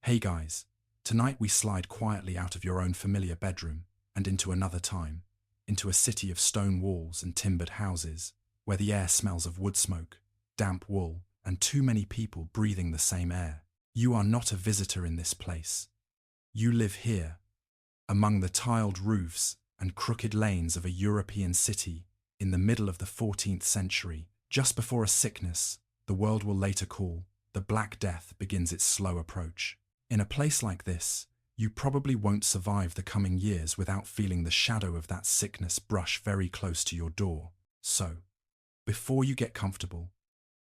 Hey guys, tonight we slide quietly out of your own familiar bedroom and into another time, into a city of stone walls and timbered houses, where the air smells of wood smoke, damp wool, and too many people breathing the same air. You are not a visitor in this place. You live here, among the tiled roofs and crooked lanes of a European city in the middle of the 14th century, just before a sickness the world will later call the Black Death begins its slow approach. In a place like this, you probably won't survive the coming years without feeling the shadow of that sickness brush very close to your door. So, before you get comfortable,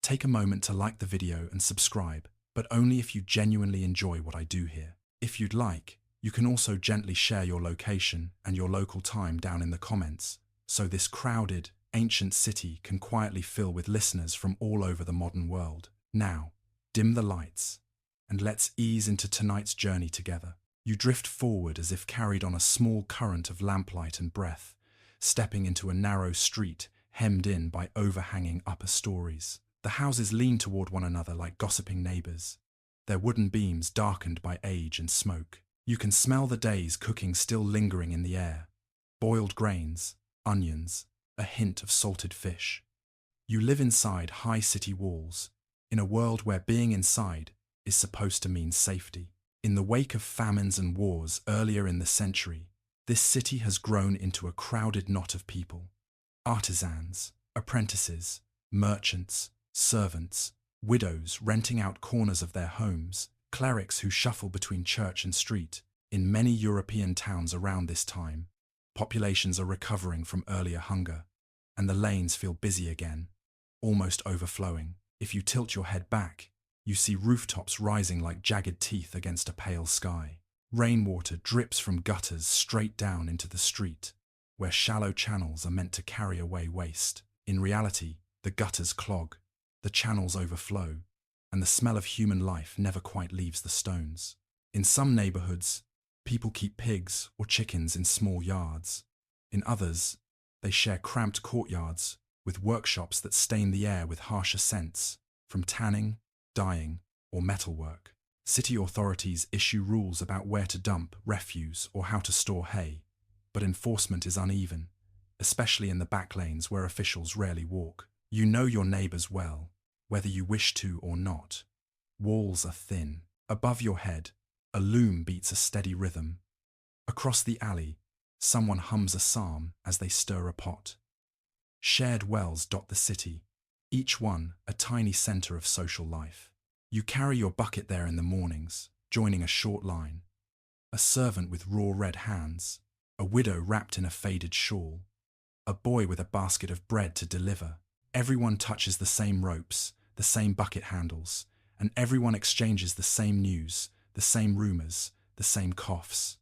take a moment to like the video and subscribe, but only if you genuinely enjoy what I do here. If you'd like, you can also gently share your location and your local time down in the comments, so this crowded, ancient city can quietly fill with listeners from all over the modern world. Now, dim the lights, and let's ease into tonight's journey together. You drift forward as if carried on a small current of lamplight and breath, stepping into a narrow street hemmed in by overhanging upper stories. The houses lean toward one another like gossiping neighbors, their wooden beams darkened by age and smoke. You can smell the day's cooking still lingering in the air. Boiled grains, onions, a hint of salted fish. You live inside high city walls, in a world where being inside is supposed to mean safety. In the wake of famines and wars earlier in the century, this city has grown into a crowded knot of people. Artisans, apprentices, merchants, servants, widows renting out corners of their homes, clerics who shuffle between church and street. In many European towns around this time, populations are recovering from earlier hunger, and the lanes feel busy again, almost overflowing. If you tilt your head back, you see rooftops rising like jagged teeth against a pale sky. Rainwater drips from gutters straight down into the street, where shallow channels are meant to carry away waste. In reality, the gutters clog, the channels overflow, and the smell of human life never quite leaves the stones. In some neighborhoods, people keep pigs or chickens in small yards. In others, they share cramped courtyards with workshops that stain the air with harsher scents, from tanning, dyeing, or metalwork. City authorities issue rules about where to dump refuse or how to store hay, but enforcement is uneven, especially in the back lanes where officials rarely walk. You know your neighbors well, whether you wish to or not. Walls are thin. Above your head, a loom beats a steady rhythm. Across the alley, someone hums a psalm as they stir a pot. Shared wells dot the city, each one a tiny center of social life. You carry your bucket there in the mornings, joining a short line. A servant with raw red hands, a widow wrapped in a faded shawl, a boy with a basket of bread to deliver. Everyone touches the same ropes, the same bucket handles, and everyone exchanges the same news, the same rumors, the same coughs.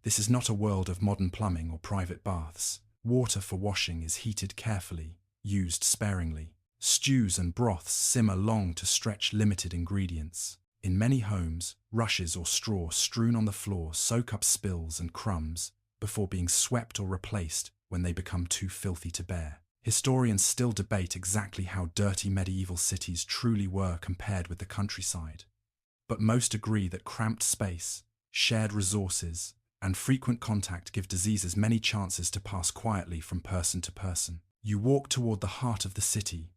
This is not a world of modern plumbing or private baths. Water for washing is heated carefully, used sparingly. Stews and broths simmer long to stretch limited ingredients. In many homes, rushes or straw strewn on the floor soak up spills and crumbs before being swept or replaced when they become too filthy to bear. Historians still debate exactly how dirty medieval cities truly were compared with the countryside, but most agree that cramped space, shared resources, and frequent contact give diseases many chances to pass quietly from person to person. You walk toward the heart of the city,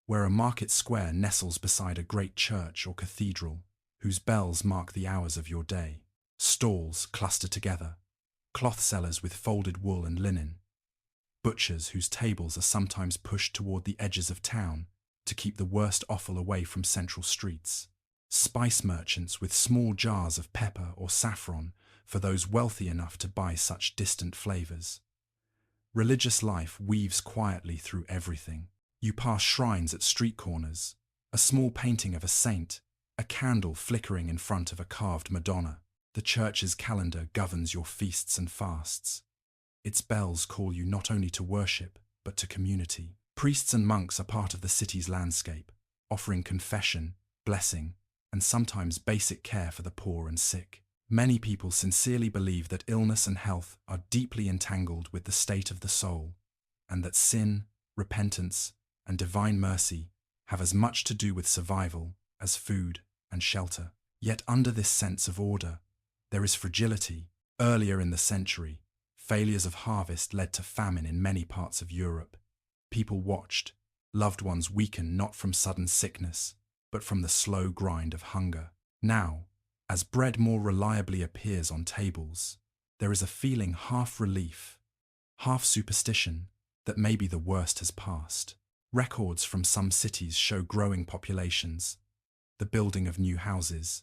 where a market square nestles beside a great church or cathedral, whose bells mark the hours of your day. Stalls cluster together, cloth sellers with folded wool and linen, butchers whose tables are sometimes pushed toward the edges of town to keep the worst offal away from central streets. Spice merchants with small jars of pepper or saffron for those wealthy enough to buy such distant flavors. Religious life weaves quietly through everything. You pass shrines at street corners, a small painting of a saint, a candle flickering in front of a carved Madonna. The church's calendar governs your feasts and fasts. Its bells call you not only to worship, but to community. Priests and monks are part of the city's landscape, offering confession, blessing, and sometimes basic care for the poor and sick. Many people sincerely believe that illness and health are deeply entangled with the state of the soul, and that sin, repentance, and divine mercy have as much to do with survival as food and shelter. Yet under this sense of order, there is fragility. Earlier in the century, failures of harvest led to famine in many parts of Europe. People watched, loved ones weaken not from sudden sickness, but from the slow grind of hunger. Now, as bread more reliably appears on tables, there is a feeling half relief, half superstition, that maybe the worst has passed. Records from some cities show growing populations, the building of new houses,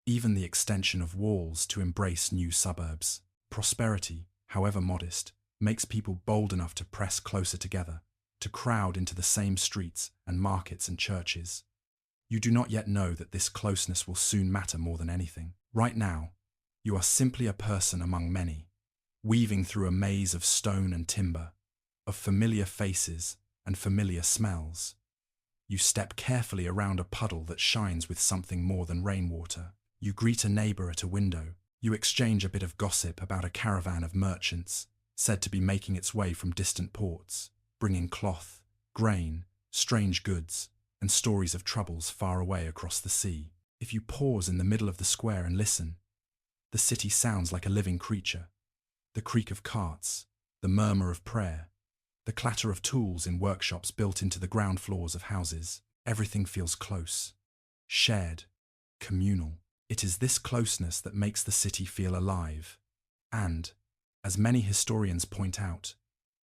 even the extension of walls to embrace new suburbs. Prosperity, however modest, makes people bold enough to press closer together, to crowd into the same streets and markets and churches. You do not yet know that this closeness will soon matter more than anything. Right now, you are simply a person among many, weaving through a maze of stone and timber, of familiar faces and familiar smells. You step carefully around a puddle that shines with something more than rainwater. You greet a neighbor at a window. You exchange a bit of gossip about a caravan of merchants, said to be making its way from distant ports, bringing cloth, grain, strange goods, and stories of troubles far away across the sea. If you pause in the middle of the square and listen, the city sounds like a living creature. The creak of carts, the murmur of prayer, the clatter of tools in workshops built into the ground floors of houses. Everything feels close, shared, communal. It is this closeness that makes the city feel alive. And, as many historians point out,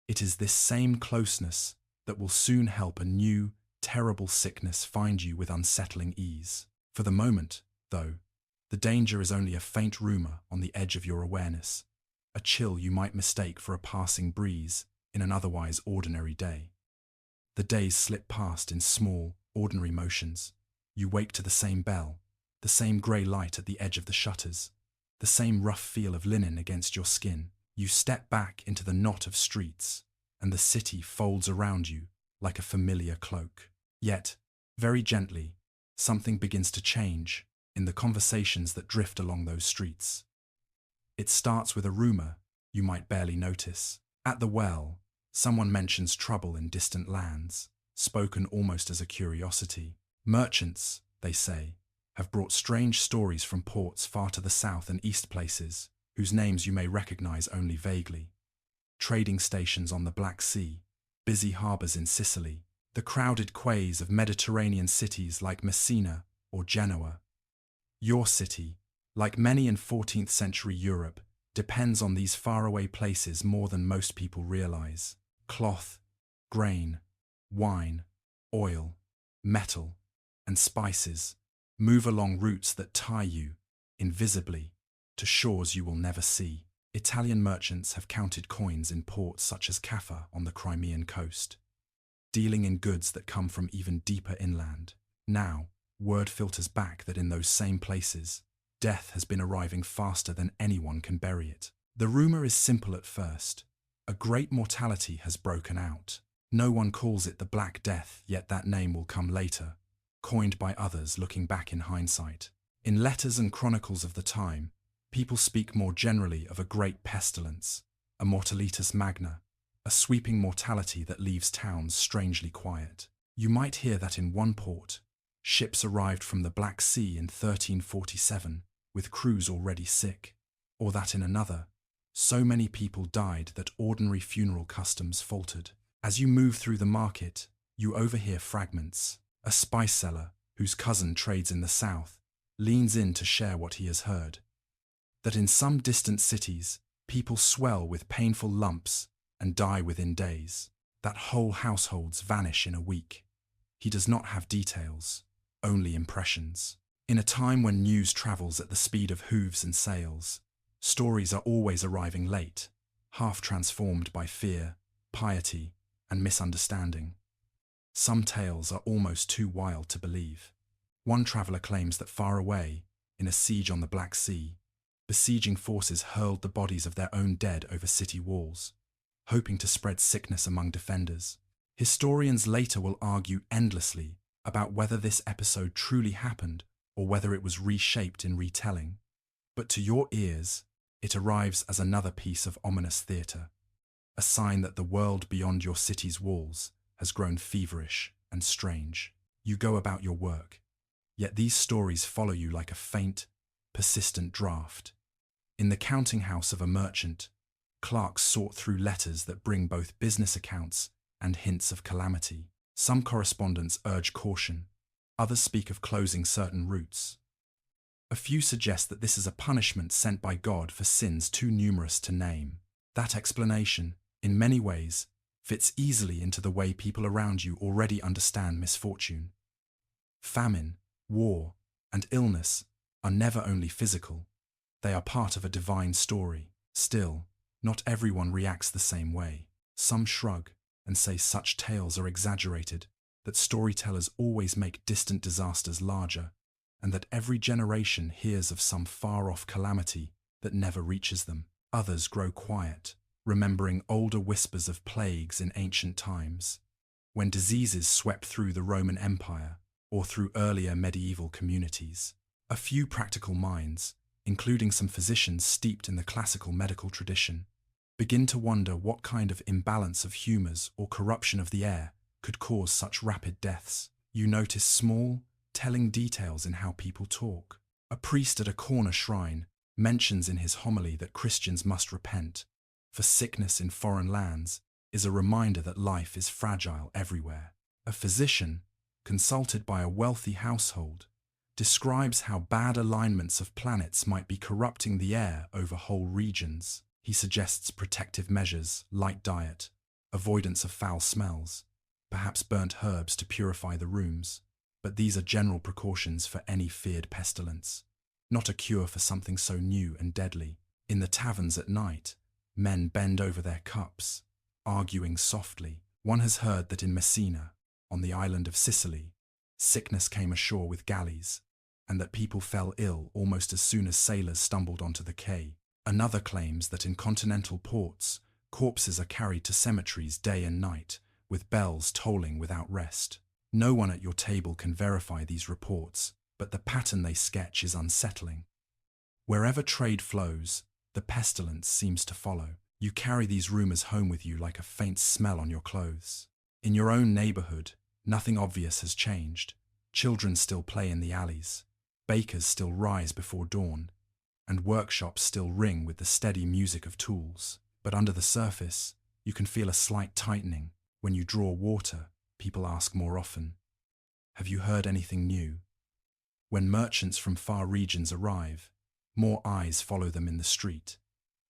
it is this same closeness that will soon help a new, terrible sickness find you with unsettling ease. For the moment, though, the danger is only a faint rumor on the edge of your awareness, a chill you might mistake for a passing breeze in an otherwise ordinary day. The days slip past in small, ordinary motions. You wake to the same bell, the same grey light at the edge of the shutters, the same rough feel of linen against your skin. You step back into the knot of streets, and the city folds around you like a familiar cloak. Yet, very gently, something begins to change in the conversations that drift along those streets. It starts with a rumor you might barely notice. At the well, someone mentions trouble in distant lands, spoken almost as a curiosity. Merchants, they say, have brought strange stories from ports far to the south and east, places whose names you may recognize only vaguely. Trading stations on the Black Sea, busy harbors in Sicily, the crowded quays of Mediterranean cities like Messina or Genoa. Your city, like many in 14th century Europe, depends on these faraway places more than most people realize. Cloth, grain, wine, oil, metal, and spices move along routes that tie you, invisibly, to shores you will never see. Italian merchants have counted coins in ports such as Caffa on the Crimean coast, dealing in goods that come from even deeper inland. Now, word filters back that in those same places, death has been arriving faster than anyone can bury it. The rumor is simple at first. A great mortality has broken out. No one calls it the Black Death, yet that name will come later, coined by others looking back in hindsight. In letters and chronicles of the time, people speak more generally of a great pestilence, a mortalitas magna, a sweeping mortality that leaves towns strangely quiet. You might hear that in one port, ships arrived from the Black Sea in 1347 with crews already sick, or that in another, so many people died that ordinary funeral customs faltered. As you move through the market, you overhear fragments. A spice seller, whose cousin trades in the south, leans in to share what he has heard. That in some distant cities, people swell with painful lumps and die within days. That whole households vanish in a week. He does not have details, only impressions. In a time when news travels at the speed of hooves and sails, stories are always arriving late, half transformed by fear, piety, and misunderstanding. Some tales are almost too wild to believe. One traveller claims that far away, in a siege on the Black Sea, besieging forces hurled the bodies of their own dead over city walls, hoping to spread sickness among defenders. Historians later will argue endlessly about whether this episode truly happened or whether it was reshaped in retelling. But to your ears, it arrives as another piece of ominous theatre, a sign that the world beyond your city's walls has grown feverish and strange. You go about your work, Yet these stories follow you like a faint, persistent draft. In the counting house of a merchant, clerks sort through letters that bring both business accounts and hints of calamity. Some correspondents urge caution, others speak of closing certain routes. A few suggest that this is a punishment sent by God for sins too numerous to name. That explanation, in many ways, fits easily into the way people around you already understand misfortune. Famine, war, and illness are never only physical, they are part of a divine story. Still, not everyone reacts the same way. Some shrug and say such tales are exaggerated, that storytellers always make distant disasters larger, and that every generation hears of some far-off calamity that never reaches them. Others grow quiet, remembering older whispers of plagues in ancient times, when diseases swept through the Roman Empire or through earlier medieval communities. A few practical minds, including some physicians steeped in the classical medical tradition, begin to wonder what kind of imbalance of humours or corruption of the air could cause such rapid deaths. You notice small, telling details in how people talk. A priest at a corner shrine mentions in his homily that Christians must repent, for sickness in foreign lands is a reminder that life is fragile everywhere. A physician, consulted by a wealthy household, describes how bad alignments of planets might be corrupting the air over whole regions. He suggests protective measures, light diet, avoidance of foul smells, perhaps burnt herbs to purify the rooms. But these are general precautions for any feared pestilence, not a cure for something so new and deadly. In the taverns at night, men bend over their cups, arguing softly. One has heard that in Messina, on the island of Sicily, sickness came ashore with galleys, and that people fell ill almost as soon as sailors stumbled onto the quay. Another claims that in continental ports, corpses are carried to cemeteries day and night, with bells tolling without rest. No one at your table can verify these reports, but the pattern they sketch is unsettling. Wherever trade flows, the pestilence seems to follow. You carry these rumors home with you like a faint smell on your clothes. In your own neighborhood, nothing obvious has changed. Children still play in the alleys, bakers still rise before dawn, and workshops still ring with the steady music of tools. But under the surface, you can feel a slight tightening. When you draw water, people ask more often, "Have you heard anything new?" When merchants from far regions arrive, more eyes follow them in the street,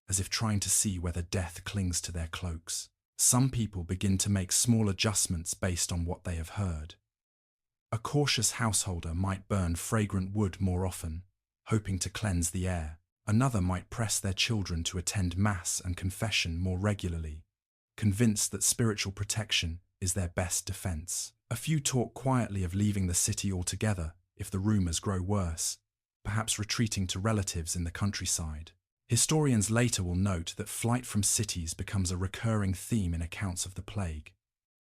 as if trying to see whether death clings to their cloaks. Some people begin to make small adjustments based on what they have heard. A cautious householder might burn fragrant wood more often, hoping to cleanse the air. Another might press their children to attend Mass and confession more regularly, convinced that spiritual protection is their best defense. A few talk quietly of leaving the city altogether if the rumors grow worse, perhaps retreating to relatives in the countryside. Historians later will note that flight from cities becomes a recurring theme in accounts of the plague.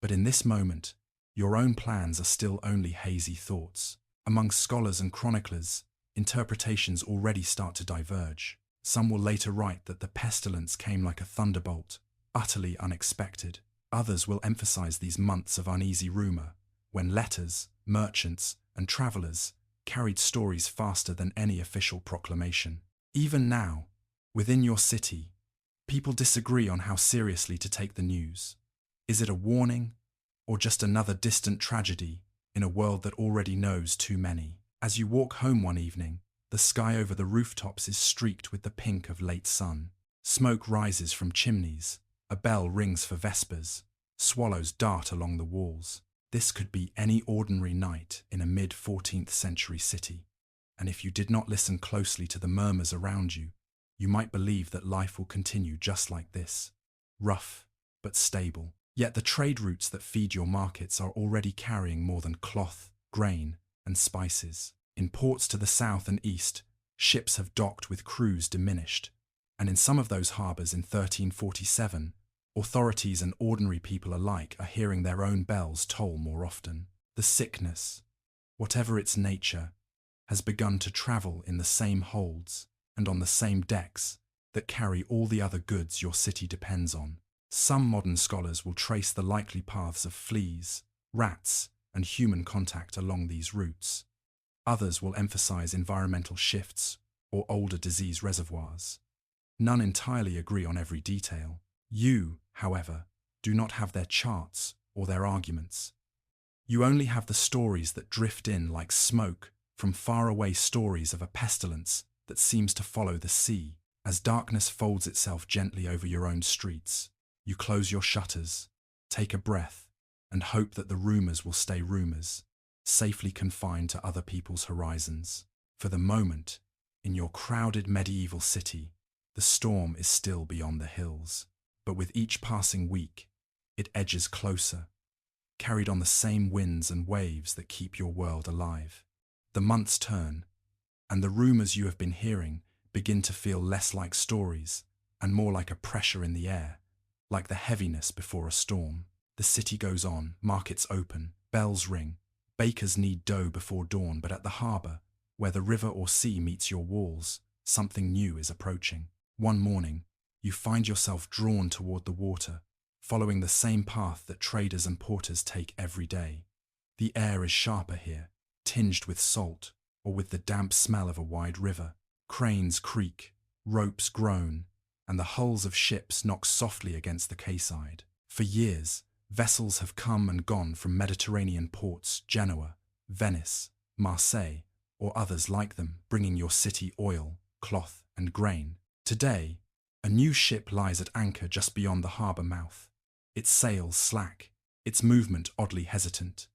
But in this moment, your own plans are still only hazy thoughts. Among scholars and chroniclers, interpretations already start to diverge. Some will later write that the pestilence came like a thunderbolt, utterly unexpected. Others will emphasize these months of uneasy rumor, when letters, merchants, and travelers carried stories faster than any official proclamation. Even now, within your city, people disagree on how seriously to take the news. Is it a warning, or just another distant tragedy in a world that already knows too many? As you walk home one evening, the sky over the rooftops is streaked with the pink of late sun. Smoke rises from chimneys, a bell rings for vespers, swallows dart along the walls. This could be any ordinary night in a mid-14th century city, and if you did not listen closely to the murmurs around you, you might believe that life will continue just like this, rough but stable. Yet the trade routes that feed your markets are already carrying more than cloth, grain, and spices. In ports to the south and east, ships have docked with crews diminished, and in some of those harbours in 1347, authorities and ordinary people alike are hearing their own bells toll more often. The sickness, whatever its nature, has begun to travel in the same holds and on the same decks that carry all the other goods your city depends on. Some modern scholars will trace the likely paths of fleas, rats, and human contact along these routes. Others will emphasize environmental shifts or older disease reservoirs. None entirely agree on every detail. You, however, do not have their charts or their arguments. You only have the stories that drift in like smoke from faraway stories of a pestilence that seems to follow the sea. As darkness folds itself gently over your own streets, you close your shutters, take a breath, and hope that the rumors will stay rumors, safely confined to other people's horizons. For the moment, in your crowded medieval city, the storm is still beyond the hills. But with each passing week, it edges closer, carried on the same winds and waves that keep your world alive. The months turn, and the rumors you have been hearing begin to feel less like stories and more like a pressure in the air, like the heaviness before a storm. The city goes on, markets open, bells ring, bakers knead dough before dawn, but at the harbour, where the river or sea meets your walls, something new is approaching. One morning, you find yourself drawn toward the water, following the same path that traders and porters take every day. The air is sharper here, tinged with salt or with the damp smell of a wide river. Cranes creak, ropes groan, and the hulls of ships knock softly against the quayside. For years, vessels have come and gone from Mediterranean ports, Genoa, Venice, Marseille, or others like them, bringing your city oil, cloth, and grain. Today, a new ship lies at anchor just beyond the harbour mouth, its sails slack, its movement oddly hesitant.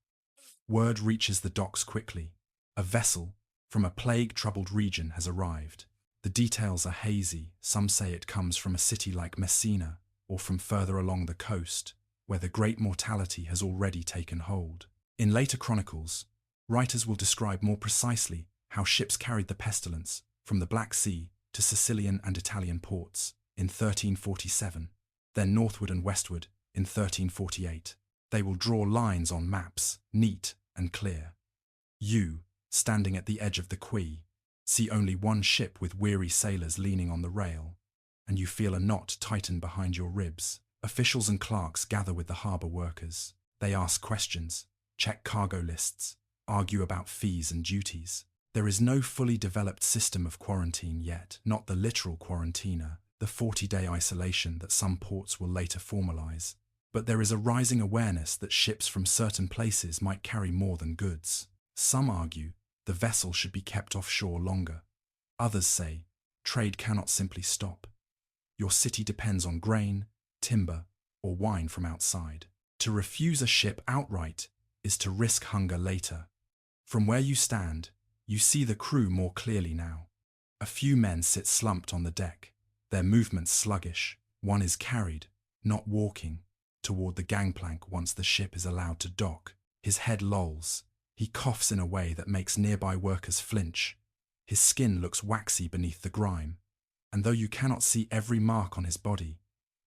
Word reaches the docks quickly. A vessel from a plague-troubled region has arrived. The details are hazy. Some say it comes from a city like Messina or from further along the coast, where the great mortality has already taken hold. In later chronicles, writers will describe more precisely how ships carried the pestilence from the Black Sea to Sicilian and Italian ports in 1347, then northward and westward in 1348. They will draw lines on maps, neat and clear. You, standing at the edge of the quay, see only one ship with weary sailors leaning on the rail, and you feel a knot tighten behind your ribs. Officials and clerks gather with the harbour workers. They ask questions, check cargo lists, argue about fees and duties. There is no fully developed system of quarantine yet, not the literal quarantiner, the 40-day isolation that some ports will later formalise. But there is a rising awareness that ships from certain places might carry more than goods. Some argue the vessel should be kept offshore longer. Others say trade cannot simply stop. Your city depends on grain, timber, or wine from outside. To refuse a ship outright is to risk hunger later. From where you stand, you see the crew more clearly now. A few men sit slumped on the deck, their movements sluggish. One is carried, not walking, toward the gangplank once the ship is allowed to dock. His head lolls. He coughs in a way that makes nearby workers flinch. His skin looks waxy beneath the grime, and though you cannot see every mark on his body,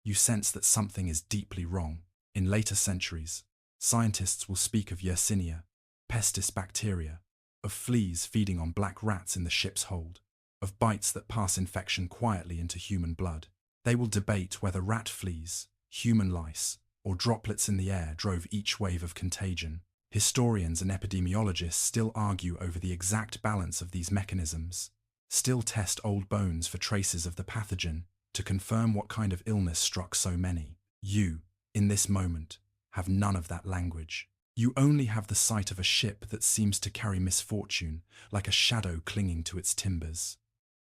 you sense that something is deeply wrong. In later centuries, scientists will speak of Yersinia, pestis bacteria, of fleas feeding on black rats in the ship's hold, of bites that pass infection quietly into human blood. They will debate whether rat fleas, human lice, or droplets in the air drove each wave of contagion. Historians and epidemiologists still argue over the exact balance of these mechanisms, still test old bones for traces of the pathogen to confirm what kind of illness struck so many. You, in this moment, have none of that language. You only have the sight of a ship that seems to carry misfortune, like a shadow clinging to its timbers.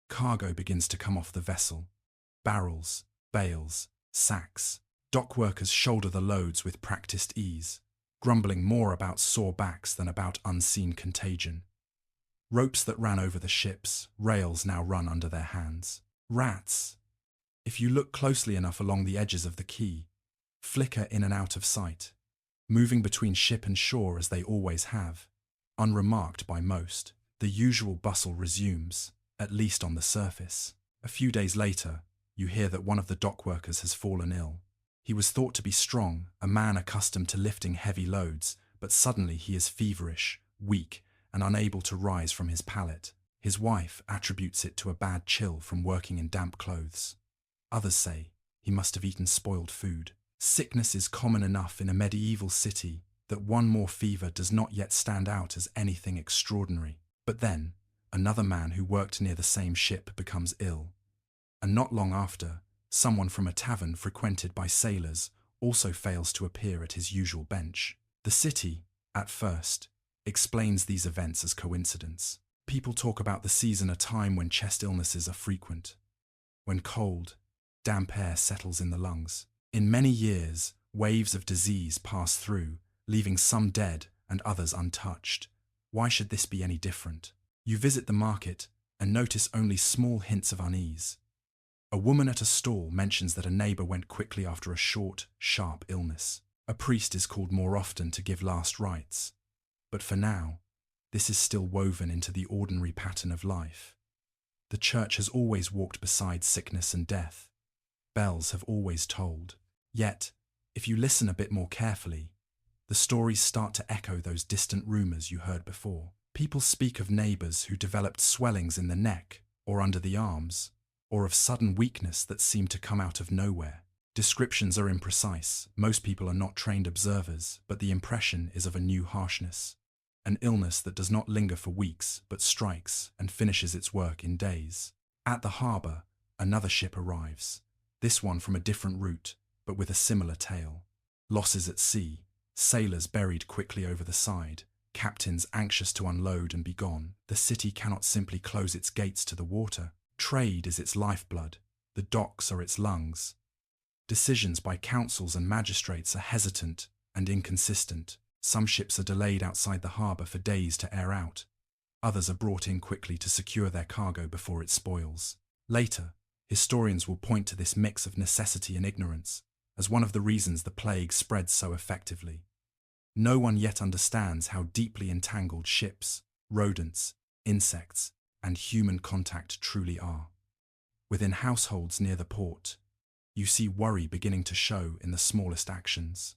Cargo begins to come off the vessel. Barrels, bales, sacks. Dock workers shoulder the loads with practiced ease, grumbling more about sore backs than about unseen contagion. Ropes that ran over the ships, rails now run under their hands. Rats, if you look closely enough along the edges of the quay, flicker in and out of sight, moving between ship and shore as they always have, unremarked by most. The usual bustle resumes, at least on the surface. A few days later, you hear that one of the dock workers has fallen ill. He was thought to be strong, a man accustomed to lifting heavy loads, but suddenly he is feverish, weak, and unable to rise from his pallet. His wife attributes it to a bad chill from working in damp clothes. Others say he must have eaten spoiled food. Sickness is common enough in a medieval city that one more fever does not yet stand out as anything extraordinary. But then, another man who worked near the same ship becomes ill. And not long after, someone from a tavern frequented by sailors also fails to appear at his usual bench. The city, at first, explains these events as coincidence. People talk about the season, a time when chest illnesses are frequent, when cold, damp air settles in the lungs. In many years, waves of disease pass through, leaving some dead and others untouched. Why should this be any different? You visit the market and notice only small hints of unease. A woman at a stall mentions that a neighbor went quickly after a short, sharp illness. A priest is called more often to give last rites. But for now, this is still woven into the ordinary pattern of life. The church has always walked beside sickness and death. Bells have always tolled. Yet, if you listen a bit more carefully, the stories start to echo those distant rumors you heard before. People speak of neighbors who developed swellings in the neck or under the arms, or of sudden weakness that seemed to come out of nowhere. Descriptions are imprecise. Most people are not trained observers, but the impression is of a new harshness. An illness that does not linger for weeks, but strikes and finishes its work in days. At the harbour, another ship arrives. This one from a different route, but with a similar tale. Losses at sea, sailors buried quickly over the side, captains anxious to unload and be gone. The city cannot simply close its gates to the water. Trade is its lifeblood. The docks are its lungs. Decisions by councils and magistrates are hesitant and inconsistent. Some ships are delayed outside the harbour for days to air out. Others are brought in quickly to secure their cargo before it spoils. Later, historians will point to this mix of necessity and ignorance as one of the reasons the plague spreads so effectively. No one yet understands how deeply entangled ships, rodents, insects, and human contact truly are. Within households near the port, you see worry beginning to show in the smallest actions.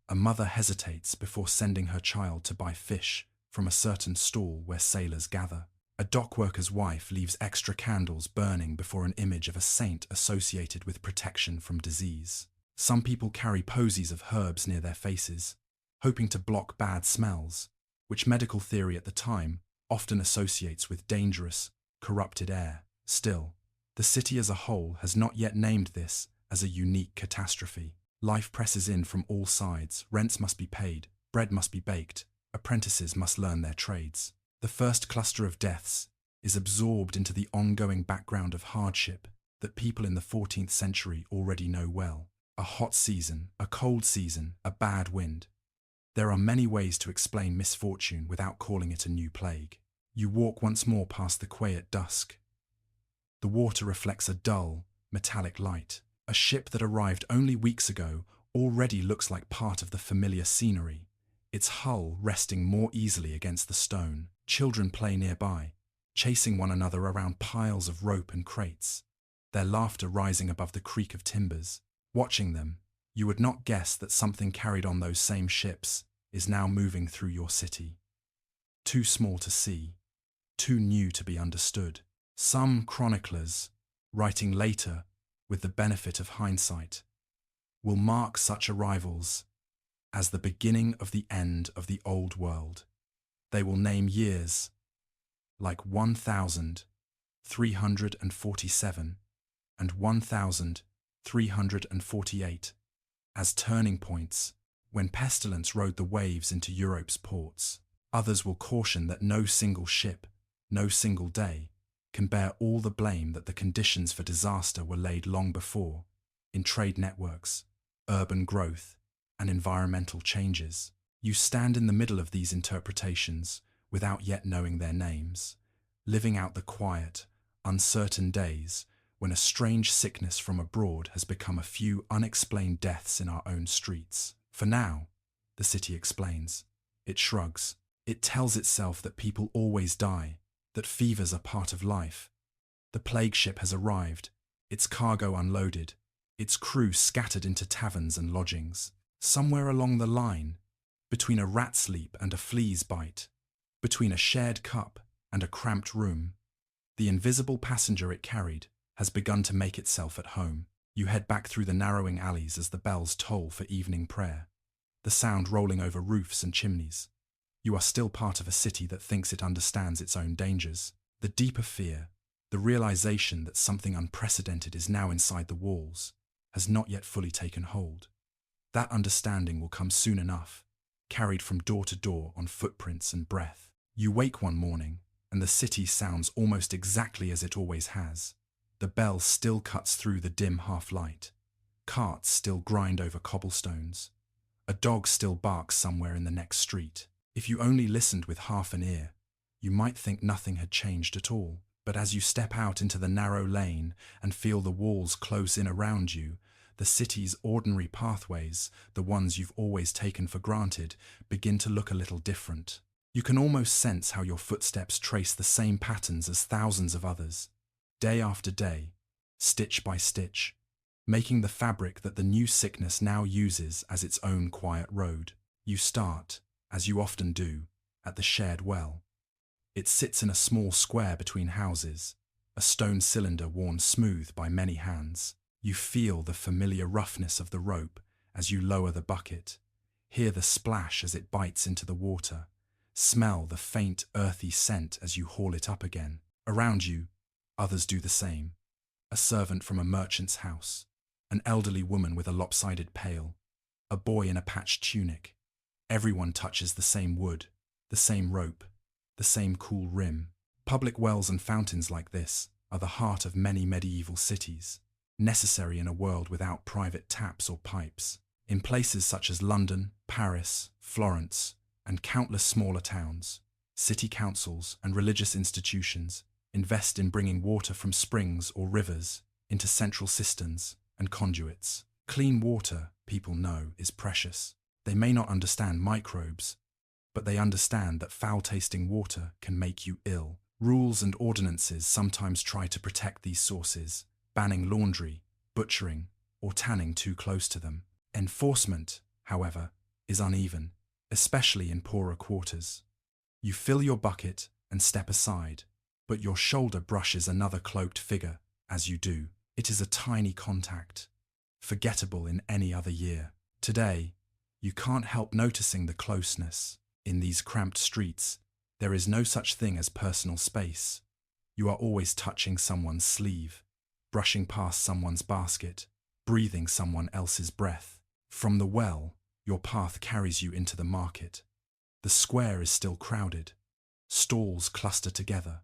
A mother hesitates before sending her child to buy fish from a certain stall where sailors gather. A dockworker's wife leaves extra candles burning before an image of a saint associated with protection from disease. Some people carry posies of herbs near their faces, hoping to block bad smells, which medical theory at the time often associates with dangerous, corrupted air. Still, the city as a whole has not yet named this as a unique catastrophe. Life presses in from all sides. Rents must be paid, bread must be baked, apprentices must learn their trades. The first cluster of deaths is absorbed into the ongoing background of hardship that people in the 14th century already know well. A hot season, a cold season, a bad wind. There are many ways to explain misfortune without calling it a new plague. You walk once more past the quay at dusk. The water reflects a dull, metallic light. A ship that arrived only weeks ago already looks like part of the familiar scenery, its hull resting more easily against the stone. Children play nearby, chasing one another around piles of rope and crates, their laughter rising above the creak of timbers. Watching them, you would not guess that something carried on those same ships is now moving through your city. Too small to see, too new to be understood. Some chroniclers, writing later with the benefit of hindsight, will mark such arrivals as the beginning of the end of the old world. They will name years like 1347 and 1348 as turning points when pestilence rode the waves into Europe's ports. Others will caution that no single ship, no single day, can bear all the blame, that the conditions for disaster were laid long before, in trade networks, urban growth, and environmental changes. You stand in the middle of these interpretations without yet knowing their names, living out the quiet, uncertain days when a strange sickness from abroad has become a few unexplained deaths in our own streets. For now, the city explains. It shrugs. It tells itself that people always die, that fevers are part of life. The plague ship has arrived, its cargo unloaded, its crew scattered into taverns and lodgings. Somewhere along the line, between a rat sleep and a flea's bite, between a shared cup and a cramped room, the invisible passenger it carried has begun to make itself at home. You head back through the narrowing alleys as the bells toll for evening prayer, the sound rolling over roofs and chimneys. You are still part of a city that thinks it understands its own dangers. The deeper fear, the realization that something unprecedented is now inside the walls, has not yet fully taken hold. That understanding will come soon enough, carried from door to door on footprints and breath. You wake one morning, and the city sounds almost exactly as it always has. The bell still cuts through the dim half-light. Carts still grind over cobblestones. A dog still barks somewhere in the next street. If you only listened with half an ear, you might think nothing had changed at all. But as you step out into the narrow lane and feel the walls close in around you, the city's ordinary pathways, the ones you've always taken for granted, begin to look a little different. You can almost sense how your footsteps trace the same patterns as thousands of others, day after day, stitch by stitch, making the fabric that the new sickness now uses as its own quiet road. You start, as you often do, at the shared well. It sits in a small square between houses, a stone cylinder worn smooth by many hands. You feel the familiar roughness of the rope as you lower the bucket, hear the splash as it bites into the water, smell the faint, earthy scent as you haul it up again. Around you, others do the same. A servant from a merchant's house, an elderly woman with a lopsided pail, a boy in a patched tunic. Everyone touches the same wood, the same rope, the same cool rim. Public wells and fountains like this are the heart of many medieval cities, necessary in a world without private taps or pipes. In places such as London, Paris, Florence, and countless smaller towns, city councils and religious institutions invest in bringing water from springs or rivers into central cisterns and conduits. Clean water, people know, is precious. They may not understand microbes, but they understand that foul-tasting water can make you ill. Rules and ordinances sometimes try to protect these sources, banning laundry, butchering, or tanning too close to them. Enforcement, however, is uneven, especially in poorer quarters. You fill your bucket and step aside, but your shoulder brushes another cloaked figure as you do. It is a tiny contact, forgettable in any other year. Today, you can't help noticing the closeness. In these cramped streets, there is no such thing as personal space. You are always touching someone's sleeve, brushing past someone's basket, breathing someone else's breath. From the well, your path carries you into the market. The square is still crowded. Stalls cluster together,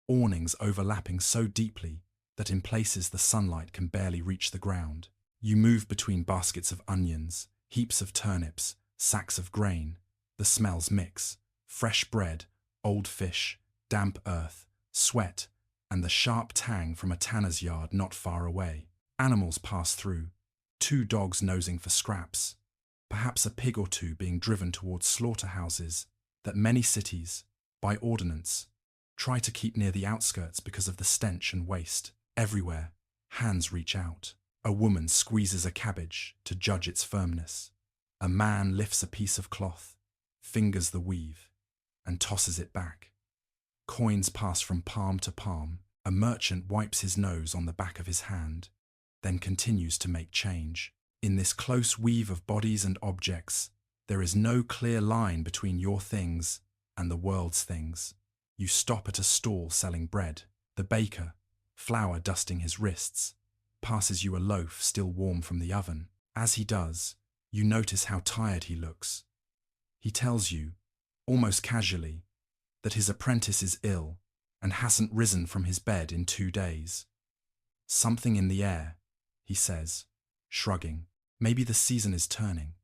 awnings overlapping so deeply that in places the sunlight can barely reach the ground. You move between baskets of onions, heaps of turnips, sacks of grain. The smells mix: fresh bread, old fish, damp earth, sweat, and the sharp tang from a tanner's yard not far away. Animals pass through, 2 dogs nosing for scraps, perhaps a pig or two being driven towards slaughterhouses that many cities, by ordinance, try to keep near the outskirts because of the stench and waste. Everywhere, hands reach out. A woman squeezes a cabbage to judge its firmness. A man lifts a piece of cloth, fingers the weave, and tosses it back. Coins pass from palm to palm. A merchant wipes his nose on the back of his hand, then continues to make change. In this close weave of bodies and objects, there is no clear line between your things and the world's things. You stop at a stall selling bread. The baker, flour dusting his wrists, passes you a loaf still warm from the oven. As he does, you notice how tired he looks. He tells you, almost casually, that his apprentice is ill and hasn't risen from his bed in 2 days. Something in the air, he says, shrugging. Maybe the season is turning.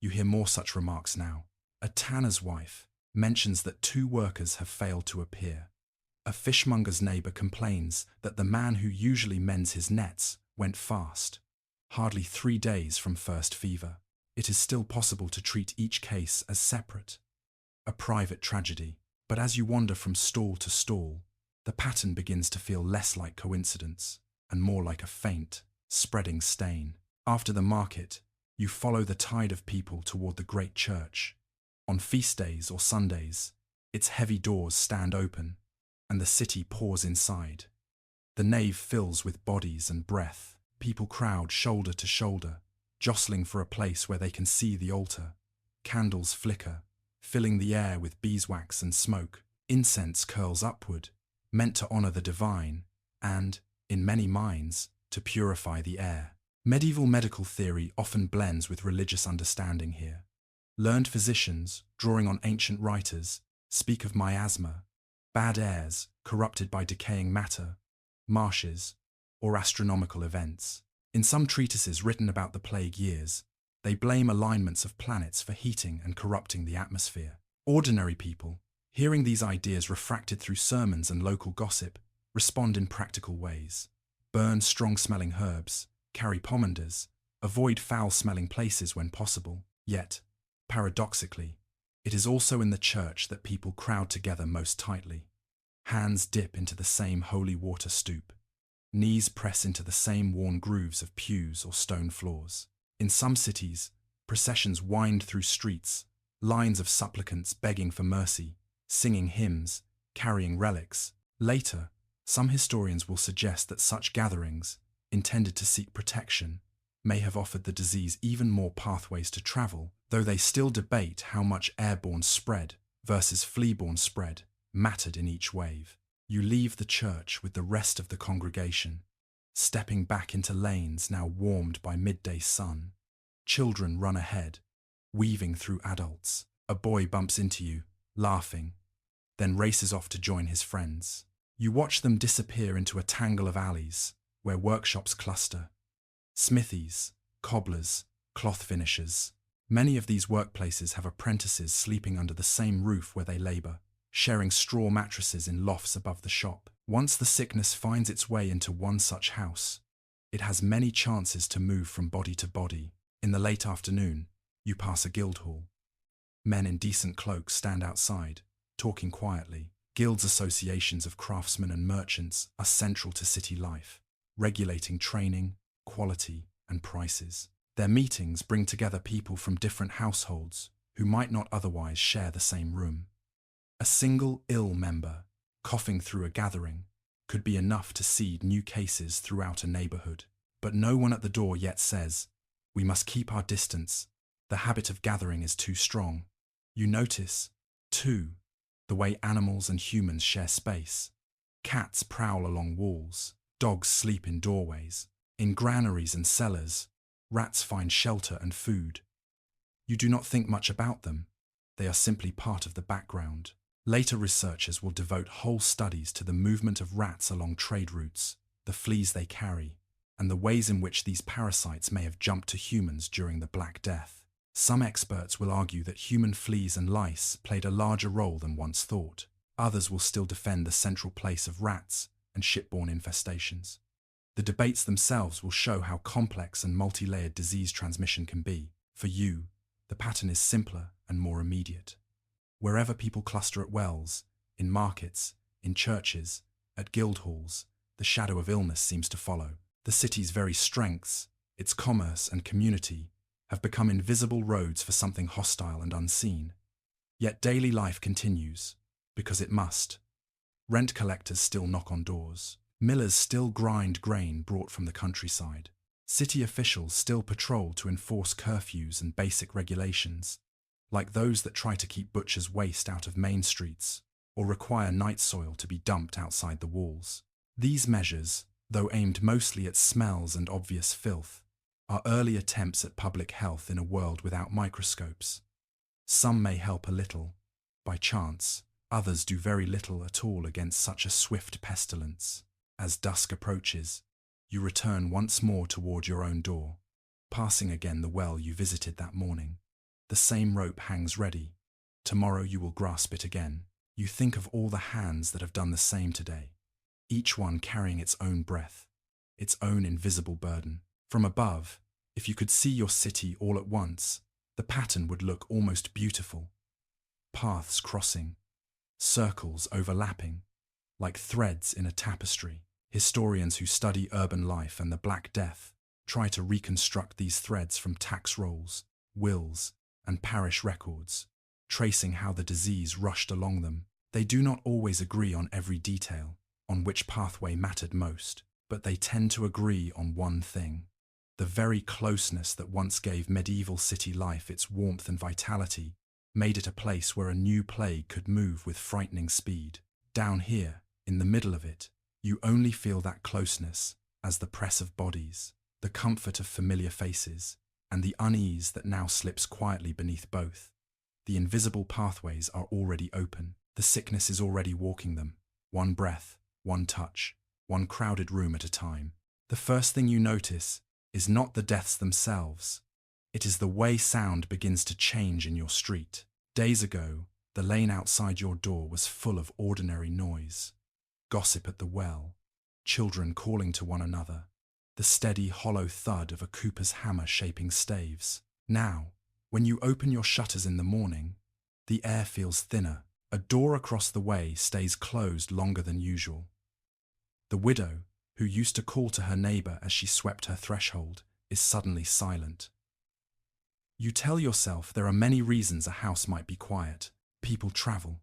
You hear more such remarks now. A tanner's wife mentions that 2 workers have failed to appear. A fishmonger's neighbour complains that the man who usually mends his nets went fast, hardly 3 days from first fever. It is still possible to treat each case as separate, a private tragedy. But as you wander from stall to stall, the pattern begins to feel less like coincidence and more like a faint, spreading stain. After the market, you follow the tide of people toward the great church. On feast days or Sundays, its heavy doors stand open, and the city pours inside. The nave fills with bodies and breath. People crowd shoulder to shoulder, jostling for a place where they can see the altar. Candles flicker, filling the air with beeswax and smoke. Incense curls upward, meant to honor the divine, and, in many minds, to purify the air. Medieval medical theory often blends with religious understanding here. Learned physicians, drawing on ancient writers, speak of miasma, bad airs corrupted by decaying matter, marshes, or astronomical events. In some treatises written about the plague years, they blame alignments of planets for heating and corrupting the atmosphere. Ordinary people, hearing these ideas refracted through sermons and local gossip, respond in practical ways. Burn strong-smelling herbs, carry pomanders, avoid foul-smelling places when possible. Yet, paradoxically, it is also in the church that people crowd together most tightly. Hands dip into the same holy water stoop. Knees press into the same worn grooves of pews or stone floors. In some cities, processions wind through streets, lines of supplicants begging for mercy, singing hymns, carrying relics. Later, some historians will suggest that such gatherings, intended to seek protection, may have offered the disease even more pathways to travel, though they still debate how much airborne spread versus flea-borne spread mattered in each wave. You leave the church with the rest of the congregation, stepping back into lanes now warmed by midday sun. Children run ahead, weaving through adults. A boy bumps into you, laughing, then races off to join his friends. You watch them disappear into a tangle of alleys where workshops cluster. Smithies, cobblers, cloth finishers. Many of these workplaces have apprentices sleeping under the same roof where they labor, sharing straw mattresses in lofts above the shop. Once the sickness finds its way into one such house, it has many chances to move from body to body. In the late afternoon, you pass a guild hall. Men in decent cloaks stand outside, talking quietly. Guilds' associations of craftsmen and merchants are central to city life, regulating training, quality, and prices. Their meetings bring together people from different households who might not otherwise share the same room. A single ill member, coughing through a gathering, could be enough to seed new cases throughout a neighborhood. But no one at the door yet says, "We must keep our distance. The habit of gathering is too strong." You notice, too, the way animals and humans share space. Cats prowl along walls, dogs sleep in doorways. In granaries and cellars, rats find shelter and food. You do not think much about them. They are simply part of the background. Later researchers will devote whole studies to the movement of rats along trade routes, the fleas they carry, and the ways in which these parasites may have jumped to humans during the Black Death. Some experts will argue that human fleas and lice played a larger role than once thought. Others will still defend the central place of rats and ship-borne infestations. The debates themselves will show how complex and multi-layered disease transmission can be. For you, the pattern is simpler and more immediate. Wherever people cluster at wells, in markets, in churches, at guild halls, the shadow of illness seems to follow. The city's very strengths, its commerce and community, have become invisible roads for something hostile and unseen. Yet daily life continues, because it must. Rent collectors still knock on doors. Millers still grind grain brought from the countryside. City officials still patrol to enforce curfews and basic regulations, like those that try to keep butchers' waste out of main streets or require night soil to be dumped outside the walls. These measures, though aimed mostly at smells and obvious filth, are early attempts at public health in a world without microscopes. Some may help a little, by chance. Others do very little at all against such a swift pestilence. As dusk approaches, you return once more toward your own door, passing again the well you visited that morning. The same rope hangs ready. Tomorrow you will grasp it again. You think of all the hands that have done the same today, each one carrying its own breath, its own invisible burden. From above, if you could see your city all at once, the pattern would look almost beautiful. Paths crossing, circles overlapping, like threads in a tapestry. Historians who study urban life and the Black Death try to reconstruct these threads from tax rolls, wills, and parish records, tracing how the disease rushed along them. They do not always agree on every detail, on which pathway mattered most, but they tend to agree on one thing: the very closeness that once gave medieval city life its warmth and vitality made it a place where a new plague could move with frightening speed. Down here, in the middle of it, you only feel that closeness as the press of bodies, the comfort of familiar faces, and the unease that now slips quietly beneath both. The invisible pathways are already open. The sickness is already walking them, one breath, one touch, one crowded room at a time. The first thing you notice is not the deaths themselves. It is the way sound begins to change in your street. Days ago, the lane outside your door was full of ordinary noise. Gossip at the well, children calling to one another, the steady, hollow thud of a cooper's hammer shaping staves. Now, when you open your shutters in the morning, the air feels thinner. A door across the way stays closed longer than usual. The widow, who used to call to her neighbor as she swept her threshold, is suddenly silent. You tell yourself there are many reasons a house might be quiet. People travel,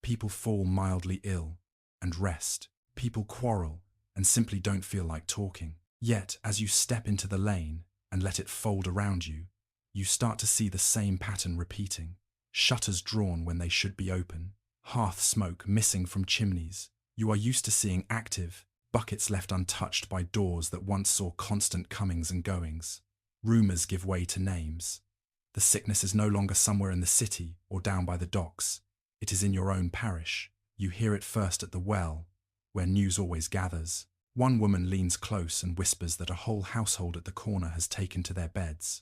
people fall mildly ill and rest, people quarrel and simply don't feel like talking. Yet, as you step into the lane and let it fold around you, you start to see the same pattern repeating. Shutters drawn when they should be open, hearth smoke missing from chimneys. You are used to seeing active, buckets left untouched by doors that once saw constant comings and goings. Rumours give way to names. The sickness is no longer somewhere in the city or down by the docks. It is in your own parish. You hear it first at the well, where news always gathers. One woman leans close and whispers that a whole household at the corner has taken to their beds.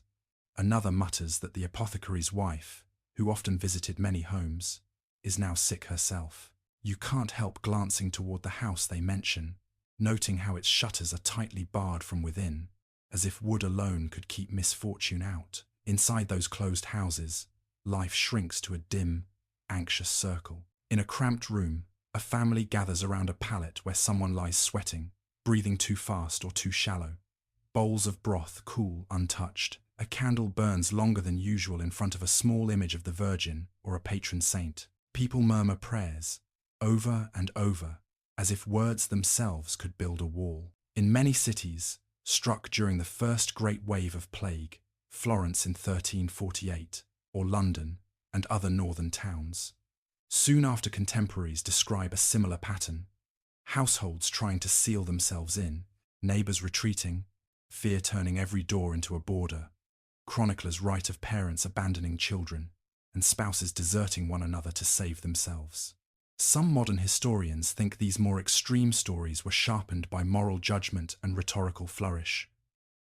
Another mutters that the apothecary's wife, who often visited many homes, is now sick herself. You can't help glancing toward the house they mention, noting how its shutters are tightly barred from within, as if wood alone could keep misfortune out. Inside those closed houses, life shrinks to a dim, anxious circle. In a cramped room, a family gathers around a pallet where someone lies sweating, breathing too fast or too shallow. Bowls of broth cool untouched. A candle burns longer than usual in front of a small image of the Virgin or a patron saint. People murmur prayers, over and over, as if words themselves could build a wall. In many cities, struck during the first great wave of plague, Florence in 1348, or London and other northern towns, soon after contemporaries describe a similar pattern. Households trying to seal themselves in, neighbours retreating, fear turning every door into a border, chroniclers write of parents abandoning children, and spouses deserting one another to save themselves. Some modern historians think these more extreme stories were sharpened by moral judgment and rhetorical flourish.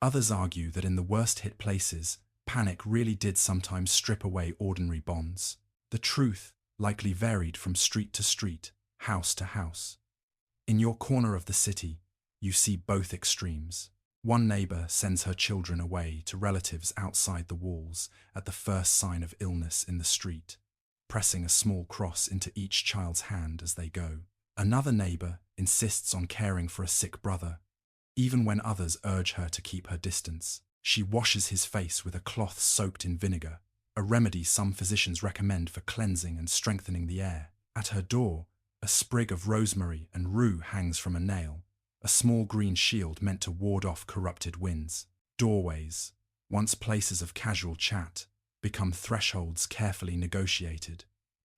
Others argue that in the worst-hit places, panic really did sometimes strip away ordinary bonds. The truth likely varied from street to street, house to house. In your corner of the city, you see both extremes. One neighbor sends her children away to relatives outside the walls at the first sign of illness in the street, pressing a small cross into each child's hand as they go. Another neighbor insists on caring for a sick brother, even when others urge her to keep her distance. She washes his face with a cloth soaked in vinegar, a remedy some physicians recommend for cleansing and strengthening the air. At her door, a sprig of rosemary and rue hangs from a nail, a small green shield meant to ward off corrupted winds. Doorways, once places of casual chat, become thresholds carefully negotiated.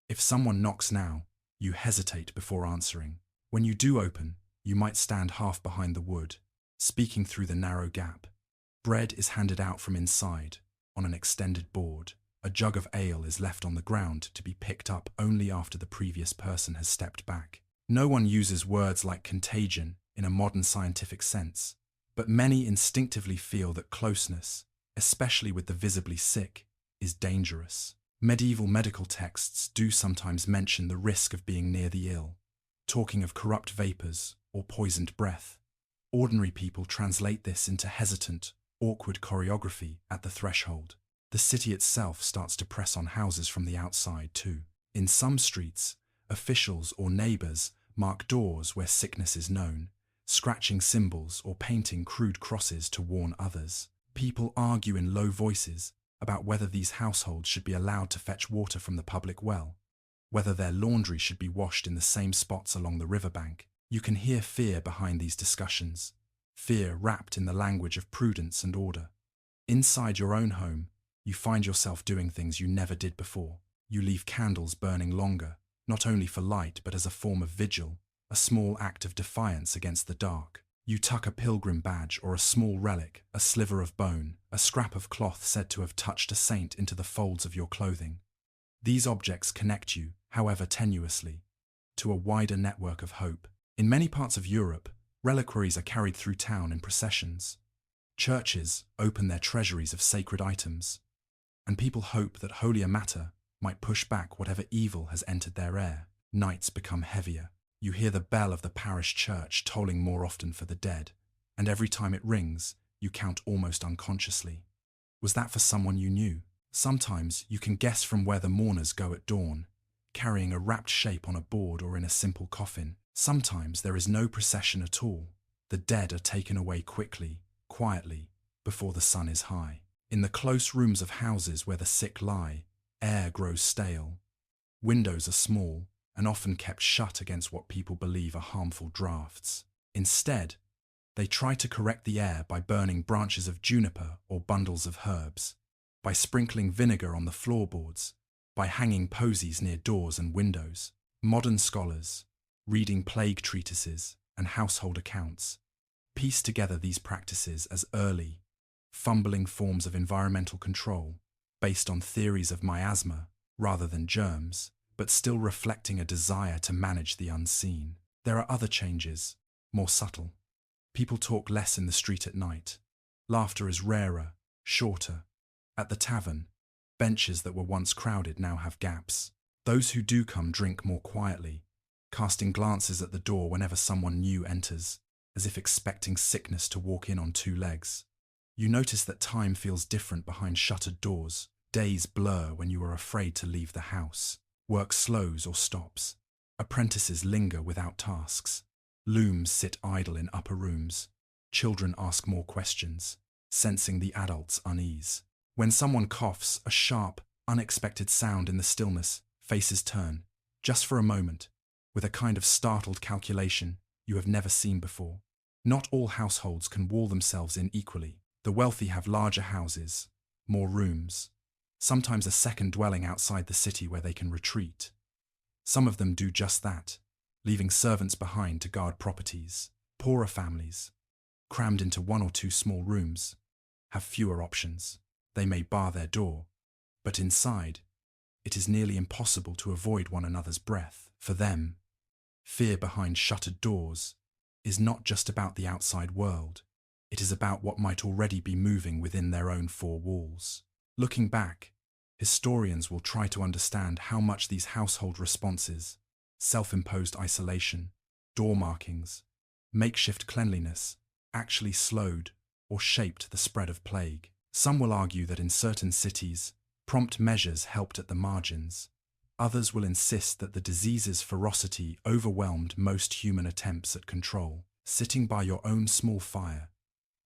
If someone knocks now, you hesitate before answering. When you do open, you might stand half behind the wood, speaking through the narrow gap. Bread is handed out from inside, on an extended board. A jug of ale is left on the ground to be picked up only after the previous person has stepped back. No one uses words like contagion in a modern scientific sense, but many instinctively feel that closeness, especially with the visibly sick, is dangerous. Medieval medical texts do sometimes mention the risk of being near the ill, talking of corrupt vapors or poisoned breath. Ordinary people translate this into hesitant, awkward choreography at the threshold. The city itself starts to press on houses from the outside too. In some streets, officials or neighbors mark doors where sickness is known, scratching symbols or painting crude crosses to warn others. People argue in low voices about whether these households should be allowed to fetch water from the public well, whether their laundry should be washed in the same spots along the riverbank. You can hear fear behind these discussions, fear wrapped in the language of prudence and order. Inside your own home, you find yourself doing things you never did before. You leave candles burning longer, not only for light but as a form of vigil, a small act of defiance against the dark. You tuck a pilgrim badge or a small relic, a sliver of bone, a scrap of cloth said to have touched a saint into the folds of your clothing. These objects connect you, however tenuously, to a wider network of hope. In many parts of Europe, reliquaries are carried through town in processions. Churches open their treasuries of sacred items, and people hope that holier matter might push back whatever evil has entered their air. Nights become heavier. You hear the bell of the parish church tolling more often for the dead, and every time it rings, you count almost unconsciously. Was that for someone you knew? Sometimes you can guess from where the mourners go at dawn, carrying a wrapped shape on a board or in a simple coffin. Sometimes there is no procession at all. The dead are taken away quickly, quietly, before the sun is high. In the close rooms of houses where the sick lie, air grows stale. Windows are small and often kept shut against what people believe are harmful drafts. Instead, they try to correct the air by burning branches of juniper or bundles of herbs, by sprinkling vinegar on the floorboards, by hanging posies near doors and windows. Modern scholars, reading plague treatises and household accounts, piece together these practices as early, fumbling forms of environmental control based on theories of miasma rather than germs, but still reflecting a desire to manage the unseen. There are other changes, more subtle. People talk less in the street at night. Laughter is rarer, shorter. At the tavern, benches that were once crowded now have gaps. Those who do come drink more quietly, casting glances at the door whenever someone new enters, as if expecting sickness to walk in on two legs. You notice that time feels different behind shuttered doors. Days blur when you are afraid to leave the house. Work slows or stops. Apprentices linger without tasks. Looms sit idle in upper rooms. Children ask more questions, sensing the adults' unease. When someone coughs, a sharp, unexpected sound in the stillness, faces turn, just for a moment, with a kind of startled calculation you have never seen before. Not all households can wall themselves in equally. The wealthy have larger houses, more rooms, sometimes a second dwelling outside the city where they can retreat. Some of them do just that, leaving servants behind to guard properties. Poorer families, crammed into one or two small rooms, have fewer options. They may bar their door, but inside, it is nearly impossible to avoid one another's breath. For them, fear behind shuttered doors is not just about the outside world. It is about what might already be moving within their own four walls. Looking back, historians will try to understand how much these household responses, self-imposed isolation, door markings, makeshift cleanliness, actually slowed or shaped the spread of plague. Some will argue that in certain cities, prompt measures helped at the margins. Others will insist that the disease's ferocity overwhelmed most human attempts at control. Sitting by your own small fire,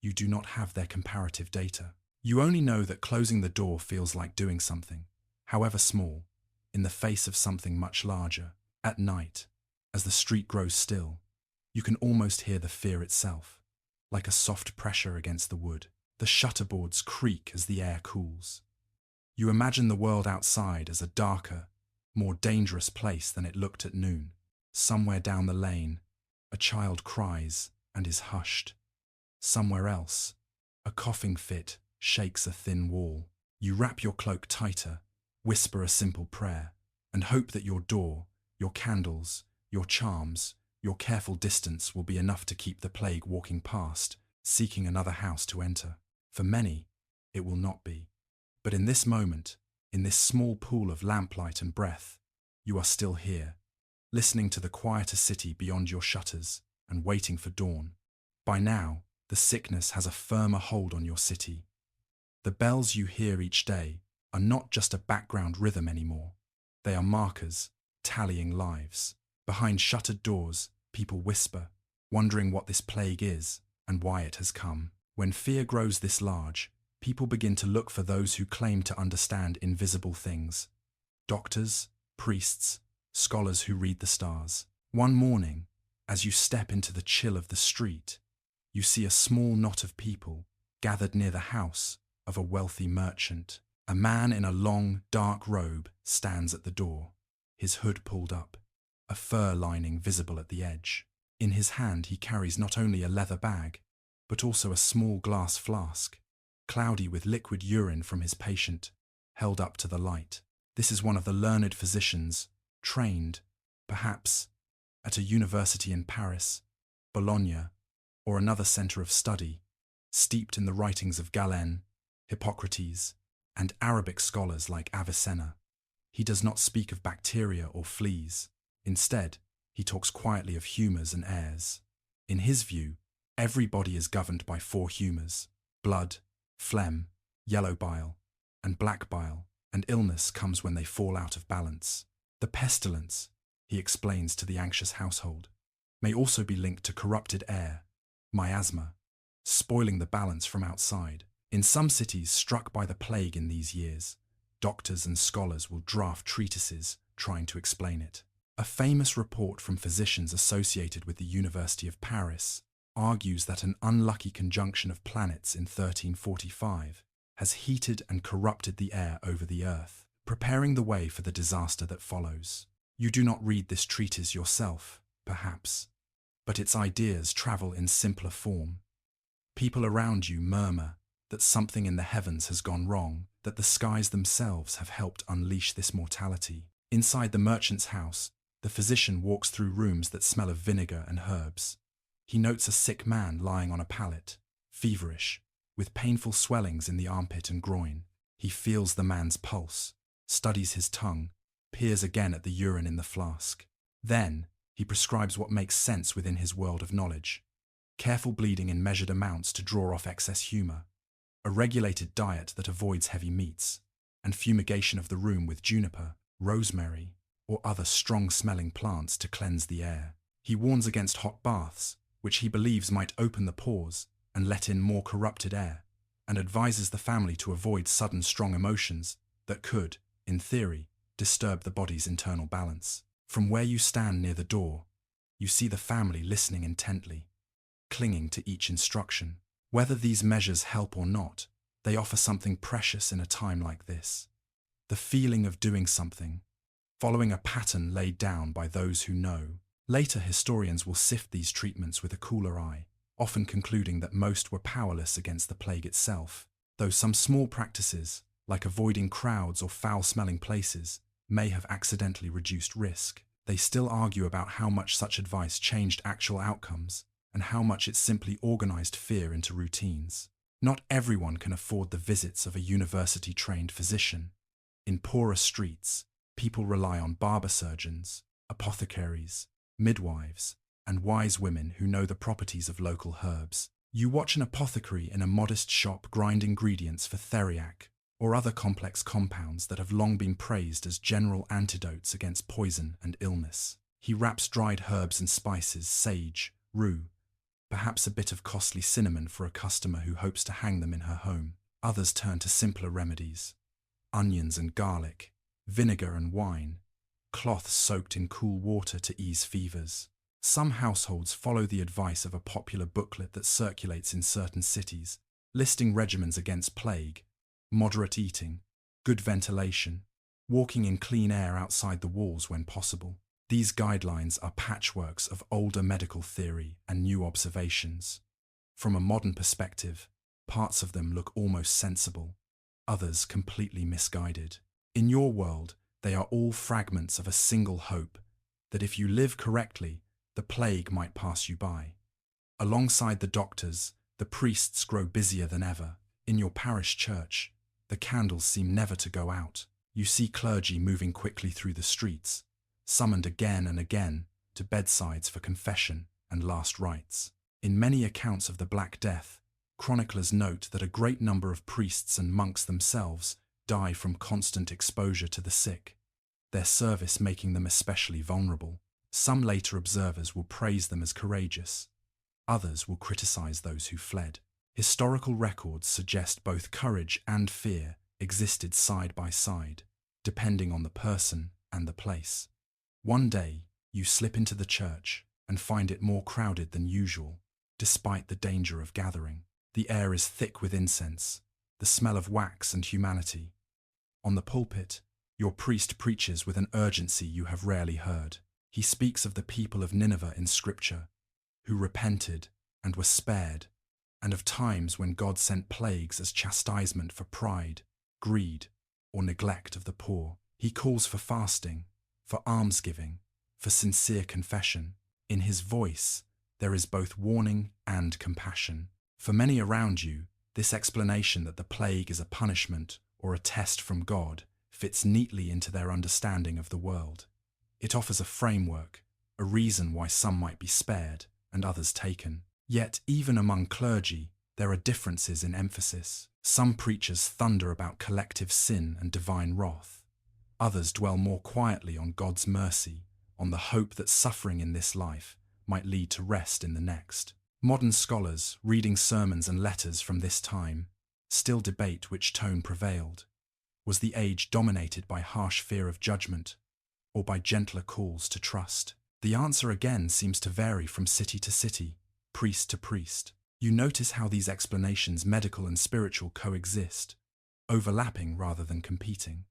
you do not have their comparative data. You only know that closing the door feels like doing something, however small, in the face of something much larger. At night, as the street grows still, you can almost hear the fear itself, like a soft pressure against the wood. The shutterboards creak as the air cools. You imagine the world outside as a darker, more dangerous place than it looked at noon. Somewhere down the lane, a child cries and is hushed. Somewhere else, a coughing fit shakes a thin wall. You wrap your cloak tighter, whisper a simple prayer, and hope that your door, your candles, your charms, your careful distance will be enough to keep the plague walking past, seeking another house to enter. For many, it will not be. But in this moment, in this small pool of lamplight and breath, you are still here, listening to the quieter city beyond your shutters and waiting for dawn. By now, the sickness has a firmer hold on your city. The bells you hear each day are not just a background rhythm anymore. They are markers, tallying lives. Behind shuttered doors, people whisper, wondering what this plague is and why it has come. When fear grows this large, people begin to look for those who claim to understand invisible things. Doctors, priests, scholars who read the stars. One morning, as you step into the chill of the street, you see a small knot of people gathered near the house of a wealthy merchant. A man in a long, dark robe stands at the door, his hood pulled up, a fur lining visible at the edge. In his hand he carries not only a leather bag, but also a small glass flask, cloudy with liquid urine from his patient, held up to the light. This is one of the learned physicians, trained, perhaps, at a university in Paris, Bologna, or another centre of study, steeped in the writings of Galen, Hippocrates, and Arabic scholars like Avicenna. He does not speak of bacteria or fleas. Instead, he talks quietly of humours and airs. In his view, every body is governed by four humours: blood, phlegm, yellow bile, and black bile, and illness comes when they fall out of balance. The pestilence, he explains to the anxious household, may also be linked to corrupted air, miasma, spoiling the balance from outside. In some cities struck by the plague in these years, doctors and scholars will draft treatises trying to explain it. A famous report from physicians associated with the University of Paris argues that an unlucky conjunction of planets in 1345 has heated and corrupted the air over the earth, preparing the way for the disaster that follows. You do not read this treatise yourself, perhaps, but its ideas travel in simpler form. People around you murmur that something in the heavens has gone wrong, that the skies themselves have helped unleash this mortality. Inside the merchant's house, the physician walks through rooms that smell of vinegar and herbs. He notes a sick man lying on a pallet, feverish, with painful swellings in the armpit and groin. He feels the man's pulse, studies his tongue, peers again at the urine in the flask. Then, he prescribes what makes sense within his world of knowledge: careful bleeding in measured amounts to draw off excess humour, a regulated diet that avoids heavy meats, and fumigation of the room with juniper, rosemary, or other strong-smelling plants to cleanse the air. He warns against hot baths, which he believes might open the pores and let in more corrupted air, and advises the family to avoid sudden strong emotions that could, in theory, disturb the body's internal balance. From where you stand near the door, you see the family listening intently, clinging to each instruction. Whether these measures help or not, they offer something precious in a time like this: the feeling of doing something, following a pattern laid down by those who know. Later historians will sift these treatments with a cooler eye, often concluding that most were powerless against the plague itself, though some small practices, like avoiding crowds or foul-smelling places, may have accidentally reduced risk. They still argue about how much such advice changed actual outcomes, and how much it simply organized fear into routines. Not everyone can afford the visits of a university-trained physician. In poorer streets, people rely on barber surgeons, apothecaries, midwives, and wise women who know the properties of local herbs. You watch an apothecary in a modest shop grind ingredients for theriac or other complex compounds that have long been praised as general antidotes against poison and illness. He wraps dried herbs and spices, sage, rue, perhaps a bit of costly cinnamon for a customer who hopes to hang them in her home. Others turn to simpler remedies: onions and garlic, vinegar and wine, cloths soaked in cool water to ease fevers. Some households follow the advice of a popular booklet that circulates in certain cities, listing regimens against plague: moderate eating, good ventilation, walking in clean air outside the walls when possible. These guidelines are patchworks of older medical theory and new observations. From a modern perspective, parts of them look almost sensible, others completely misguided. In your world, they are all fragments of a single hope that if you live correctly, the plague might pass you by. Alongside the doctors, the priests grow busier than ever. In your parish church, the candles seem never to go out. You see clergy moving quickly through the streets, summoned again and again to bedsides for confession and last rites. In many accounts of the Black Death, chroniclers note that a great number of priests and monks themselves die from constant exposure to the sick, their service making them especially vulnerable. Some later observers will praise them as courageous. Others will criticize those who fled. Historical records suggest both courage and fear existed side by side, depending on the person and the place. One day, you slip into the church and find it more crowded than usual, despite the danger of gathering. The air is thick with incense, the smell of wax and humanity. On the pulpit, your priest preaches with an urgency you have rarely heard. He speaks of the people of Nineveh in Scripture, who repented and were spared, and of times when God sent plagues as chastisement for pride, greed, or neglect of the poor. He calls for fasting, for almsgiving, for sincere confession. In his voice, there is both warning and compassion. For many around you, this explanation that the plague is a punishment or a test from God fits neatly into their understanding of the world. It offers a framework, a reason why some might be spared and others taken. Yet, even among clergy, there are differences in emphasis. Some preachers thunder about collective sin and divine wrath. Others dwell more quietly on God's mercy, on the hope that suffering in this life might lead to rest in the next. Modern scholars, reading sermons and letters from this time, still debate which tone prevailed. Was the age dominated by harsh fear of judgment, or by gentler calls to trust? The answer again seems to vary from city to city, priest to priest. You notice how these explanations, medical and spiritual, coexist, overlapping rather than competing.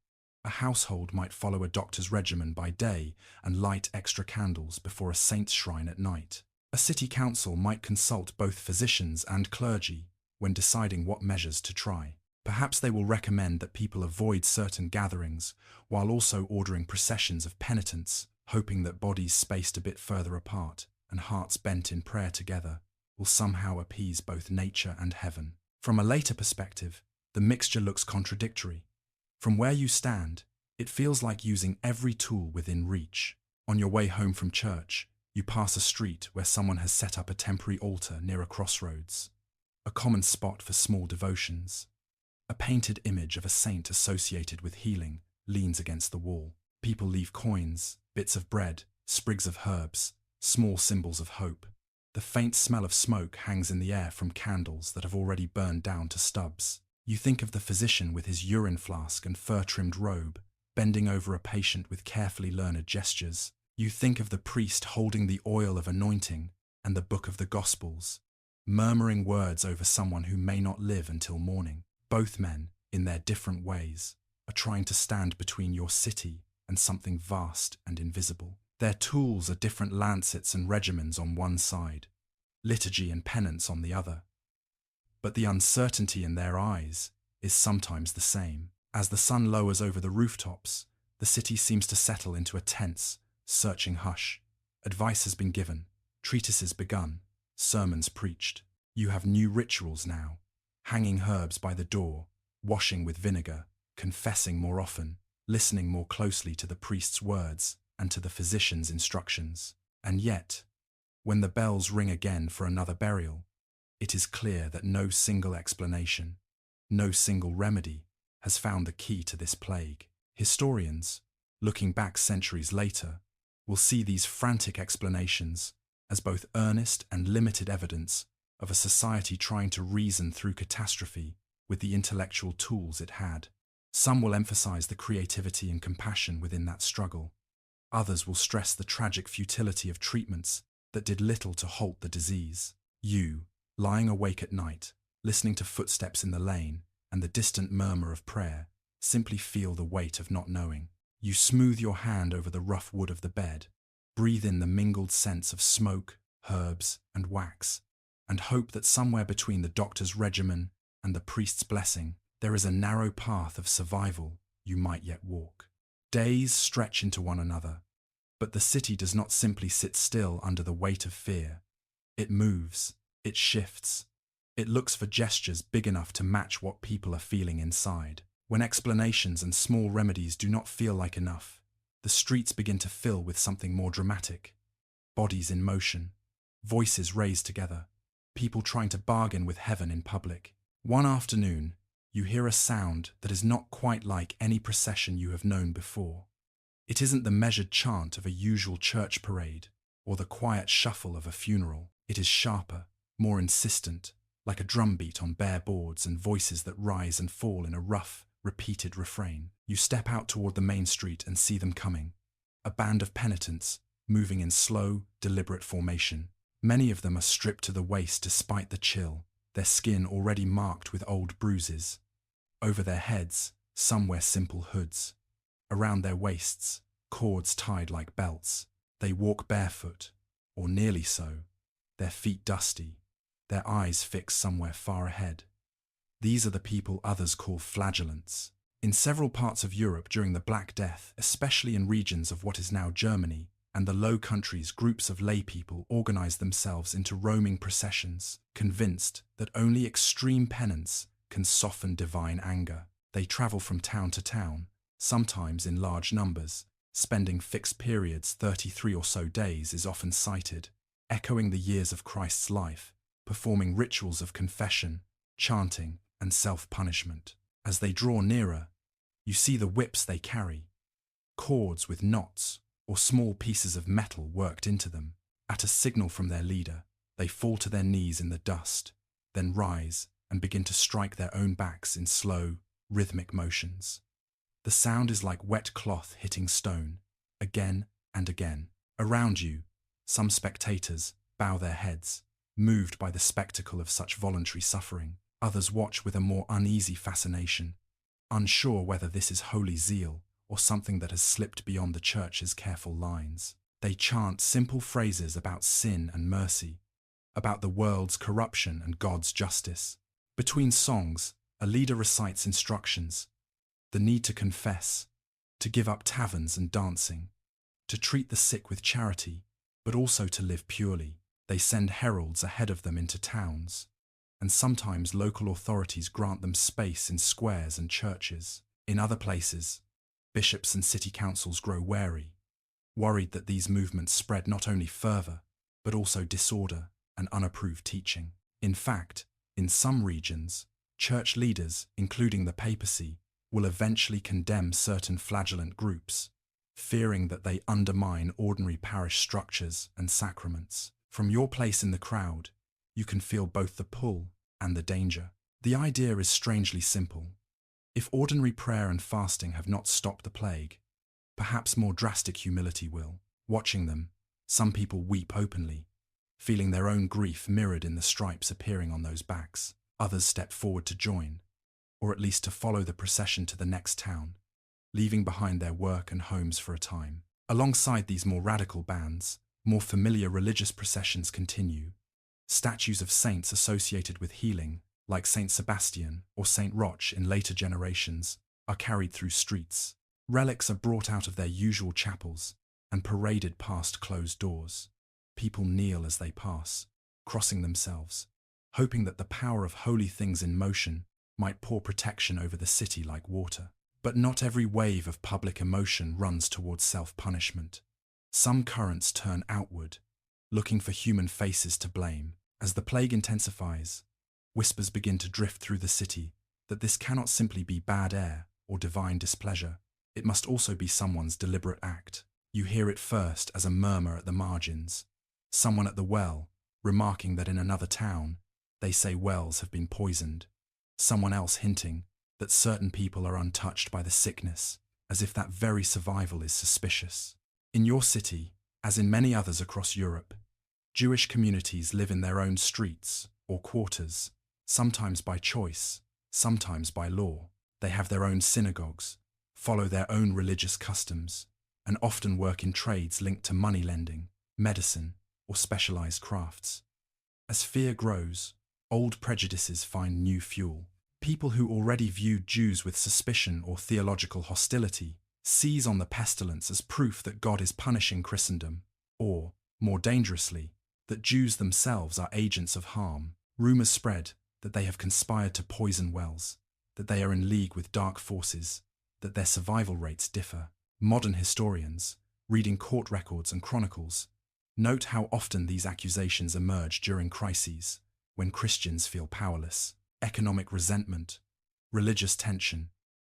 A household might follow a doctor's regimen by day and light extra candles before a saint's shrine at night. A city council might consult both physicians and clergy when deciding what measures to try. Perhaps they will recommend that people avoid certain gatherings while also ordering processions of penitents, hoping that bodies spaced a bit further apart and hearts bent in prayer together will somehow appease both nature and heaven. From a later perspective, the mixture looks contradictory. From where you stand, it feels like using every tool within reach. On your way home from church, you pass a street where someone has set up a temporary altar near a crossroads, a common spot for small devotions. A painted image of a saint associated with healing leans against the wall. People leave coins, bits of bread, sprigs of herbs, small symbols of hope. The faint smell of smoke hangs in the air from candles that have already burned down to stubs. You think of the physician with his urine flask and fur-trimmed robe, bending over a patient with carefully learned gestures. You think of the priest holding the oil of anointing and the book of the Gospels, murmuring words over someone who may not live until morning. Both men, in their different ways, are trying to stand between your city and something vast and invisible. Their tools are different lancets and regimens on one side, liturgy and penance on the other. But the uncertainty in their eyes is sometimes the same. As the sun lowers over the rooftops, the city seems to settle into a tense, searching hush. Advice has been given, treatises begun, sermons preached. You have new rituals now, hanging herbs by the door, washing with vinegar, confessing more often, listening more closely to the priest's words and to the physician's instructions. And yet, when the bells ring again for another burial, it is clear that no single explanation, no single remedy has found the key to this plague. Historians, looking back centuries later, will see these frantic explanations as both earnest and limited evidence of a society trying to reason through catastrophe with the intellectual tools it had. Some will emphasize the creativity and compassion within that struggle. Others will stress the tragic futility of treatments that did little to halt the disease. You, lying awake at night, listening to footsteps in the lane and the distant murmur of prayer, simply feel the weight of not knowing. You smooth your hand over the rough wood of the bed, breathe in the mingled scents of smoke, herbs, and wax, and hope that somewhere between the doctor's regimen and the priest's blessing, there is a narrow path of survival you might yet walk. Days stretch into one another, but the city does not simply sit still under the weight of fear. It moves, it shifts, it looks for gestures big enough to match what people are feeling inside. When explanations and small remedies do not feel like enough, the streets begin to fill with something more dramatic. Bodies in motion, voices raised together, people trying to bargain with heaven in public. One afternoon, you hear a sound that is not quite like any procession you have known before. It isn't the measured chant of a usual church parade or the quiet shuffle of a funeral. It is sharper, more insistent, like a drumbeat on bare boards and voices that rise and fall in a rough, repeated refrain. You step out toward the main street and see them coming. A band of penitents, moving in slow, deliberate formation. Many of them are stripped to the waist despite the chill, their skin already marked with old bruises. Over their heads, Some wear simple hoods. Around their waists, cords tied like belts. They walk barefoot, or nearly so, their feet dusty, their eyes fixed somewhere far ahead. These are the people others call flagellants. In several parts of Europe during the Black Death, especially in regions of what is now Germany and the Low Countries, groups of lay people organized themselves into roaming processions, convinced that only extreme penance can soften divine anger. They travel from town to town, sometimes in large numbers, spending fixed periods. 33 or so days is often cited, echoing the years of Christ's life, performing rituals of confession, chanting, and self-punishment. As they draw nearer, you see the whips they carry, cords with knots or small pieces of metal worked into them. At a signal from their leader, they fall to their knees in the dust, then rise and begin to strike their own backs in slow, rhythmic motions. The sound is like wet cloth hitting stone, again and again. Around you, some spectators bow their heads, moved by the spectacle of such voluntary suffering. Others watch with a more uneasy fascination, unsure whether this is holy zeal or something that has slipped beyond the church's careful lines. They chant simple phrases about sin and mercy, about the world's corruption and God's justice. Between songs, a leader recites instructions: the need to confess, to give up taverns and dancing, to treat the sick with charity, but also to live purely. They send heralds ahead of them into towns, and sometimes local authorities grant them space in squares and churches. In other places, bishops and city councils grow wary, worried that these movements spread not only fervour, but also disorder and unapproved teaching. In fact, in some regions, church leaders, including the papacy, will eventually condemn certain flagellant groups, fearing that they undermine ordinary parish structures and sacraments. From your place in the crowd, you can feel both the pull and the danger. The idea is strangely simple. If ordinary prayer and fasting have not stopped the plague, perhaps more drastic humility will. Watching them, some people weep openly, feeling their own grief mirrored in the stripes appearing on those backs. Others step forward to join, or at least to follow the procession to the next town, leaving behind their work and homes for a time. Alongside these more radical bands, more familiar religious processions continue. Statues of saints associated with healing, like Saint Sebastian or Saint Roch in later generations, are carried through streets. Relics are brought out of their usual chapels and paraded past closed doors. People kneel as they pass, crossing themselves, hoping that the power of holy things in motion might pour protection over the city like water. But not every wave of public emotion runs towards self-punishment. Some currents turn outward, looking for human faces to blame. As the plague intensifies, whispers begin to drift through the city that this cannot simply be bad air or divine displeasure. It must also be someone's deliberate act. You hear it first as a murmur at the margins, someone at the well remarking that in another town they say wells have been poisoned, someone else hinting that certain people are untouched by the sickness, as if that very survival is suspicious. In your city, as in many others across Europe, Jewish communities live in their own streets or quarters, sometimes by choice, sometimes by law. They have their own synagogues, follow their own religious customs, and often work in trades linked to money lending, medicine, or specialized crafts. As fear grows, old prejudices find new fuel. People who already viewed Jews with suspicion or theological hostility seize on the pestilence as proof that God is punishing Christendom, or, more dangerously, that Jews themselves are agents of harm. Rumors spread that they have conspired to poison wells, that they are in league with dark forces, that their survival rates differ. Modern historians, reading court records and chronicles, note how often these accusations emerge during crises, when Christians feel powerless. Economic resentment, religious tension,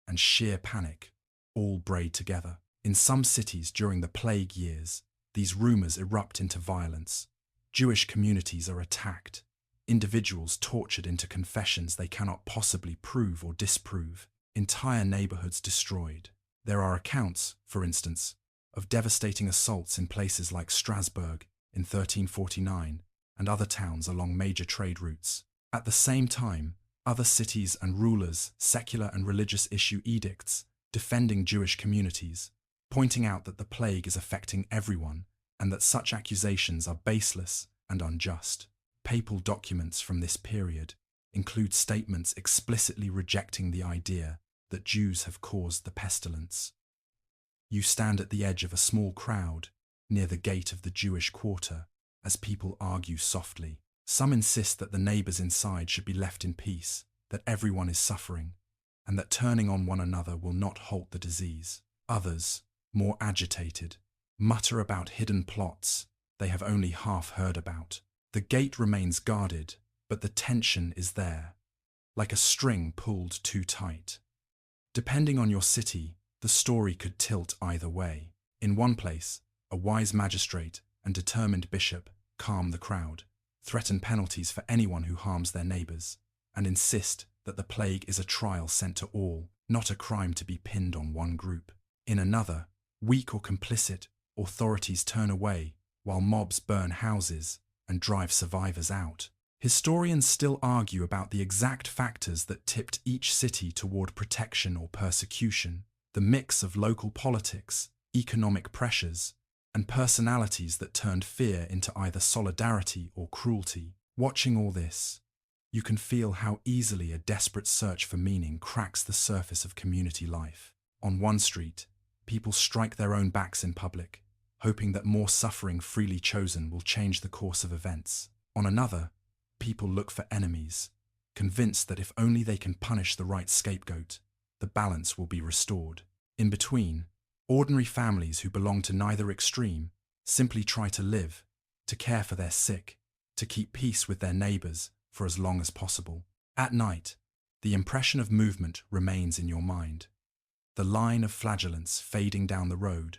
and sheer panic all braid together. In some cities during the plague years, these rumors erupt into violence. Jewish communities are attacked, individuals tortured into confessions they cannot possibly prove or disprove, entire neighborhoods destroyed. There are accounts, for instance, of devastating assaults in places like Strasbourg in 1349 and other towns along major trade routes. At the same time, Other cities and rulers, secular and religious, issue edicts defending Jewish communities, pointing out that the plague is affecting everyone and that such accusations are baseless and unjust. Papal documents from this period include statements explicitly rejecting the idea that Jews have caused the pestilence. You stand at the edge of a small crowd near the gate of the Jewish quarter as people argue softly. Some insist that the neighbors inside should be left in peace, that everyone is suffering, and that turning on one another will not halt the disease. Others, more agitated, mutter about hidden plots they have only half heard about. The gate remains guarded, but the tension is there, like a string pulled too tight. Depending on your city, the story could tilt either way. In one place, a wise magistrate and determined bishop calm the crowd, threaten penalties for anyone who harms their neighbors, and insist that the plague is a trial sent to all, not a crime to be pinned on one group. In another, weak or complicit, authorities turn away while mobs burn houses and drive survivors out. Historians still argue about the exact factors that tipped each city toward protection or persecution, the mix of local politics, economic pressures, and personalities that turned fear into either solidarity or cruelty. Watching all this, you can feel how easily a desperate search for meaning cracks the surface of community life. On one street, people strike their own backs in public, hoping that more suffering freely chosen will change the course of events. On another, people look for enemies, convinced that if only they can punish the right scapegoat, the balance will be restored. In between, ordinary families who belong to neither extreme simply try to live, to care for their sick, to keep peace with their neighbors for as long as possible. At night, the impression of movement remains in your mind. The line of flagellants fading down the road,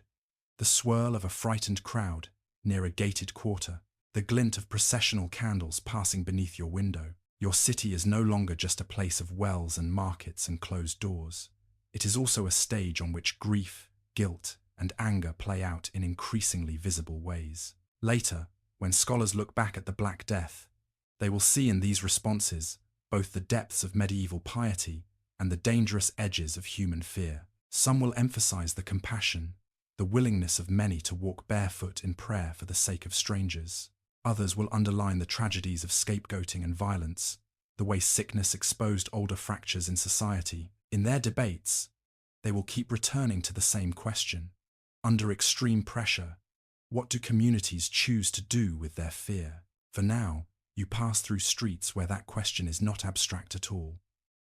the swirl of a frightened crowd near a gated quarter, the glint of processional candles passing beneath your window. Your city is no longer just a place of wells and markets and closed doors. It is also a stage on which grief, guilt, and anger play out in increasingly visible ways. Later, when scholars look back at the Black Death, they will see in these responses both the depths of medieval piety and the dangerous edges of human fear. Some will emphasize the compassion, the willingness of many to walk barefoot in prayer for the sake of strangers. Others will underline the tragedies of scapegoating and violence, the way sickness exposed older fractures in society. In their debates, they will keep returning to the same question. Under extreme pressure, what do communities choose to do with their fear? For now, you pass through streets where that question is not abstract at all.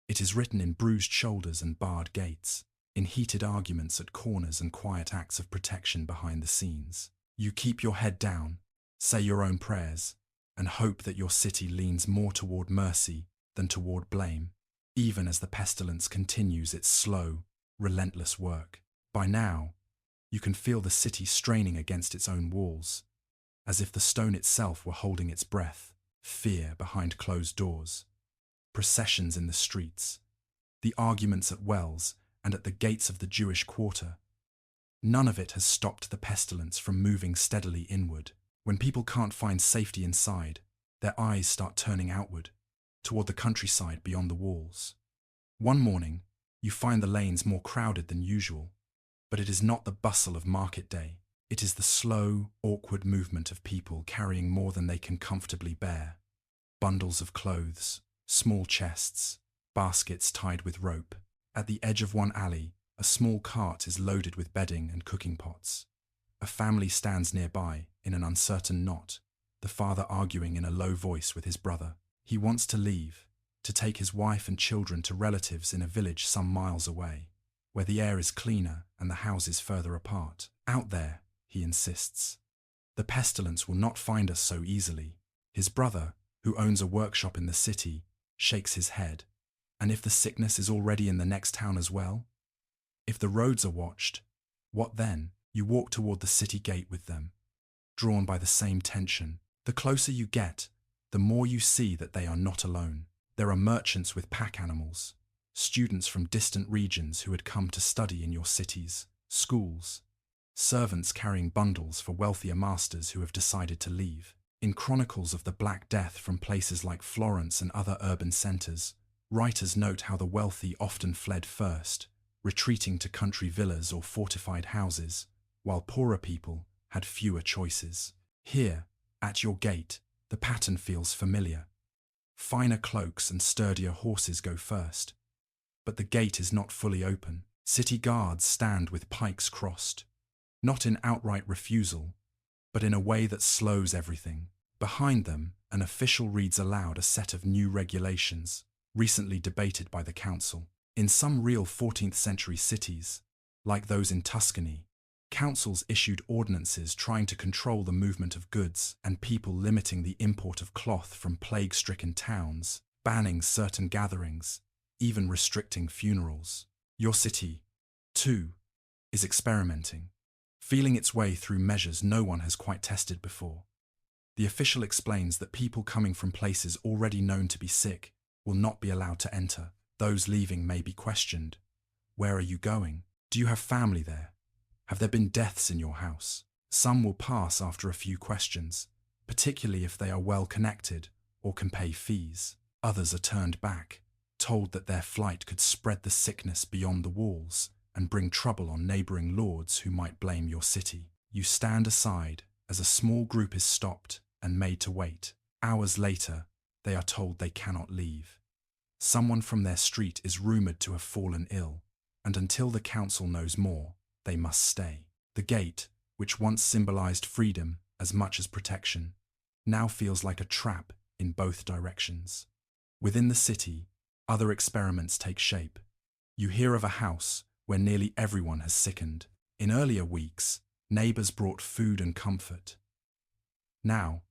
It is written in bruised shoulders and barred gates, in heated arguments at corners and quiet acts of protection behind the scenes. You keep your head down, say your own prayers, and hope that your city leans more toward mercy than toward blame, even as the pestilence continues its slow, relentless work. By now, you can feel the city straining against its own walls, as if the stone itself were holding its breath. Fear behind closed doors, processions in the streets, the arguments at wells and at the gates of the Jewish quarter. None of it has stopped the pestilence from moving steadily inward. When people can't find safety inside, their eyes start turning outward, toward the countryside beyond the walls. One morning, you find the lanes more crowded than usual, but it is not the bustle of market day. It is the slow, awkward movement of people carrying more than they can comfortably bear. Bundles of clothes, small chests, baskets tied with rope. At the edge of one alley, a small cart is loaded with bedding and cooking pots. A family stands nearby, in an uncertain knot, the father arguing in a low voice with his brother. He wants to leave, to take his wife and children to relatives in a village some miles away, where the air is cleaner and the houses further apart. Out there, he insists, the pestilence will not find us so easily. His brother, who owns a workshop in the city, shakes his head. And if the sickness is already in the next town as well? If the roads are watched, what then? You walk toward the city gate with them, drawn by the same tension. The closer you get, the more you see that they are not alone. There are merchants with pack animals, students from distant regions who had come to study in your cities, schools, servants carrying bundles for wealthier masters who have decided to leave. In chronicles of the Black Death from places like Florence and other urban centers, Writers note how the wealthy often fled first, retreating to country villas or fortified houses, while poorer people had fewer choices. Here, at your gate, the pattern feels familiar. Finer cloaks and sturdier horses go first. But the gate is not fully open. City guards stand with pikes crossed, not in outright refusal, but in a way that slows everything. Behind them, an official reads aloud a set of new regulations, recently debated by the council. In some real 14th century cities, like those in Tuscany, councils issued ordinances trying to control the movement of goods and people, limiting the import of cloth from plague-stricken towns, banning certain gatherings, even restricting funerals. Your city, too, is experimenting, feeling its way through measures no one has quite tested before. The official explains that people coming from places already known to be sick will not be allowed to enter. Those leaving may be questioned. Where are you going? Do you have family there? Have there been deaths in your house? Some will pass after a few questions, particularly if they are well connected or can pay fees. Others are turned back, told that their flight could spread the sickness beyond the walls and bring trouble on neighboring lords who might blame your city. You stand aside as a small group is stopped and made to wait. Hours later, they are told they cannot leave. Someone from their street is rumoured to have fallen ill, and until the council knows more, they must stay. The gate, which once symbolised freedom as much as protection, now feels like a trap in both directions. Within the city, other experiments take shape. You hear of a house where nearly everyone has sickened. In earlier weeks, neighbours brought food and comfort. Now,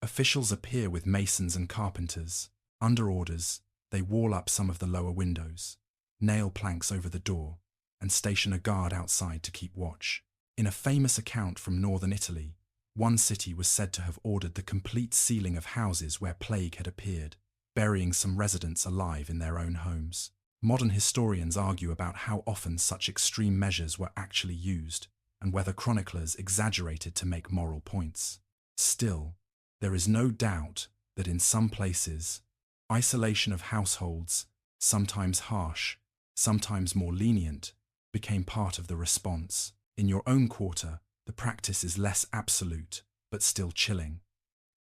officials appear with masons and carpenters. Under orders, they wall up some of the lower windows, nail planks over the door, and station a guard outside to keep watch. In a famous account from northern Italy, one city was said to have ordered the complete sealing of houses where plague had appeared, burying some residents alive in their own homes. Modern historians argue about how often such extreme measures were actually used, and whether chroniclers exaggerated to make moral points. Still, there is no doubt that in some places, isolation of households, sometimes harsh, sometimes more lenient, became part of the response. In your own quarter, the practice is less absolute, but still chilling.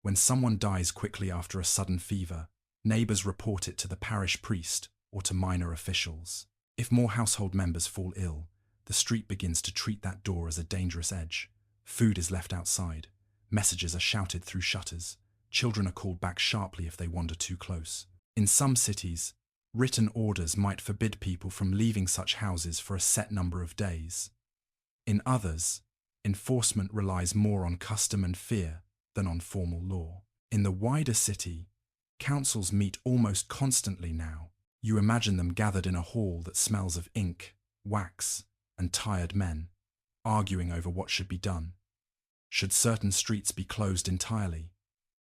When someone dies quickly after a sudden fever, neighbours report it to the parish priest or to minor officials. If more household members fall ill, the street begins to treat that door as a dangerous edge. Food is left outside. Messages are shouted through shutters. Children are called back sharply if they wander too close. In some cities, written orders might forbid people from leaving such houses for a set number of days. In others, enforcement relies more on custom and fear than on formal law. In the wider city, councils meet almost constantly now. You imagine them gathered in a hall that smells of ink, wax, and tired men, arguing over what should be done. Should certain streets be closed entirely?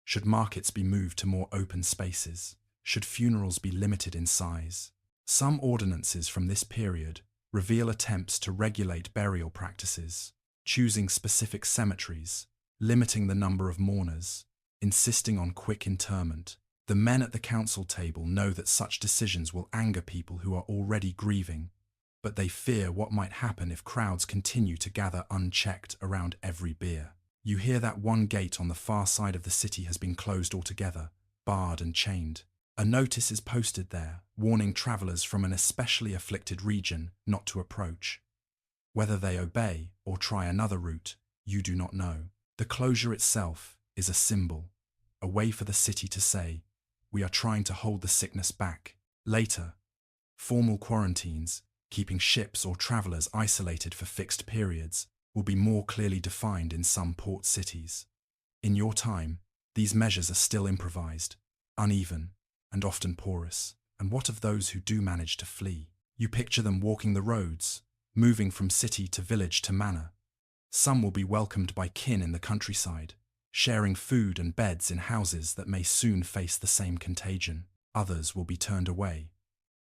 Should markets be moved to more open spaces? Should funerals be limited in size? Some ordinances from this period reveal attempts to regulate burial practices, choosing specific cemeteries, limiting the number of mourners, insisting on quick interment. The men at the council table know that such decisions will anger people who are already grieving, but they fear what might happen if crowds continue to gather unchecked around every bier. You hear that one gate on the far side of the city has been closed altogether, barred and chained. A notice is posted there, warning travellers from an especially afflicted region not to approach. Whether they obey or try another route, you do not know. The closure itself is a symbol, a way for the city to say, "We are trying to hold the sickness back." Later, formal quarantines, keeping ships or travellers isolated for fixed periods, will be more clearly defined in some port cities. In your time, these measures are still improvised, uneven, and often porous. And what of those who do manage to flee? You picture them walking the roads, moving from city to village to manor. Some will be welcomed by kin in the countryside, sharing food and beds in houses that may soon face the same contagion. Others will be turned away,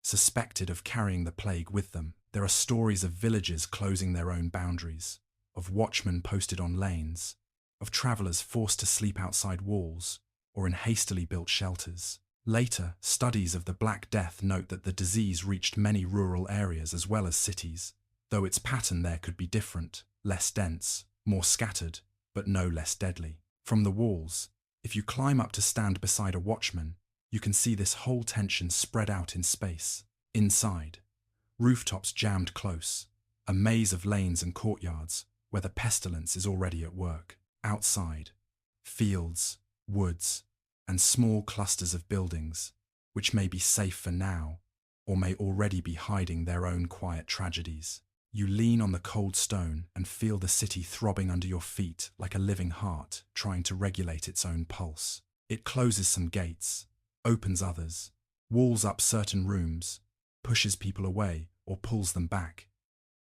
suspected of carrying the plague with them. There are stories of villages closing their own boundaries, of watchmen posted on lanes, of travellers forced to sleep outside walls or in hastily built shelters. Later, studies of the Black Death note that the disease reached many rural areas as well as cities, though its pattern there could be different, less dense, more scattered, but no less deadly. From the walls, if you climb up to stand beside a watchman, you can see this whole tension spread out in space. Inside, rooftops jammed close, a maze of lanes and courtyards where the pestilence is already at work. Outside, fields, woods, and small clusters of buildings, which may be safe for now, or may already be hiding their own quiet tragedies. You lean on the cold stone and feel the city throbbing under your feet like a living heart trying to regulate its own pulse. It closes some gates, opens others, walls up certain rooms, pushes people away or pulls them back,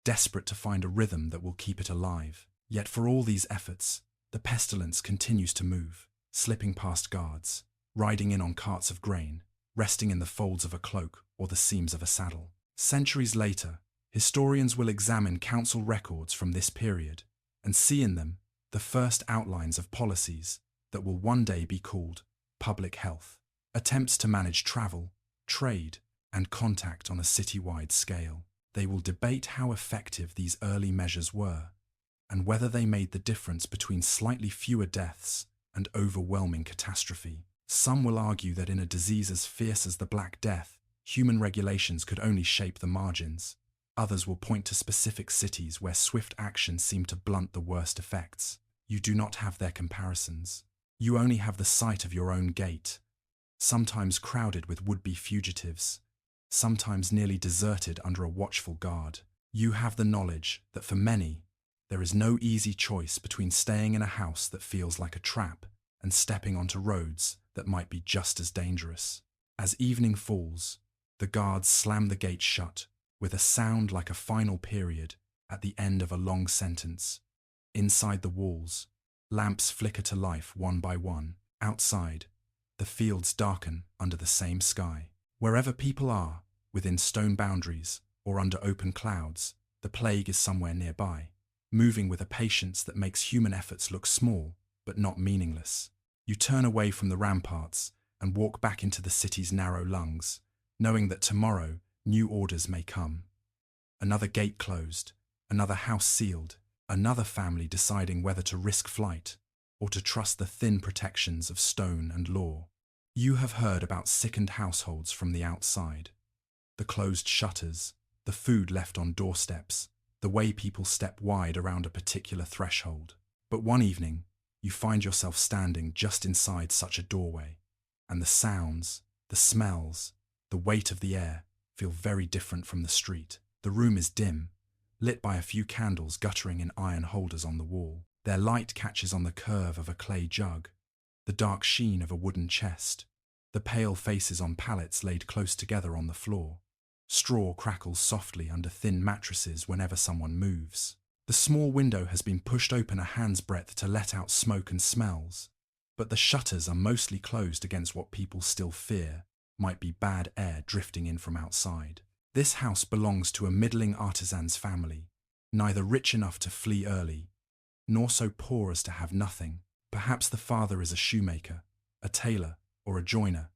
desperate to find a rhythm that will keep it alive. Yet for all these efforts, the pestilence continues to move, slipping past guards, riding in on carts of grain, resting in the folds of a cloak or the seams of a saddle. Centuries later, historians will examine council records from this period and see in them the first outlines of policies that will one day be called public health, attempts to manage travel, trade, and contact on a citywide scale. They will debate how effective these early measures were and whether they made the difference between slightly fewer deaths and overwhelming catastrophe. Some will argue that in a disease as fierce as the Black Death, human regulations could only shape the margins. Others will point to specific cities where swift action seemed to blunt the worst effects. You do not have their comparisons. You only have the sight of your own gate, sometimes crowded with would-be fugitives, sometimes nearly deserted under a watchful guard. You have the knowledge that for many, there is no easy choice between staying in a house that feels like a trap and stepping onto roads that might be just as dangerous. As evening falls, the guards slam the gate shut, with a sound like a final period at the end of a long sentence. Inside the walls, lamps flicker to life one by one. Outside, the fields darken under the same sky. Wherever people are, within stone boundaries or under open clouds, the plague is somewhere nearby, moving with a patience that makes human efforts look small but not meaningless. You turn away from the ramparts and walk back into the city's narrow lungs, knowing that tomorrow new orders may come. Another gate closed, another house sealed, another family deciding whether to risk flight or to trust the thin protections of stone and law. You have heard about sickened households from the outside, the closed shutters, the food left on doorsteps, the way people step wide around a particular threshold. But one evening, you find yourself standing just inside such a doorway, and the sounds, the smells, the weight of the air feel very different from the street. The room is dim, lit by a few candles guttering in iron holders on the wall. Their light catches on the curve of a clay jug, the dark sheen of a wooden chest, the pale faces on pallets laid close together on the floor. Straw crackles softly under thin mattresses whenever someone moves. The small window has been pushed open a hand's breadth to let out smoke and smells, but the shutters are mostly closed against what people still fear might be bad air drifting in from outside. This house belongs to a middling artisan's family, neither rich enough to flee early, nor so poor as to have nothing. Perhaps the father is a shoemaker, a tailor, or a joiner,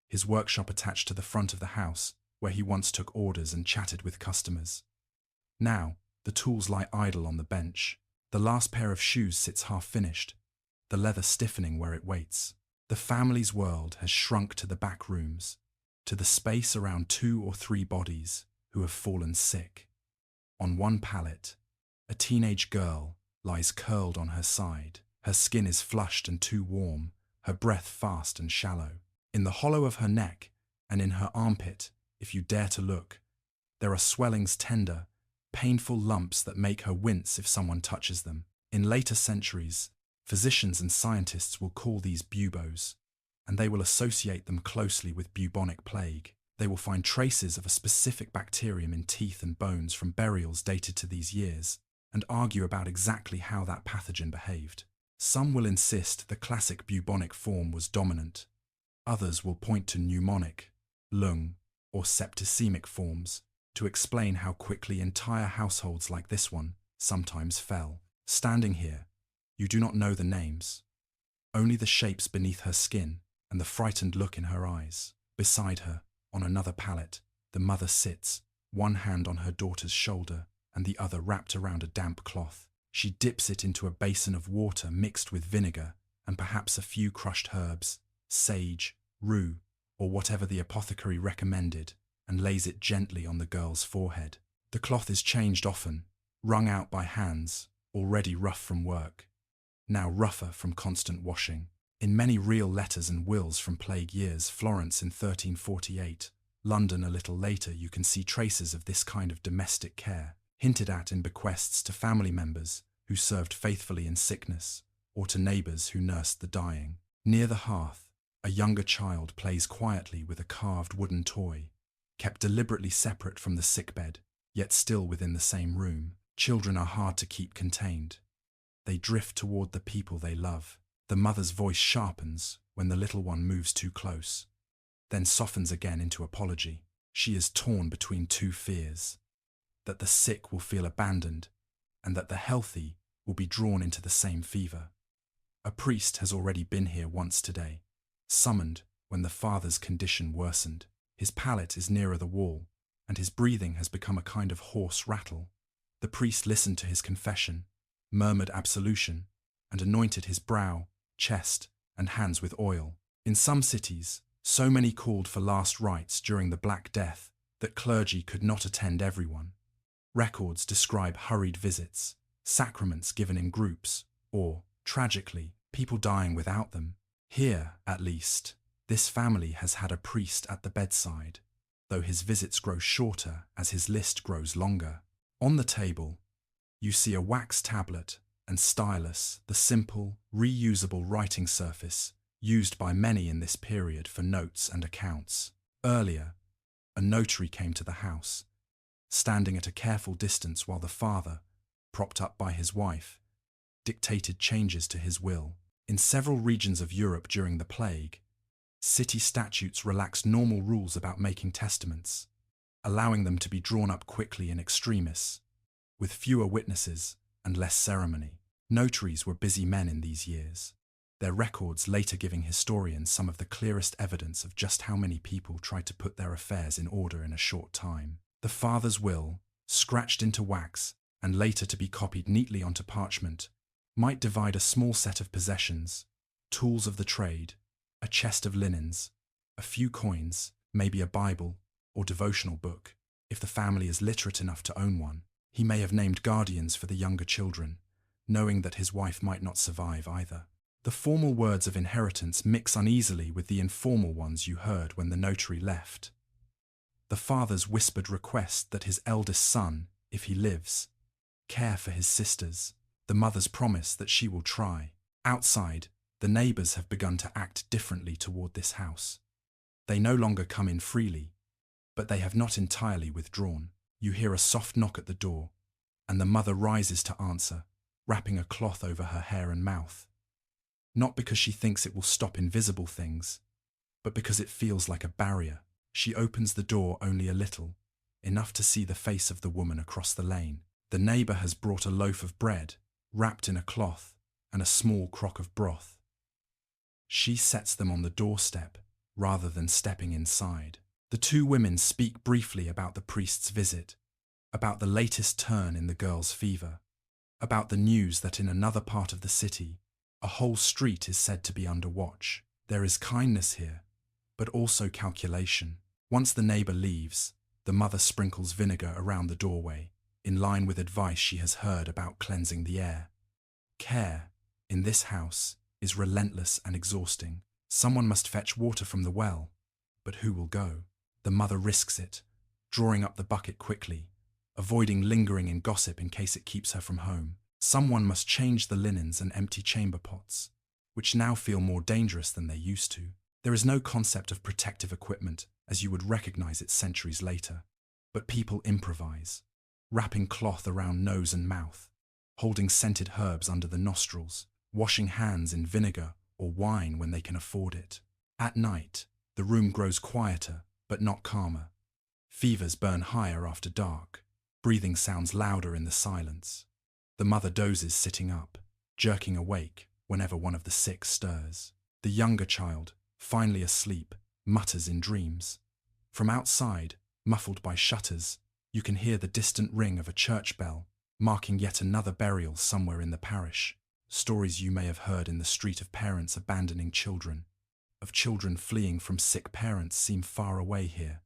his workshop attached to the front of the house where he once took orders and chatted with customers. Now, the tools lie idle on the bench. The last pair of shoes sits half-finished, the leather stiffening where it waits. The family's world has shrunk to the back rooms, to the space around 2 or 3 bodies who have fallen sick. On one pallet, a teenage girl lies curled on her side. Her skin is flushed and too warm, her breath fast and shallow. In the hollow of her neck and in her armpit, if you dare to look, there are swellings tender, painful lumps that make her wince if someone touches them. In later centuries, physicians and scientists will call these buboes, and they will associate them closely with bubonic plague. They will find traces of a specific bacterium in teeth and bones from burials dated to these years, and argue about exactly how that pathogen behaved. Some will insist the classic bubonic form was dominant. Others will point to pneumonic, lung, or septicemic forms to explain how quickly entire households like this one sometimes fell. Standing here, you do not know the names, only the shapes beneath her skin, and the frightened look in her eyes. Beside her, on another pallet, the mother sits, one hand on her daughter's shoulder and the other wrapped around a damp cloth. She dips it into a basin of water mixed with vinegar and perhaps a few crushed herbs, sage, rue, or whatever the apothecary recommended, and lays it gently on the girl's forehead. The cloth is changed often, wrung out by hands, already rough from work, now rougher from constant washing. In many real letters and wills from plague years, Florence in 1348, London a little later, you can see traces of this kind of domestic care, hinted at in bequests to family members who served faithfully in sickness, or to neighbours who nursed the dying. Near the hearth, a younger child plays quietly with a carved wooden toy, kept deliberately separate from the sickbed, yet still within the same room. Children are hard to keep contained. They drift toward the people they love. The mother's voice sharpens when the little one moves too close, then softens again into apology. She is torn between two fears: that the sick will feel abandoned, and that the healthy will be drawn into the same fever. A priest has already been here once today, summoned when the father's condition worsened. His pallet is nearer the wall, and his breathing has become a kind of hoarse rattle. The priest listened to his confession, murmured absolution, and anointed his brow, chest, and hands with oil. In some cities, so many called for last rites during the Black Death that clergy could not attend everyone. Records describe hurried visits, sacraments given in groups, or, tragically, people dying without them. Here, at least, this family has had a priest at the bedside, though his visits grow shorter as his list grows longer. On the table, you see a wax tablet and stylus, the simple, reusable writing surface used by many in this period for notes and accounts. Earlier, a notary came to the house, standing at a careful distance while the father, propped up by his wife, dictated changes to his will. In several regions of Europe during the plague, city statutes relaxed normal rules about making testaments, allowing them to be drawn up quickly in extremis, with fewer witnesses and less ceremony. Notaries were busy men in these years, their records later giving historians some of the clearest evidence of just how many people tried to put their affairs in order in a short time. The father's will, scratched into wax and later to be copied neatly onto parchment, might divide a small set of possessions, tools of the trade, a chest of linens, a few coins, maybe a Bible or devotional book, if the family is literate enough to own one. He may have named guardians for the younger children, knowing that his wife might not survive either. The formal words of inheritance mix uneasily with the informal ones you heard when the notary left. The father's whispered request that his eldest son, if he lives, care for his sisters. The mother's promise that she will try. Outside, the neighbours have begun to act differently toward this house. They no longer come in freely, but they have not entirely withdrawn. You hear a soft knock at the door, and the mother rises to answer, wrapping a cloth over her hair and mouth. Not because she thinks it will stop invisible things, but because it feels like a barrier. She opens the door only a little, enough to see the face of the woman across the lane. The neighbour has brought a loaf of bread, wrapped in a cloth, and a small crock of broth. She sets them on the doorstep, rather than stepping inside. The two women speak briefly about the priest's visit, about the latest turn in the girl's fever, about the news that in another part of the city, a whole street is said to be under watch. There is kindness here, but also calculation. Once the neighbour leaves, the mother sprinkles vinegar around the doorway, in line with advice she has heard about cleansing the air. Care, in this house, is relentless and exhausting. Someone must fetch water from the well, but who will go? The mother risks it, drawing up the bucket quickly, avoiding lingering in gossip in case it keeps her from home. Someone must change the linens and empty chamber pots, which now feel more dangerous than they used to. There is no concept of protective equipment as you would recognize it centuries later, but people improvise, wrapping cloth around nose and mouth, holding scented herbs under the nostrils, washing hands in vinegar or wine when they can afford it. At night, the room grows quieter, but not calmer. Fevers burn higher after dark. Breathing sounds louder in the silence. The mother dozes sitting up, jerking awake whenever one of the sick stirs. The younger child, finally asleep, mutters in dreams. From outside, muffled by shutters, you can hear the distant ring of a church bell, marking yet another burial somewhere in the parish. Stories you may have heard in the street of parents abandoning children, of children fleeing from sick parents, seem far away here,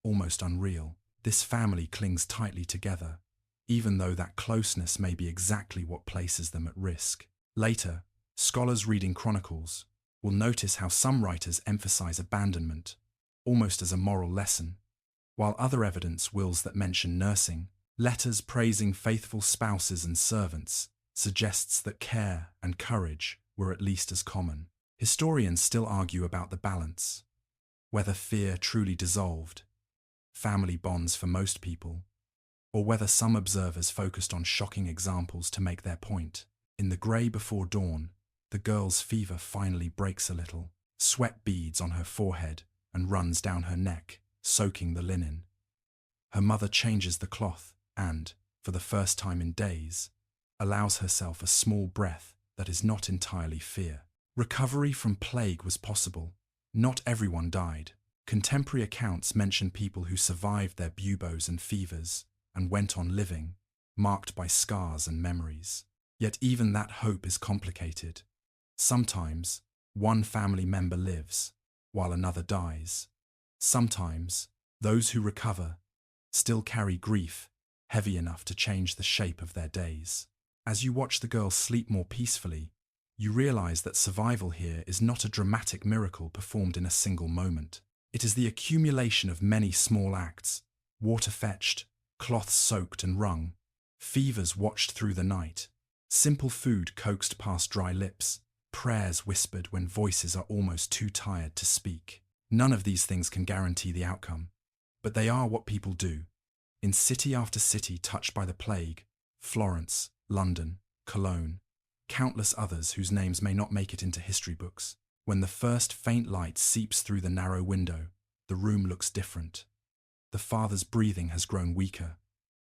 almost unreal. This family clings tightly together, even though that closeness may be exactly what places them at risk. Later, scholars reading chronicles will notice how some writers emphasize abandonment, almost as a moral lesson, while other evidence wills that mention nursing, letters praising faithful spouses and servants, suggests that care and courage were at least as common. Historians still argue about the balance, whether fear truly dissolved family bonds for most people, or whether some observers focused on shocking examples to make their point. In the grey before dawn, the girl's fever finally breaks a little. Sweat beads on her forehead and runs down her neck, soaking the linen. Her mother changes the cloth and, for the first time in days, allows herself a small breath that is not entirely fear. Recovery from plague was possible. Not everyone died. Contemporary accounts mention people who survived their buboes and fevers and went on living, marked by scars and memories. Yet even that hope is complicated. Sometimes, one family member lives, while another dies. Sometimes, those who recover still carry grief heavy enough to change the shape of their days. As you watch the girl sleep more peacefully, you realize that survival here is not a dramatic miracle performed in a single moment. It is the accumulation of many small acts: water fetched, cloths soaked and wrung, fevers watched through the night, simple food coaxed past dry lips, prayers whispered when voices are almost too tired to speak. None of these things can guarantee the outcome, but they are what people do. In city after city touched by the plague, Florence, London, Cologne, countless others whose names may not make it into history books, when the first faint light seeps through the narrow window, the room looks different. The father's breathing has grown weaker.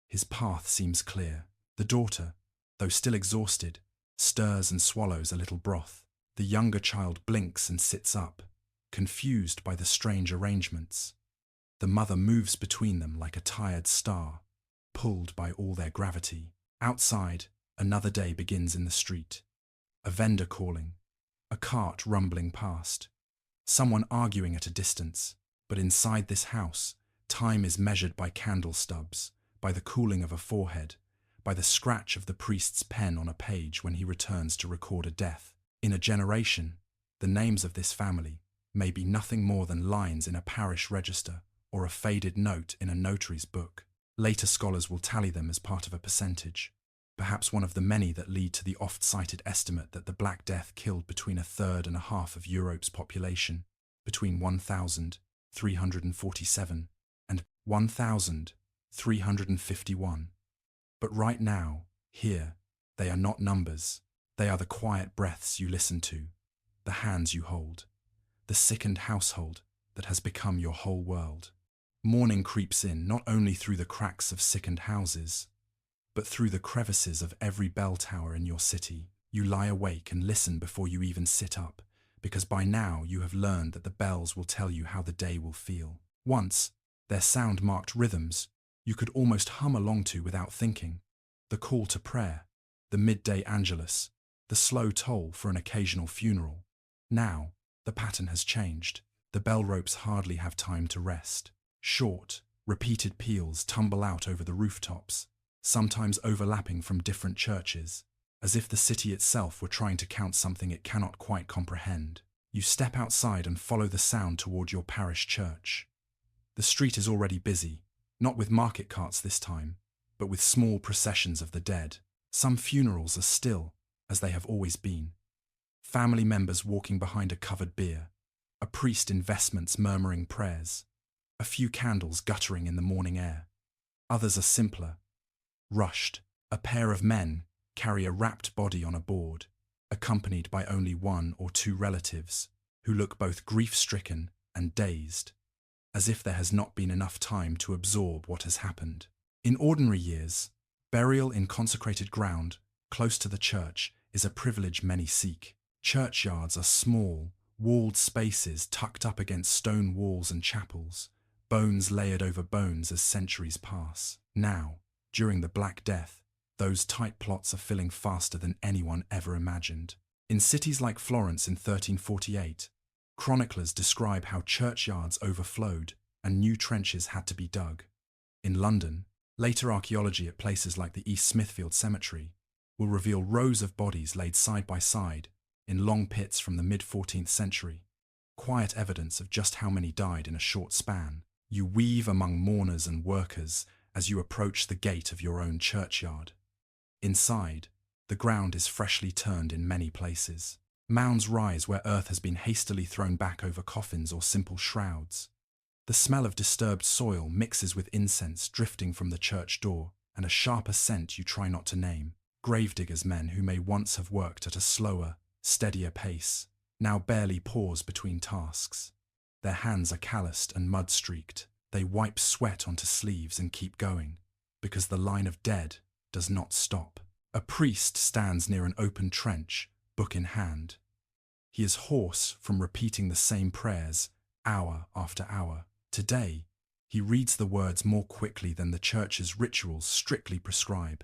His path seems clear. The daughter, though still exhausted, stirs and swallows a little broth. The younger child blinks and sits up, confused by the strange arrangements. The mother moves between them like a tired star, pulled by all their gravity. Outside, another day begins in the street. A vendor calling, a cart rumbling past, someone arguing at a distance. But inside this house, time is measured by candle stubs, by the cooling of a forehead, by the scratch of the priest's pen on a page when he returns to record a death. In a generation, the names of this family may be nothing more than lines in a parish register or a faded note in a notary's book. Later scholars will tally them as part of a percentage, perhaps one of the many that lead to the oft-cited estimate that the Black Death killed between a third and a half of Europe's population, between 1,347 and 1,351. But right now, here, they are not numbers. They are the quiet breaths you listen to, the hands you hold, the sickened household that has become your whole world. Morning creeps in not only through the cracks of sickened houses, but through the crevices of every bell tower in your city. You lie awake and listen before you even sit up, because by now you have learned that the bells will tell you how the day will feel. Once, their sound-marked rhythms you could almost hum along to without thinking. The call to prayer, the midday angelus, the slow toll for an occasional funeral. Now, the pattern has changed. The bell ropes hardly have time to rest. Short, repeated peals tumble out over the rooftops, sometimes overlapping from different churches, as if the city itself were trying to count something it cannot quite comprehend. You step outside and follow the sound toward your parish church. The street is already busy, not with market carts this time, but with small processions of the dead. Some funerals are still, as they have always been. Family members walking behind a covered bier, a priest in vestments murmuring prayers, a few candles guttering in the morning air. Others are simpler, rushed. A pair of men carry a wrapped body on a board, accompanied by only one or two relatives, who look both grief-stricken and dazed, as if there has not been enough time to absorb what has happened. In ordinary years, burial in consecrated ground, close to the church, is a privilege many seek. Churchyards are small, Walled spaces tucked up against stone walls and chapels, bones layered over bones as centuries pass. Now, during the Black Death, those tight plots are filling faster than anyone ever imagined. In cities like Florence in 1348, chroniclers describe how churchyards overflowed and new trenches had to be dug. In London, later archaeology at places like the East Smithfield Cemetery will reveal rows of bodies laid side by side in long pits from the mid-14th century, quiet evidence of just how many died in a short span. You weave among mourners and workers as you approach the gate of your own churchyard. Inside, the ground is freshly turned in many places. Mounds rise where earth has been hastily thrown back over coffins or simple shrouds. The smell of disturbed soil mixes with incense drifting from the church door and a sharper scent you try not to name. Gravediggers men who may once have worked at a slower, steadier pace, now barely pause between tasks. Their hands are calloused and mud-streaked. They wipe sweat onto sleeves and keep going, because the line of dead does not stop. A priest stands near an open trench, book in hand. He is hoarse from repeating the same prayers, hour after hour. Today, he reads the words more quickly than the church's rituals strictly prescribe,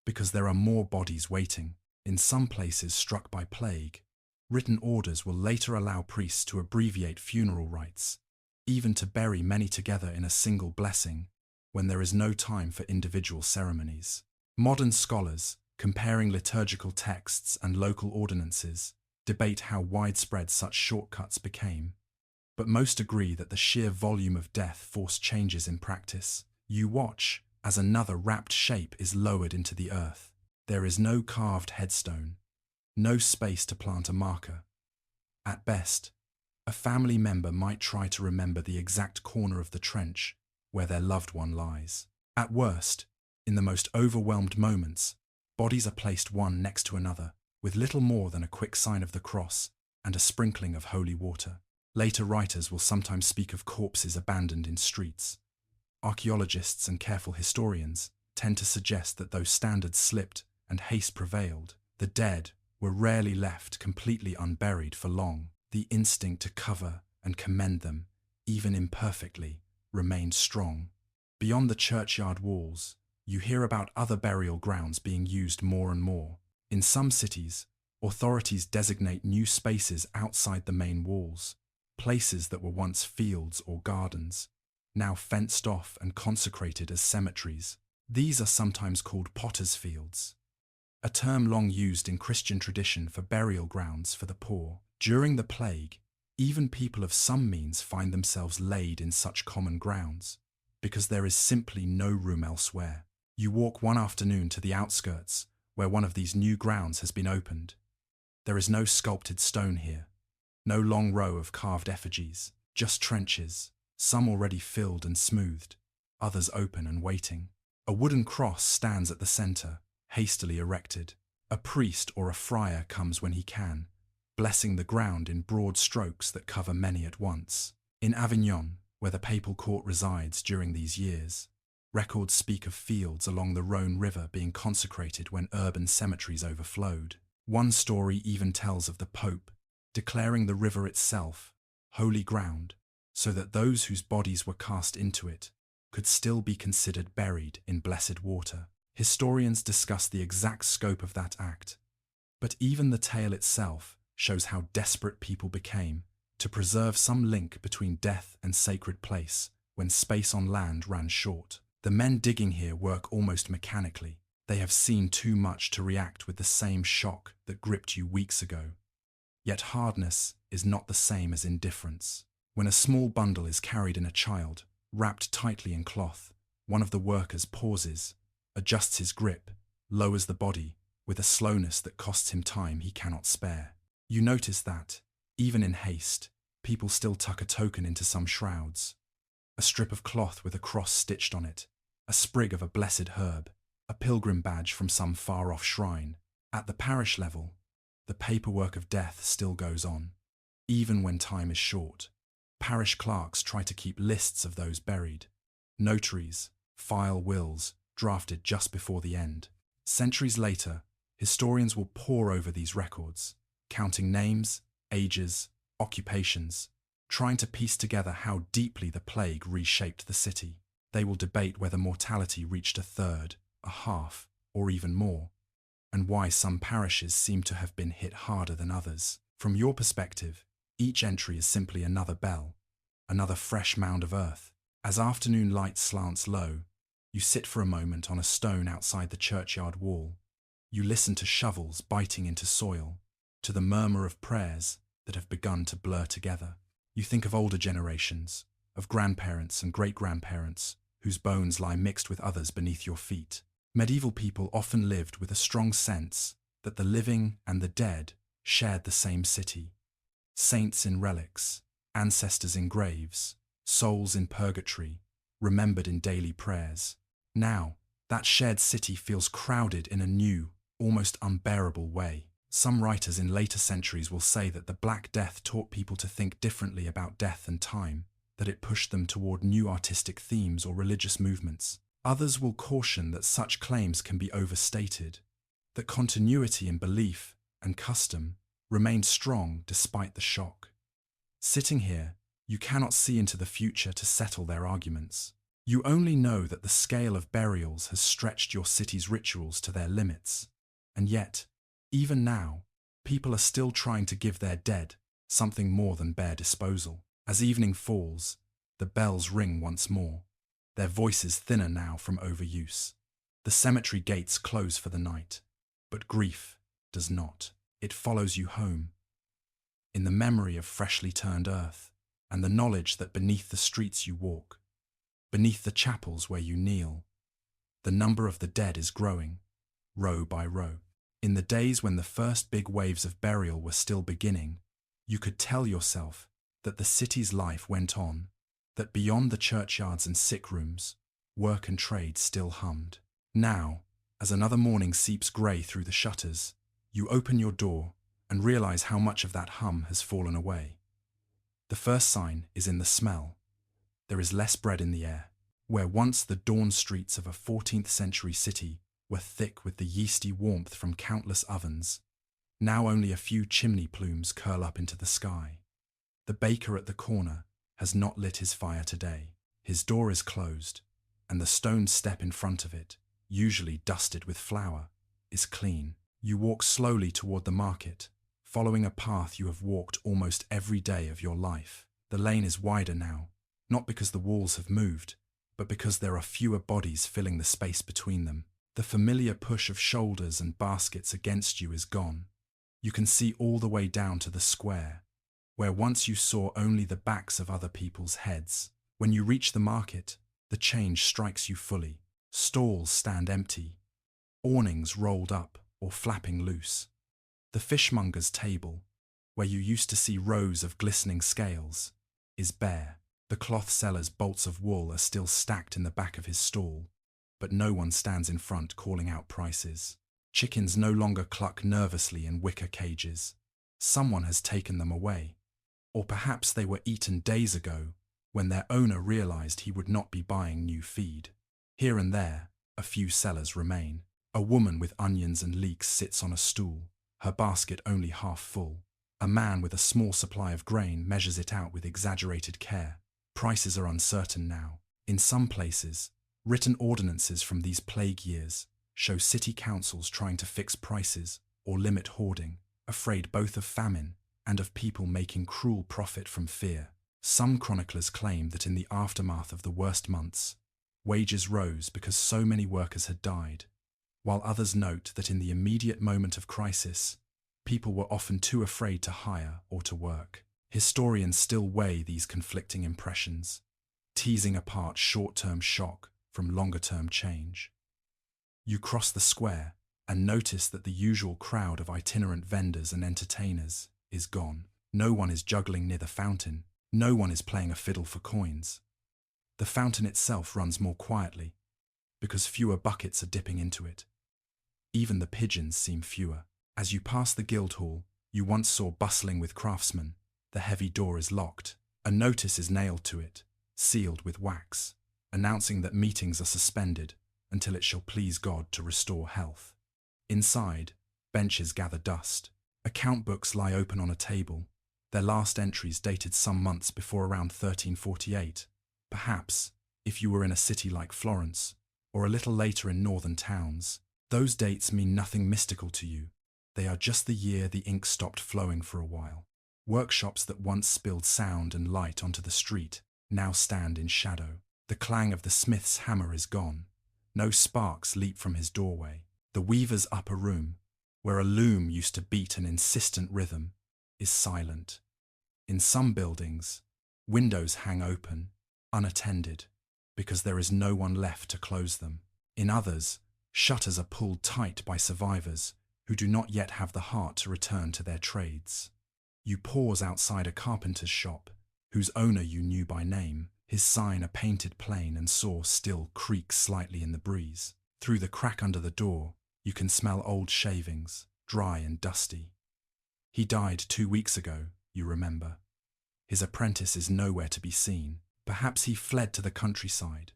because there are more bodies waiting. In some places struck by plague, written orders will later allow priests to abbreviate funeral rites, even to bury many together in a single blessing, when there is no time for individual ceremonies. Modern scholars, comparing liturgical texts and local ordinances, debate how widespread such shortcuts became, but most agree that the sheer volume of death forced changes in practice. You watch as another wrapped shape is lowered into the earth. There is no carved headstone, no space to plant a marker. At best, a family member might try to remember the exact corner of the trench where their loved one lies. At worst, in the most overwhelmed moments, bodies are placed one next to another, with little more than a quick sign of the cross and a sprinkling of holy water. Later writers will sometimes speak of corpses abandoned in streets. Archaeologists and careful historians tend to suggest that though standards slipped and haste prevailed, the dead were rarely left completely unburied for long. The instinct to cover and commend them, even imperfectly, remained strong. Beyond the churchyard walls, you hear about other burial grounds being used more and more. In some cities, authorities designate new spaces outside the main walls, places that were once fields or gardens, now fenced off and consecrated as cemeteries. These are sometimes called potter's fields, a term long used in Christian tradition for burial grounds for the poor. During the plague, even people of some means find themselves laid in such common grounds, because there is simply no room elsewhere. You walk one afternoon to the outskirts, where one of these new grounds has been opened. There is no sculpted stone here, no long row of carved effigies, just trenches, some already filled and smoothed, others open and waiting. A wooden cross stands at the center, hastily erected. A priest or a friar comes when he can, blessing the ground in broad strokes that cover many at once. In Avignon, where the papal court resides during these years, records speak of fields along the Rhône River being consecrated when urban cemeteries overflowed. One story even tells of the Pope declaring the river itself holy ground, so that those whose bodies were cast into it could still be considered buried in blessed water. Historians discuss the exact scope of that act, but even the tale itself shows how desperate people became to preserve some link between death and sacred place when space on land ran short. The men digging here work almost mechanically. They have seen too much to react with the same shock that gripped you weeks ago. Yet hardness is not the same as indifference. When a small bundle is carried in a child, wrapped tightly in cloth, one of the workers pauses, adjusts his grip, lowers the body with a slowness that costs him time he cannot spare. You notice that, even in haste, people still tuck a token into some shrouds. A strip of cloth with a cross stitched on it, a sprig of a blessed herb, a pilgrim badge from some far-off shrine. At the parish level, the paperwork of death still goes on, even when time is short. Parish clerks try to keep lists of those buried. Notaries file wills drafted just before the end. Centuries later, historians will pore over these records, counting names, ages, occupations, trying to piece together how deeply the plague reshaped the city. They will debate whether mortality reached a third, a half, or even more, and why some parishes seem to have been hit harder than others. From your perspective, each entry is simply another bell, another fresh mound of earth. As afternoon light slants low, you sit for a moment on a stone outside the churchyard wall. You listen to shovels biting into soil, to the murmur of prayers that have begun to blur together. You think of older generations, of grandparents and great-grandparents, whose bones lie mixed with others beneath your feet. Medieval people often lived with a strong sense that the living and the dead shared the same city. Saints in relics, ancestors in graves, souls in purgatory, remembered in daily prayers. Now, that shared city feels crowded in a new, almost unbearable way. Some writers in later centuries will say that the Black Death taught people to think differently about death and time, that it pushed them toward new artistic themes or religious movements. Others will caution that such claims can be overstated, that continuity in belief and custom remained strong despite the shock. Sitting here, you cannot see into the future to settle their arguments. You only know that the scale of burials has stretched your city's rituals to their limits, and yet, even now, people are still trying to give their dead something more than bare disposal. As evening falls, the bells ring once more, their voices thinner now from overuse. The cemetery gates close for the night, but grief does not. It follows you home, in the memory of freshly turned earth, and the knowledge that beneath the streets you walk, beneath the chapels where you kneel, the number of the dead is growing, row by row. In the days when the first big waves of burial were still beginning, you could tell yourself that the city's life went on, that beyond the churchyards and sick rooms, work and trade still hummed. Now, as another morning seeps grey through the shutters, you open your door and realize how much of that hum has fallen away. The first sign is in the smell. There is less bread in the air. Where once the dawn streets of a 14th century city were thick with the yeasty warmth from countless ovens, now only a few chimney plumes curl up into the sky. The baker at the corner has not lit his fire today. His door is closed, and the stone step in front of it, usually dusted with flour, is clean. You walk slowly toward the market, following a path you have walked almost every day of your life. The lane is wider now, not because the walls have moved, but because there are fewer bodies filling the space between them. The familiar push of shoulders and baskets against you is gone. You can see all the way down to the square, where once you saw only the backs of other people's heads. When you reach the market, the change strikes you fully. Stalls stand empty, awnings rolled up or flapping loose. The fishmonger's table, where you used to see rows of glistening scales, is bare. The cloth seller's bolts of wool are still stacked in the back of his stall, but no one stands in front calling out prices. Chickens no longer cluck nervously in wicker cages. Someone has taken them away. Or perhaps they were eaten days ago when their owner realized he would not be buying new feed. Here and there, a few sellers remain. A woman with onions and leeks sits on a stool, her basket only half full. A man with a small supply of grain measures it out with exaggerated care. Prices are uncertain now. In some places, written ordinances from these plague years show city councils trying to fix prices or limit hoarding, afraid both of famine and of people making cruel profit from fear. Some chroniclers claim that in the aftermath of the worst months, wages rose because so many workers had died, while others note that in the immediate moment of crisis, people were often too afraid to hire or to work. Historians still weigh these conflicting impressions, teasing apart short-term shock from longer-term change. You cross the square and notice that the usual crowd of itinerant vendors and entertainers is gone. No one is juggling near the fountain. No one is playing a fiddle for coins. The fountain itself runs more quietly, because fewer buckets are dipping into it. Even the pigeons seem fewer. As you pass the guild hall you once saw bustling with craftsmen, the heavy door is locked. A notice is nailed to it, sealed with wax, announcing that meetings are suspended until it shall please God to restore health. Inside, benches gather dust. Account books lie open on a table, Their last entries dated some months before around 1348. Perhaps, if you were in a city like Florence, or a little later in northern towns, those dates mean nothing mystical to you. They are just the year the ink stopped flowing for a while. Workshops that once spilled sound and light onto the street now stand in shadow. The clang of the smith's hammer is gone. No sparks leap from his doorway. The weaver's upper room, where a loom used to beat an insistent rhythm, is silent. In some buildings, windows hang open, unattended, because there is no one left to close them. In others, shutters are pulled tight by survivors who do not yet have the heart to return to their trades. You pause outside a carpenter's shop, whose owner you knew by name. His sign, a painted plane and saw, still creaks slightly in the breeze. Through the crack under the door, you can smell old shavings, dry and dusty. He died 2 weeks ago, you remember. His apprentice is nowhere to be seen. Perhaps he fled to the countryside.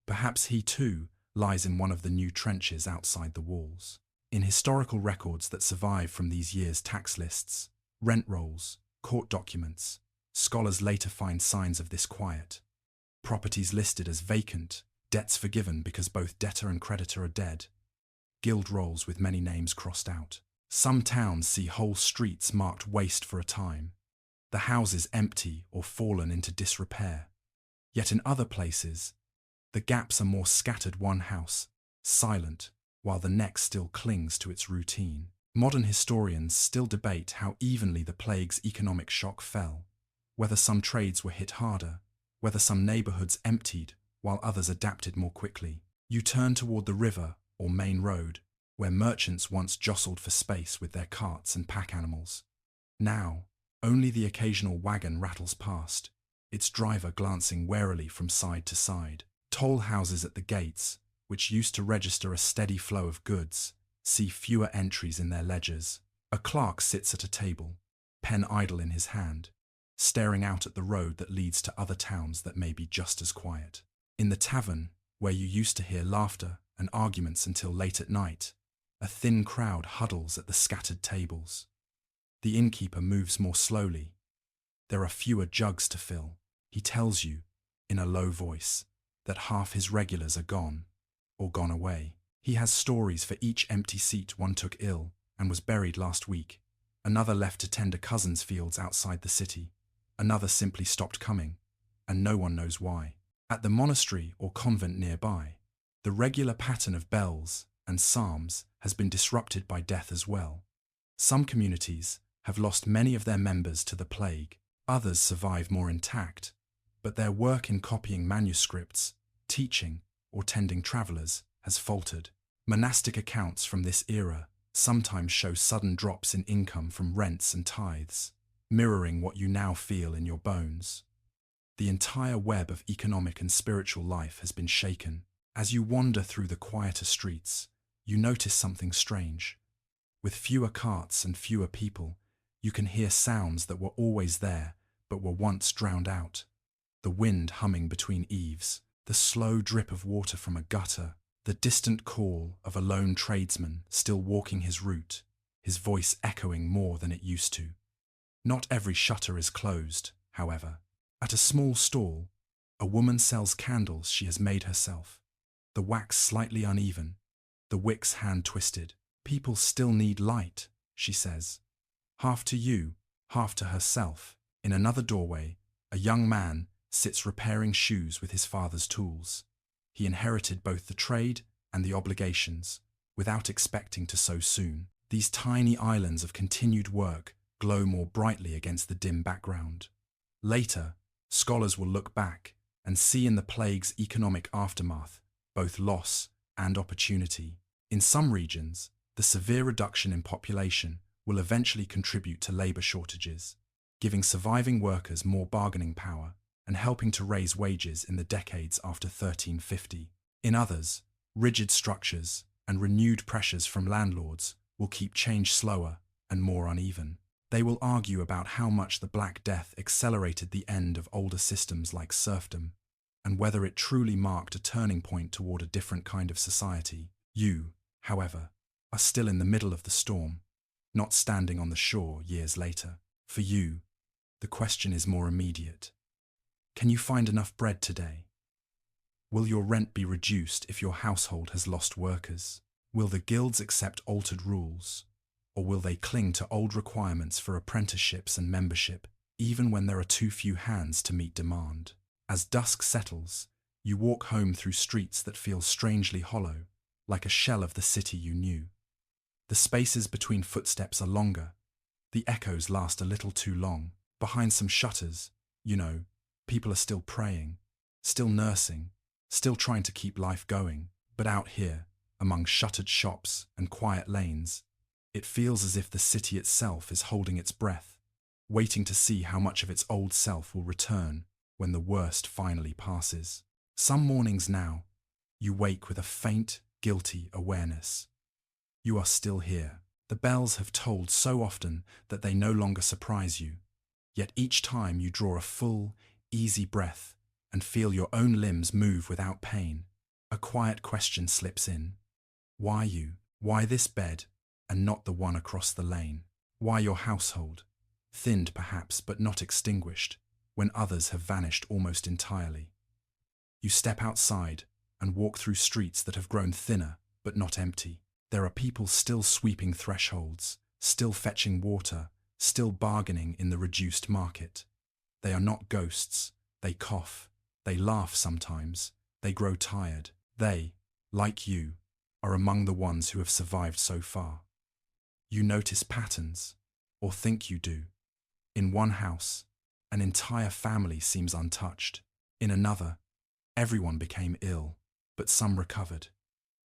Perhaps he too lies in one of the new trenches outside the walls. In historical records that survive from these years' tax lists, rent rolls, court documents, scholars later find signs of this quiet. Properties listed as vacant, debts forgiven because both debtor and creditor are dead, guild rolls with many names crossed out. Some towns see whole streets marked waste for a time, the houses empty or fallen into disrepair. Yet in other places, the gaps are more scattered, one house, silent, while the next still clings to its routine. Modern historians still debate how evenly the plague's economic shock fell, whether some trades were hit harder, whether some neighborhoods emptied while others adapted more quickly. You turn toward the river or main road, where merchants once jostled for space with their carts and pack animals. Now, only the occasional wagon rattles past, its driver glancing warily from side to side. Toll houses at the gates, which used to register a steady flow of goods, see fewer entries in their ledgers. A clerk sits at a table, pen idle in his hand, staring out at the road that leads to other towns that may be just as quiet. In the tavern, where you used to hear laughter and arguments until late at night, a thin crowd huddles at the scattered tables. The innkeeper moves more slowly. There are fewer jugs to fill. He tells you, in a low voice, that half his regulars are gone, or gone away. He has stories for each empty seat. One took ill and was buried last week. Another left to tend a cousin's fields outside the city. Another simply stopped coming, and no one knows why. At the monastery or convent nearby, the regular pattern of bells and psalms has been disrupted by death as well. Some communities have lost many of their members to the plague. Others survive more intact, but their work in copying manuscripts, teaching, or tending travelers has faltered. Monastic accounts from this era sometimes show sudden drops in income from rents and tithes, mirroring what you now feel in your bones. The entire web of economic and spiritual life has been shaken. As you wander through the quieter streets, you notice something strange. With fewer carts and fewer people, you can hear sounds that were always there but were once drowned out. The wind humming between eaves, the slow drip of water from a gutter, the distant call of a lone tradesman still walking his route, his voice echoing more than it used to. Not every shutter is closed, however. At a small stall, a woman sells candles she has made herself, the wax slightly uneven, the wicks hand-twisted. People still need light, she says. Half to you, half to herself. In another doorway, a young man sits repairing shoes with his father's tools. He inherited both the trade and the obligations, without expecting to so soon. These tiny islands of continued work glow more brightly against the dim background. Later, scholars will look back and see in the plague's economic aftermath both loss and opportunity. In some regions, the severe reduction in population will eventually contribute to labor shortages, giving surviving workers more bargaining power and helping to raise wages in the decades after 1350. In others, rigid structures and renewed pressures from landlords will keep change slower and more uneven. They will argue about how much the Black Death accelerated the end of older systems like serfdom, and whether it truly marked a turning point toward a different kind of society. You, however, are still in the middle of the storm, not standing on the shore years later. For you, The question is more immediate. Can you find enough bread today? Will your rent be reduced if your household has lost workers? Will the guilds accept altered rules? Or will they cling to old requirements for apprenticeships and membership, even when there are too few hands to meet demand? As dusk settles, you walk home through streets that feel strangely hollow, like a shell of the city you knew. The spaces between footsteps are longer. The echoes last a little too long. Behind some shutters, people are still praying, still nursing, still trying to keep life going. But out here, among shuttered shops and quiet lanes, it feels as if the city itself is holding its breath, waiting to see how much of its old self will return when the worst finally passes. Some mornings now, you wake with a faint, guilty awareness. You are still here. The bells have tolled so often that they no longer surprise you. Yet each time you draw a full, easy breath and feel your own limbs move without pain, a quiet question slips in. Why you? Why this bed and not the one across the lane? Why your household, thinned perhaps but not extinguished, when others have vanished almost entirely? You step outside and walk through streets that have grown thinner but not empty. There are people still sweeping thresholds, still fetching water, still bargaining in the reduced market. They are not ghosts. They cough. They laugh sometimes. They grow tired. They, like you, are among the ones who have survived so far. You notice patterns, or think you do. In one house, an entire family seems untouched. In another, everyone became ill, but some recovered.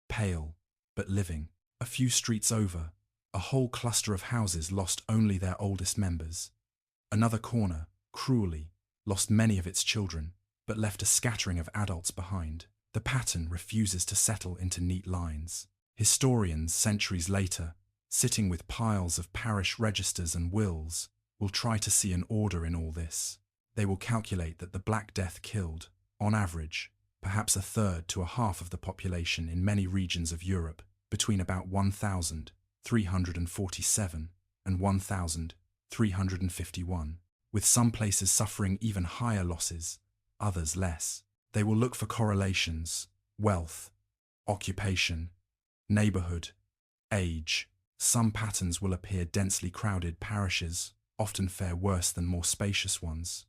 Pale, but living. A few streets over, a whole cluster of houses lost only their oldest members. Another corner, cruelly, lost many of its children, but left a scattering of adults behind. The pattern refuses to settle into neat lines. Historians, centuries later, sitting with piles of parish registers and wills, will try to see an order in all this. They will calculate that the Black Death killed, on average, perhaps a third to a half of the population in many regions of Europe, between about 1,347 and 1,351, with some places suffering even higher losses, others less. They will look for correlations: wealth, occupation, neighborhood, age. Some patterns will appear. Densely crowded parishes often fare worse than more spacious ones.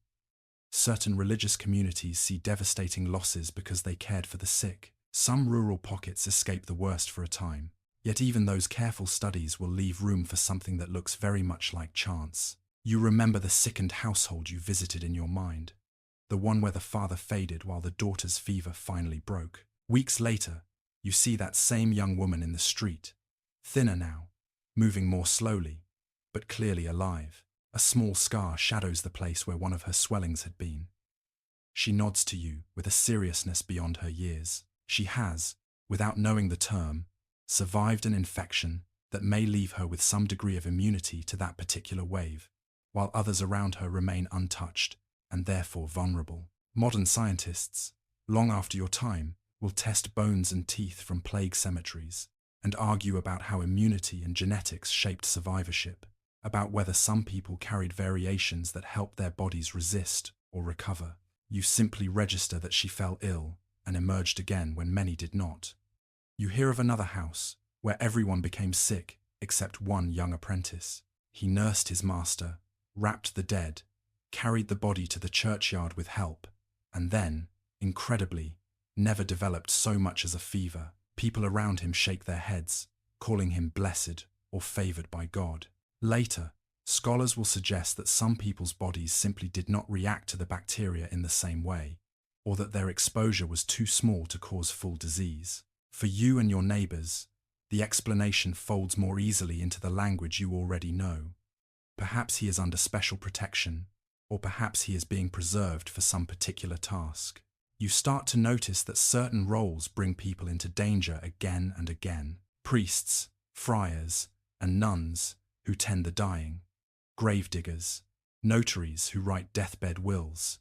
Certain religious communities see devastating losses because they cared for the sick. Some rural pockets escape the worst for a time. Yet even those careful studies will leave room for something that looks very much like chance. You remember the sickened household you visited in your mind, the one where the father faded while the daughter's fever finally broke. Weeks later, you see that same young woman in the street, thinner now, moving more slowly, but clearly alive. A small scar shadows the place where one of her swellings had been. She nods to you with a seriousness beyond her years. She has, without knowing the term, survived an infection that may leave her with some degree of immunity to that particular wave, while others around her remain untouched and therefore vulnerable. Modern scientists, long after your time, will test bones and teeth from plague cemeteries and argue about how immunity and genetics shaped survivorship, about whether some people carried variations that helped their bodies resist or recover. You simply register that she fell ill and emerged again when many did not. You hear of another house where everyone became sick except one young apprentice. He nursed his master, wrapped the dead, carried the body to the churchyard with help, and then, incredibly, never developed so much as a fever. People around him shake their heads, calling him blessed or favored by God. Later, scholars will suggest that some people's bodies simply did not react to the bacteria in the same way, or that their exposure was too small to cause full disease. For you and your neighbors, the explanation folds more easily into the language you already know. Perhaps he is under special protection, or perhaps he is being preserved for some particular task. You start to notice that certain roles bring people into danger again and again. Priests, friars, and nuns who tend the dying, gravediggers, notaries who write deathbed wills,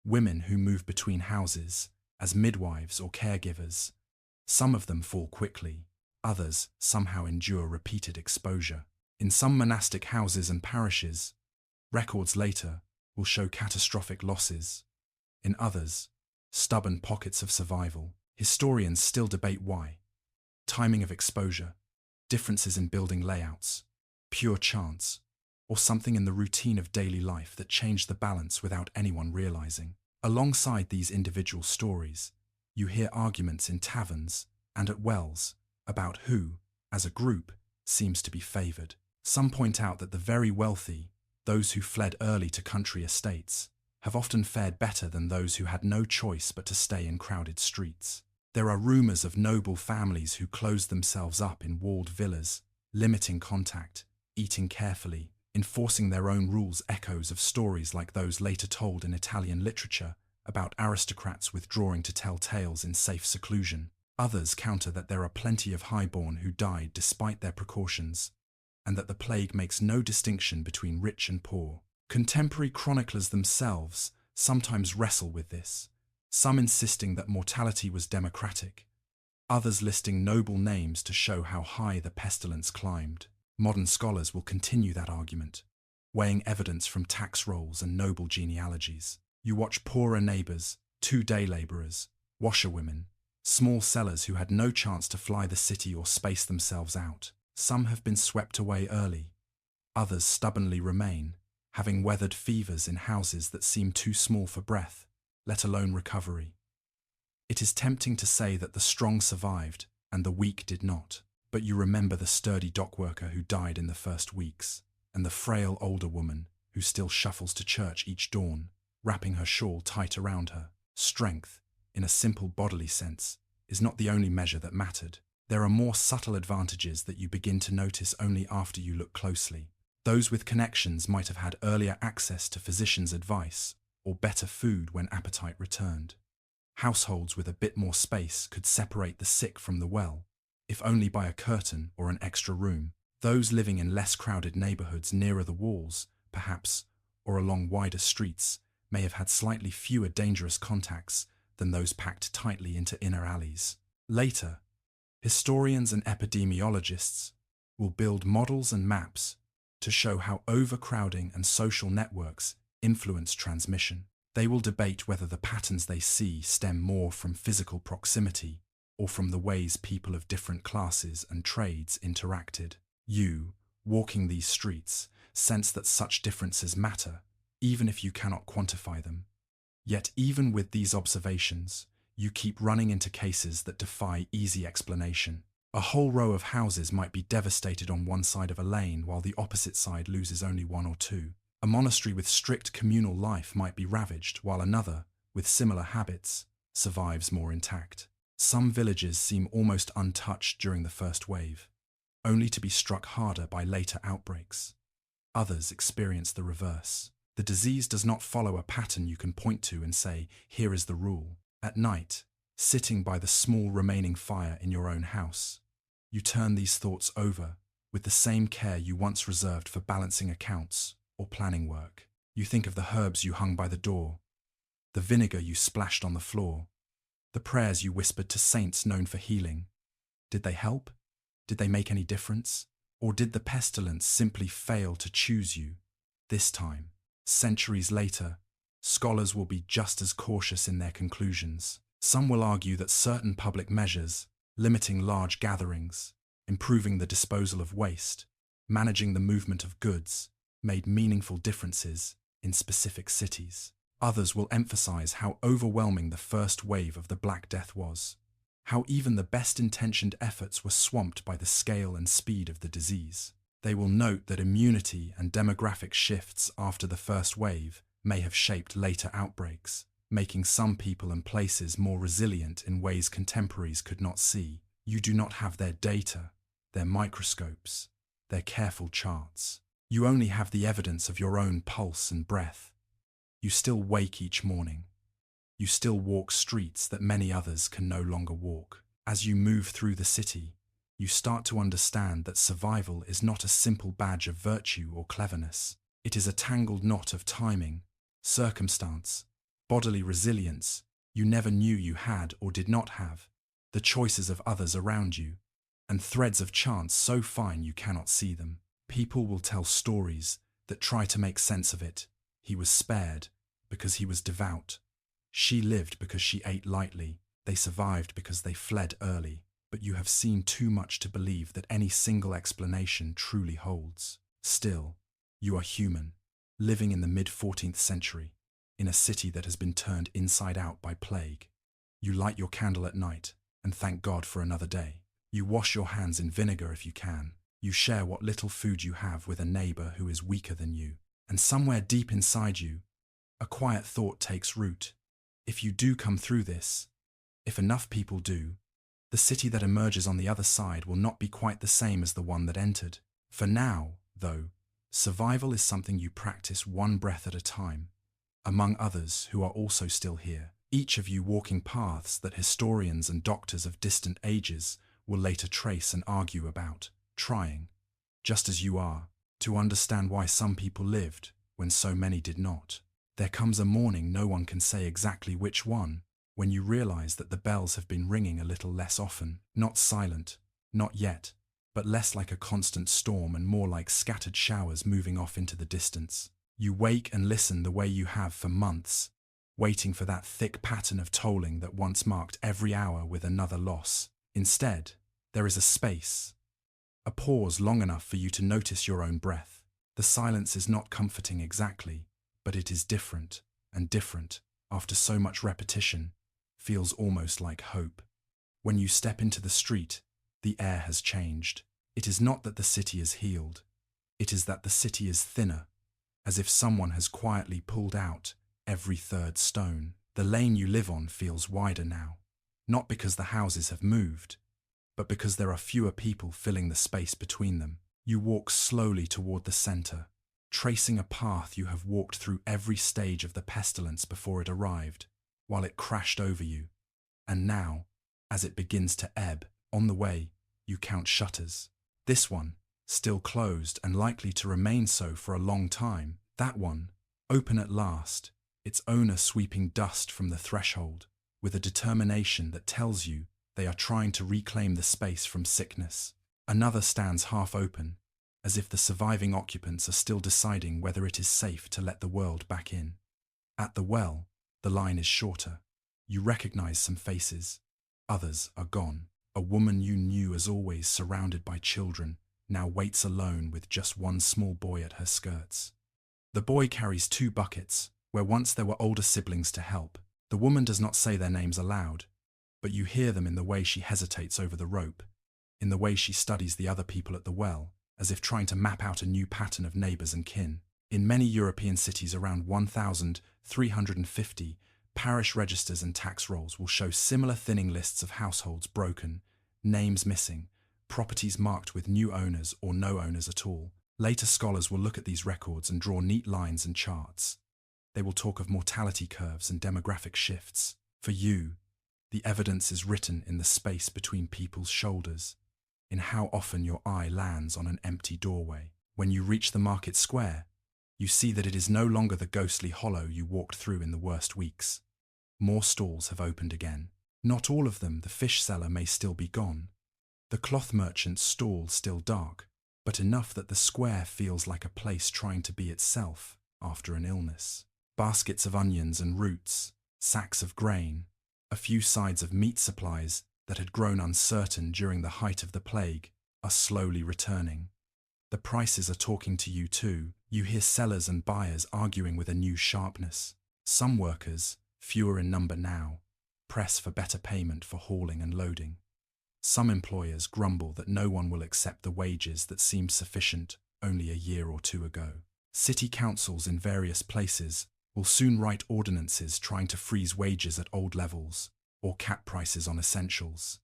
women who move between houses as midwives or caregivers. Some of them fall quickly, others somehow endure repeated exposure. In some monastic houses and parishes, records later will show catastrophic losses. In others, stubborn pockets of survival. Historians still debate why. Timing of exposure, differences in building layouts, pure chance, or something in the routine of daily life that changed the balance without anyone realizing. Alongside these individual stories, you hear arguments in taverns and at wells about who, as a group, seems to be favored. Some point out that the very wealthy, those who fled early to country estates, have often fared better than those who had no choice but to stay in crowded streets. There are rumors of noble families who closed themselves up in walled villas, limiting contact, eating carefully, enforcing their own rules. Echoes of stories like those later told in Italian literature about aristocrats withdrawing to tell tales in safe seclusion. Others counter that there are plenty of highborn who died despite their precautions, and that the plague makes no distinction between rich and poor. Contemporary chroniclers themselves sometimes wrestle with this, some insisting that mortality was democratic, others listing noble names to show how high the pestilence climbed. Modern scholars will continue that argument, weighing evidence from tax rolls and noble genealogies. You watch poorer neighbours, 2 day labourers, washerwomen, small sellers who had no chance to fly the city or space themselves out. Some have been swept away early, others stubbornly remain, having weathered fevers in houses that seem too small for breath, let alone recovery. It is tempting to say that the strong survived and the weak did not, but you remember the sturdy dockworker who died in the first weeks, and the frail older woman who still shuffles to church each dawn, wrapping her shawl tight around her. Strength, in a simple bodily sense, is not the only measure that mattered. There are more subtle advantages that you begin to notice only after you look closely. Those with connections might have had earlier access to physicians' advice or better food when appetite returned. Households with a bit more space could separate the sick from the well, if only by a curtain or an extra room. Those living in less crowded neighborhoods nearer the walls, perhaps, or along wider streets, may have had slightly fewer dangerous contacts than those packed tightly into inner alleys. Later, historians and epidemiologists will build models and maps to show how overcrowding and social networks influence transmission. They will debate whether the patterns they see stem more from physical proximity or from the ways people of different classes and trades interacted. You, walking these streets, sense that such differences matter, even if you cannot quantify them. Yet even with these observations, you keep running into cases that defy easy explanation. A whole row of houses might be devastated on one side of a lane while the opposite side loses only 1 or 2. A monastery with strict communal life might be ravaged, while another, with similar habits, survives more intact. Some villages seem almost untouched during the first wave, only to be struck harder by later outbreaks. Others experience the reverse. The disease does not follow a pattern you can point to and say, here is the rule. At night, sitting by the small remaining fire in your own house, you turn these thoughts over with the same care you once reserved for balancing accounts or planning work. You think of the herbs you hung by the door, the vinegar you splashed on the floor, the prayers you whispered to saints known for healing. Did they help? Did they make any difference? Or did the pestilence simply fail to choose you? This time, centuries later, scholars will be just as cautious in their conclusions. Some will argue that certain public measures, limiting large gatherings, improving the disposal of waste, managing the movement of goods, made meaningful differences in specific cities. Others will emphasize how overwhelming the first wave of the Black Death was, how even the best-intentioned efforts were swamped by the scale and speed of the disease. They will note that immunity and demographic shifts after the first wave may have shaped later outbreaks, making some people and places more resilient in ways contemporaries could not see. You do not have their data, their microscopes, their careful charts. You only have the evidence of your own pulse and breath. You still wake each morning. You still walk streets that many others can no longer walk. As you move through the city, you start to understand that survival is not a simple badge of virtue or cleverness. It is a tangled knot of timing, circumstance, bodily resilience you never knew you had or did not have, the choices of others around you, and threads of chance so fine you cannot see them. People will tell stories that try to make sense of it, He was spared because he was devout. She lived because she ate lightly. They survived because they fled early. But you have seen too much to believe that any single explanation truly holds. Still, you are human, living in the mid-14th century, in a city that has been turned inside out by plague. You light your candle at night and thank God for another day. You wash your hands in vinegar if you can. You share what little food you have with a neighbor who is weaker than you. And somewhere deep inside you, a quiet thought takes root. If you do come through this, if enough people do, the city that emerges on the other side will not be quite the same as the one that entered. For now, though, survival is something you practice one breath at a time, among others who are also still here, each of you walking paths that historians and doctors of distant ages will later trace and argue about, trying, just as you are, to understand why some people lived when so many did not. There comes a morning no one can say exactly which one, when you realize that the bells have been ringing a little less often, not silent, not yet, but less like a constant storm and more like scattered showers moving off into the distance. You wake and listen the way you have for months, waiting for that thick pattern of tolling that once marked every hour with another loss. Instead, there is a space, a pause long enough for you to notice your own breath. The silence is not comforting exactly, but it is different, and different, after so much repetition, feels almost like hope. When you step into the street, the air has changed. It is not that the city is healed. It is that the city is thinner, as if someone has quietly pulled out every third stone. The lane you live on feels wider now, not because the houses have moved, but because there are fewer people filling the space between them. You walk slowly toward the center, tracing a path you have walked through every stage of the pestilence before it arrived, while it crashed over you. And now, as it begins to ebb, on the way, you count shutters. This one, still closed and likely to remain so for a long time. That one, open at last, its owner sweeping dust from the threshold, with a determination that tells you they are trying to reclaim the space from sickness. Another stands half open, as if the surviving occupants are still deciding whether it is safe to let the world back in. At the well, the line is shorter. You recognize some faces. Others are gone. A woman you knew as always surrounded by children now waits alone with just one small boy at her skirts. The boy carries 2 buckets, where once there were older siblings to help. The woman does not say their names aloud, but you hear them in the way she hesitates over the rope, in the way she studies the other people at the well, as if trying to map out a new pattern of neighbors and kin. In many European cities, around 1,350 parish registers and tax rolls will show similar thinning lists of households broken, names missing, properties marked with new owners or no owners at all. Later scholars will look at these records and draw neat lines and charts. They will talk of mortality curves and demographic shifts. For you, the evidence is written in the space between people's shoulders, in how often your eye lands on an empty doorway. When you reach the market square, you see that it is no longer the ghostly hollow you walked through in the worst weeks. More stalls have opened again. Not all of them. The fish seller may still be gone, the cloth merchant's stall still dark, but enough that the square feels like a place trying to be itself after an illness. Baskets of onions and roots, sacks of grain, a few sides of meat supplies that had grown uncertain during the height of the plague are slowly returning. The prices are talking to you too. You hear sellers and buyers arguing with a new sharpness. Some workers, fewer in number now, press for better payment for hauling and loading. Some employers grumble that no one will accept the wages that seemed sufficient only a year or 2 ago. City councils in various places will soon write ordinances trying to freeze wages at old levels or cap prices on essentials.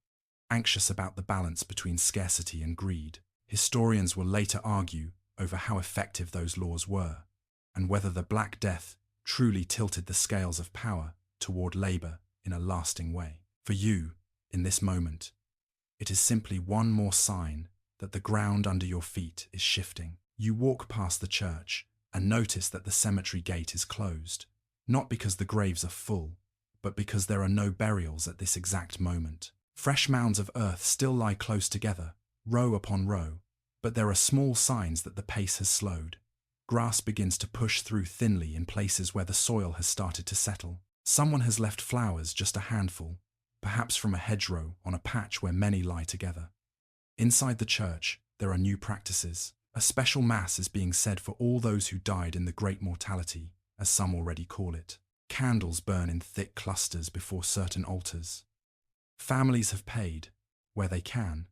Anxious about the balance between scarcity and greed, historians will later argue over how effective those laws were and whether the Black Death truly tilted the scales of power toward labor in a lasting way. For you, in this moment, it is simply one more sign that the ground under your feet is shifting. You walk past the church and notice that the cemetery gate is closed, not because the graves are full, but because there are no burials at this exact moment. Fresh mounds of earth still lie close together, row upon row, but there are small signs that the pace has slowed. Grass begins to push through thinly in places where the soil has started to settle. Someone has left flowers, just a handful, perhaps from a hedgerow on a patch where many lie together. Inside the church, there are new practices. A special mass is being said for all those who died in the great mortality, as some already call it. Candles burn in thick clusters before certain altars. Families have paid, where they can,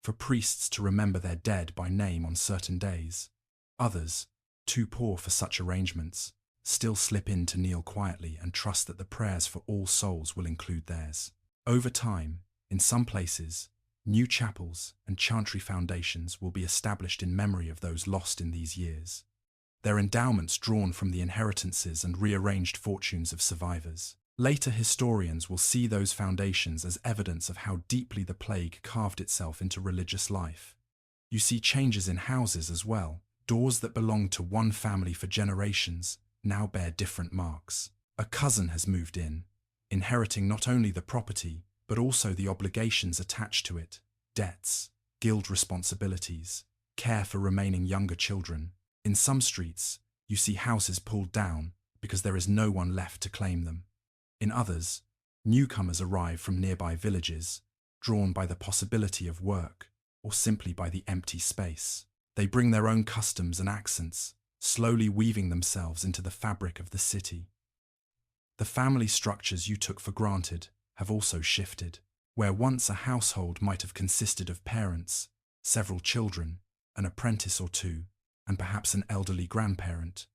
for priests to remember their dead by name on certain days. Others, too poor for such arrangements, still slip in to kneel quietly and trust that the prayers for all souls will include theirs. Over time, in some places, new chapels and chantry foundations will be established in memory of those lost in these years, their endowments drawn from the inheritances and rearranged fortunes of survivors. Later historians will see those foundations as evidence of how deeply the plague carved itself into religious life. You see changes in houses as well. Doors that belonged to one family for generations now bear different marks. A cousin has moved in, inheriting not only the property, but also the obligations attached to it: debts, guild responsibilities, care for remaining younger children. In some streets, you see houses pulled down because there is no one left to claim them. In others, newcomers arrive from nearby villages, drawn by the possibility of work or simply by the empty space. They bring their own customs and accents, slowly weaving themselves into the fabric of the city. The family structures you took for granted have also shifted. Where once a household might have consisted of parents, several children, an apprentice or two, and perhaps an elderly grandparent,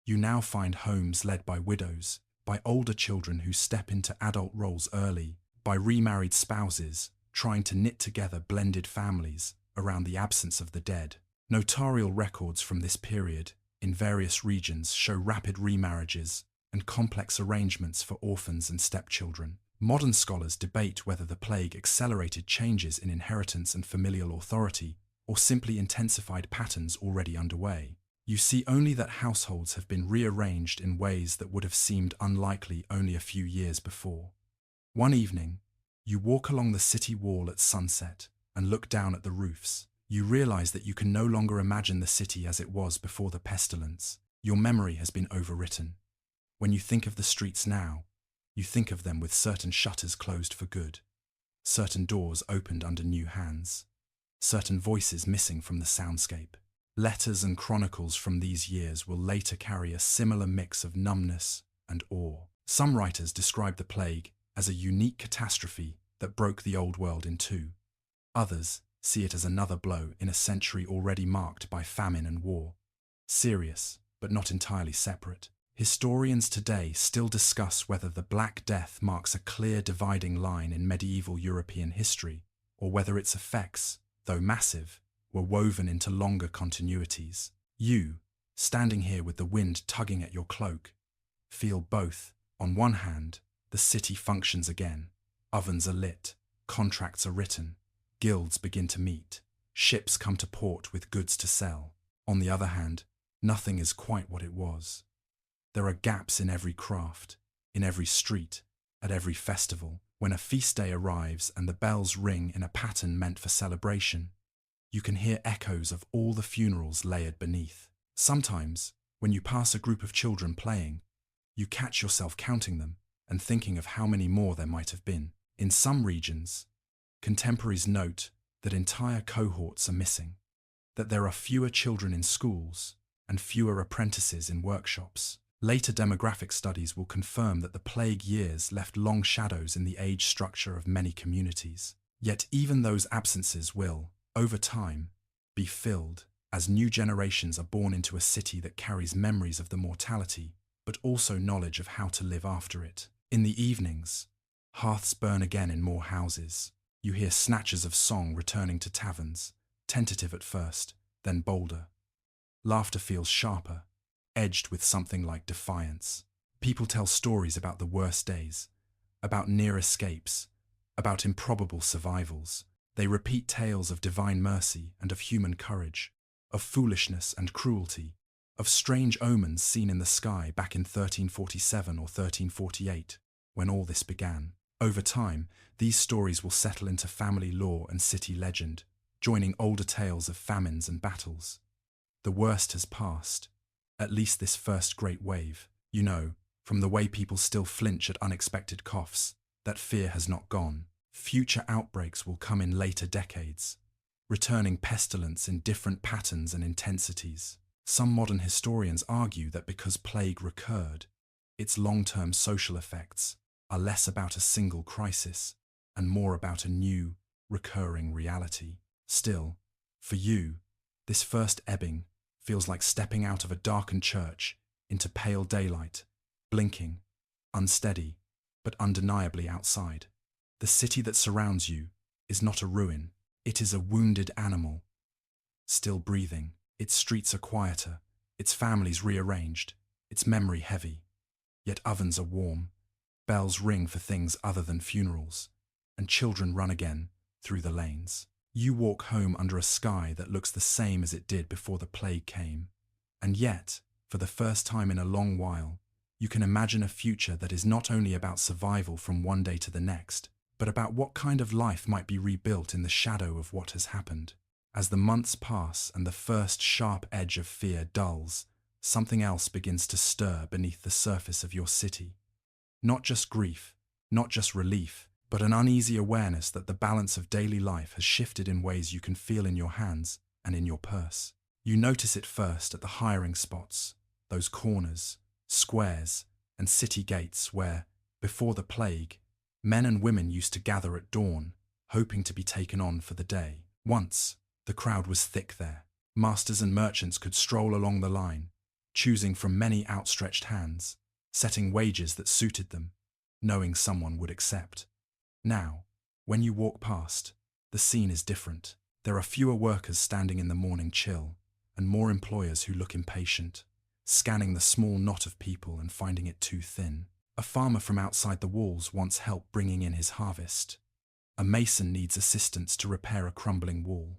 you now find homes led by widows, by older children who step into adult roles early, by remarried spouses trying to knit together blended families around the absence of the dead. Notarial records from this period in various regions show rapid remarriages and complex arrangements for orphans and stepchildren. Modern scholars debate whether the plague accelerated changes in inheritance and familial authority, or simply intensified patterns already underway. You see only that households have been rearranged in ways that would have seemed unlikely only a few years before. One evening, you walk along the city wall at sunset and look down at the roofs. You realize that you can no longer imagine the city as it was before the pestilence. Your memory has been overwritten. When you think of the streets now, you think of them with certain shutters closed for good, certain doors opened under new hands, certain voices missing from the soundscape. Letters and chronicles from these years will later carry a similar mix of numbness and awe. Some writers describe the plague as a unique catastrophe that broke the old world in two. Others see it as another blow in a century already marked by famine and war. Serious, but not entirely separate. Historians today still discuss whether the Black Death marks a clear dividing line in medieval European history, or whether its effects, though massive, were woven into longer continuities. You, standing here with the wind tugging at your cloak, feel both. On one hand, the city functions again. Ovens are lit, contracts are written, guilds begin to meet, ships come to port with goods to sell. On the other hand, nothing is quite what it was. There are gaps in every craft, in every street, at every festival. When a feast day arrives and the bells ring in a pattern meant for celebration, you can hear echoes of all the funerals layered beneath. Sometimes, when you pass a group of children playing, you catch yourself counting them and thinking of how many more there might have been. In some regions, contemporaries note that entire cohorts are missing, that there are fewer children in schools and fewer apprentices in workshops. Later demographic studies will confirm that the plague years left long shadows in the age structure of many communities. Yet even those absences will, over time, be filled as new generations are born into a city that carries memories of the mortality, but also knowledge of how to live after it. In the evenings, hearths burn again in more houses. You hear snatches of song returning to taverns, tentative at first, then bolder. Laughter feels sharper, edged with something like defiance. People tell stories about the worst days, about near escapes, about improbable survivals. They repeat tales of divine mercy and of human courage, of foolishness and cruelty, of strange omens seen in the sky back in 1347 or 1348, when all this began. Over time, these stories will settle into family lore and city legend, joining older tales of famines and battles. The worst has passed, At least this first great wave, you know, from the way people still flinch at unexpected coughs, that fear has not gone. Future outbreaks will come in later decades, returning pestilence in different patterns and intensities. Some modern historians argue that because plague recurred, its long-term social effects are less about a single crisis and more about a new, recurring reality. Still, for you, this first ebbing feels like stepping out of a darkened church into pale daylight, blinking, unsteady, but undeniably outside. The city that surrounds you is not a ruin, it is a wounded animal, still breathing. Its streets are quieter, its families rearranged, its memory heavy. Yet ovens are warm, bells ring for things other than funerals, and children run again through the lanes. You walk home under a sky that looks the same as it did before the plague came, and yet, for the first time in a long while, you can imagine a future that is not only about survival from one day to the next, but about what kind of life might be rebuilt in the shadow of what has happened. As the months pass and the first sharp edge of fear dulls, something else begins to stir beneath the surface of your city. Not just grief, not just relief, but an uneasy awareness that the balance of daily life has shifted in ways you can feel in your hands and in your purse. You notice it first at the hiring spots, those corners, squares, and city gates where, before the plague, men and women used to gather at dawn, hoping to be taken on for the day. Once, the crowd was thick there. Masters and merchants could stroll along the line, choosing from many outstretched hands, setting wages that suited them, knowing someone would accept. Now, when you walk past, the scene is different. There are fewer workers standing in the morning chill, and more employers who look impatient, scanning the small knot of people and finding it too thin. A farmer from outside the walls wants help bringing in his harvest. A mason needs assistance to repair a crumbling wall.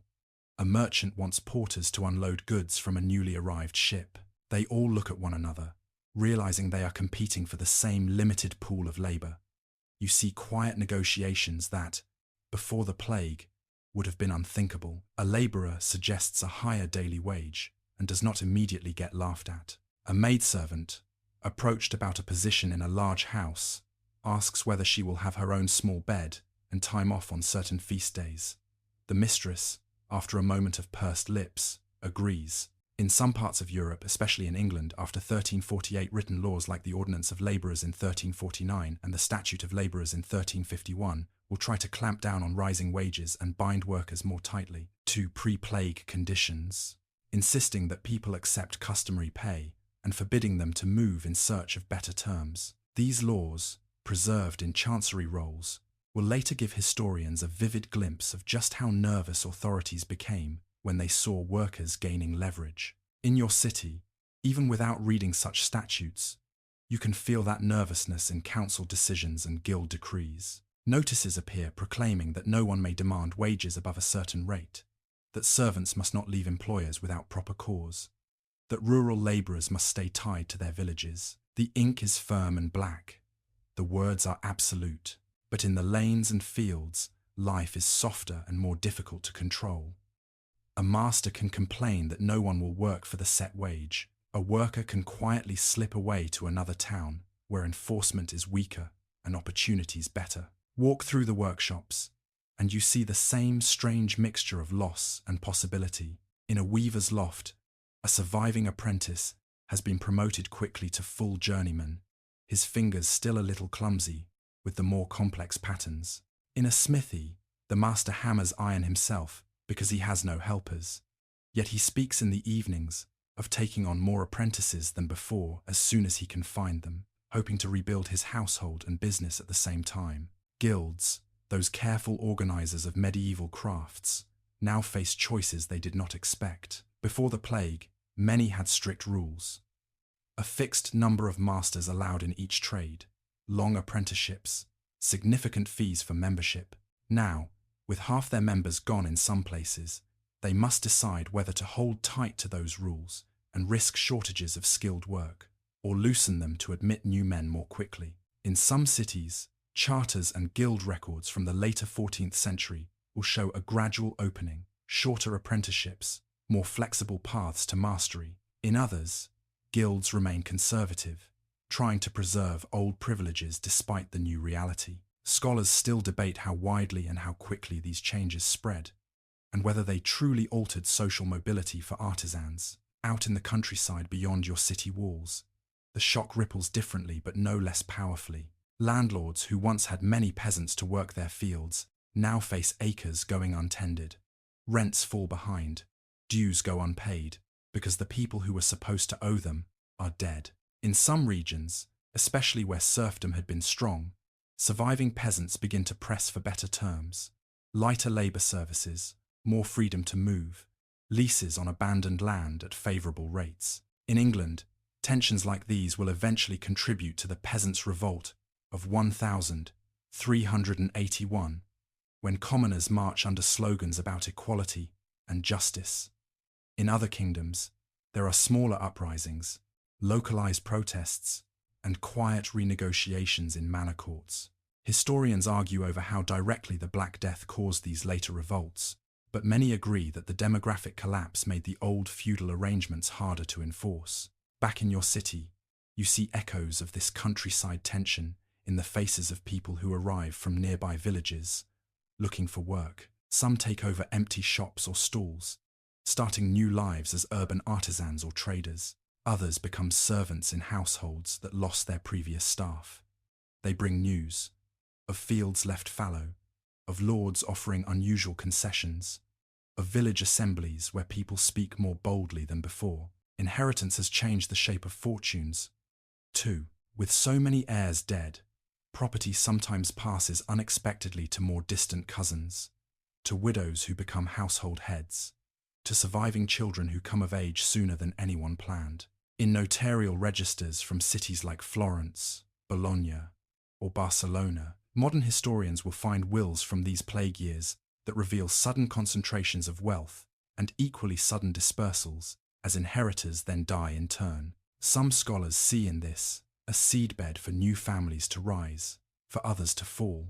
A merchant wants porters to unload goods from a newly arrived ship. They all look at one another, realizing they are competing for the same limited pool of labor. You see quiet negotiations that, before the plague, would have been unthinkable. A laborer suggests a higher daily wage and does not immediately get laughed at. A maidservant, approached about a position in a large house, asks whether she will have her own small bed and time off on certain feast days. The mistress, after a moment of pursed lips, agrees. In some parts of Europe, especially in England, after 1348 written laws like the Ordinance of Labourers in 1349 and the Statute of Labourers in 1351 will try to clamp down on rising wages and bind workers more tightly to pre-plague conditions, insisting that people accept customary pay and forbidding them to move in search of better terms. These laws, preserved in chancery rolls, will later give historians a vivid glimpse of just how nervous authorities became when they saw workers gaining leverage. In your city, even without reading such statutes, you can feel that nervousness in council decisions and guild decrees. Notices appear proclaiming that no one may demand wages above a certain rate, that servants must not leave employers without proper cause, that rural labourers must stay tied to their villages. The ink is firm and black, the words are absolute, but in the lanes and fields, life is softer and more difficult to control. A master can complain that no one will work for the set wage. A worker can quietly slip away to another town where enforcement is weaker and opportunities better. Walk through the workshops, and you see the same strange mixture of loss and possibility. In a weaver's loft, a surviving apprentice has been promoted quickly to full journeyman, his fingers still a little clumsy with the more complex patterns. In a smithy, the master hammers iron himself because he has no helpers. Yet he speaks in the evenings of taking on more apprentices than before as soon as he can find them, hoping to rebuild his household and business at the same time. Guilds, those careful organizers of medieval crafts, now face choices they did not expect. Before the plague, many had strict rules. A fixed number of masters allowed in each trade, long apprenticeships, significant fees for membership. Now, with half their members gone in some places, they must decide whether to hold tight to those rules and risk shortages of skilled work, or loosen them to admit new men more quickly. In some cities, charters and guild records from the later 14th century will show a gradual opening, shorter apprenticeships, more flexible paths to mastery. In others, Guilds remain conservative, trying to preserve old privileges despite the new reality. Scholars still debate how widely and how quickly these changes spread, and whether they truly altered social mobility for artisans. Out in the countryside beyond your city walls, the shock ripples differently but no less powerfully. Landlords who once had many peasants to work their fields now face acres going untended. Rents fall behind, dues go unpaid, because the people who were supposed to owe them are dead. In some regions, especially where serfdom had been strong, surviving peasants begin to press for better terms. Lighter labour services, more freedom to move, leases on abandoned land at favourable rates. In England, tensions like these will eventually contribute to the Peasants' Revolt of 1381, when commoners march under slogans about equality and justice. In other kingdoms, there are smaller uprisings, localised protests, and quiet renegotiations in manor courts. Historians argue over how directly the Black Death caused these later revolts, but many agree that the demographic collapse made the old feudal arrangements harder to enforce. Back in your city, you see echoes of this countryside tension in the faces of people who arrive from nearby villages, looking for work. Some take over empty shops or stalls, starting new lives as urban artisans or traders. Others become servants in households that lost their previous staff. They bring news of fields left fallow, of lords offering unusual concessions, of village assemblies where people speak more boldly than before. Inheritance has changed the shape of fortunes, too. With so many heirs dead, property sometimes passes unexpectedly to more distant cousins, to widows who become household heads, to surviving children who come of age sooner than anyone planned. In notarial registers from cities like Florence, Bologna, or Barcelona, modern historians will find wills from these plague years that reveal sudden concentrations of wealth and equally sudden dispersals, as inheritors then die in turn. Some scholars see in this a seedbed for new families to rise, for others to fall,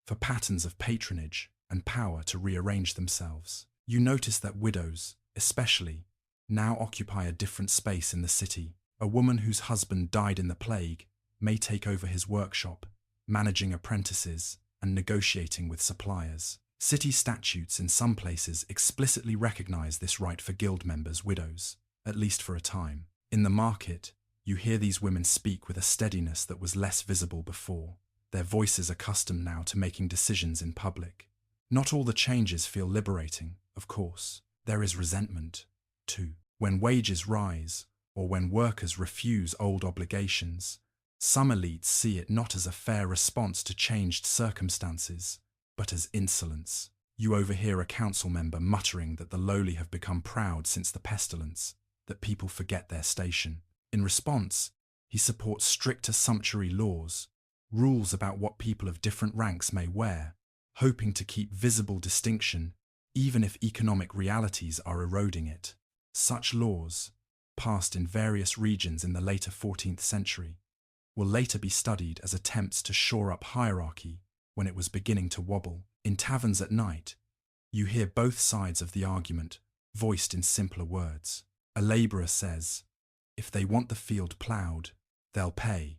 for patterns of patronage and power to rearrange themselves. You notice that widows, especially, now occupy a different space in the city. A woman whose husband died in the plague may take over his workshop, managing apprentices and negotiating with suppliers. City statutes in some places explicitly recognize this right for guild members' widows, at least for a time. In the market, you hear these women speak with a steadiness that was less visible before, their voices accustomed now to making decisions in public. Not all the changes feel liberating, of course. There is resentment, too. When wages rise, or when workers refuse old obligations, some elites see it not as a fair response to changed circumstances, but as insolence. You overhear a council member muttering that the lowly have become proud since the pestilence, that people forget their station. In response, he supports stricter sumptuary laws, rules about what people of different ranks may wear, hoping to keep visible distinction, even if economic realities are eroding it. Such laws, passed in various regions in the later 14th century, will later be studied as attempts to shore up hierarchy when it was beginning to wobble. In taverns at night, you hear both sides of the argument, voiced in simpler words. A labourer says, if they want the field ploughed, they'll pay.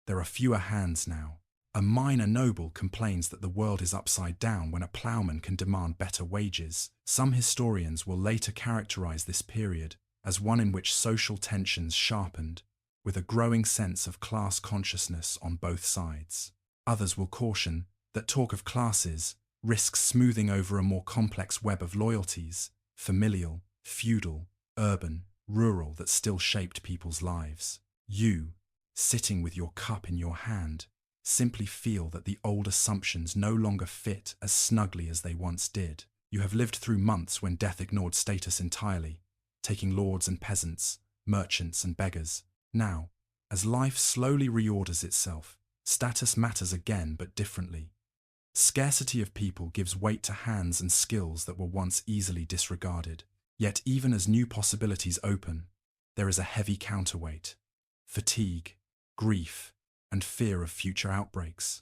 There are fewer hands now. A minor noble complains that the world is upside down when a ploughman can demand better wages. Some historians will later characterize this period as one in which social tensions sharpened, with a growing sense of class consciousness on both sides. Others will caution that talk of classes risks smoothing over a more complex web of loyalties, familial, feudal, urban, rural, that still shaped people's lives. You, sitting with your cup in your hand, simply feel that the old assumptions no longer fit as snugly as they once did. You have lived through months when death ignored status entirely, taking lords and peasants, merchants and beggars. Now, as life slowly reorders itself, status matters again but differently. Scarcity of people gives weight to hands and skills that were once easily disregarded. Yet even as new possibilities open, there is a heavy counterweight: fatigue, grief, and fear of future outbreaks.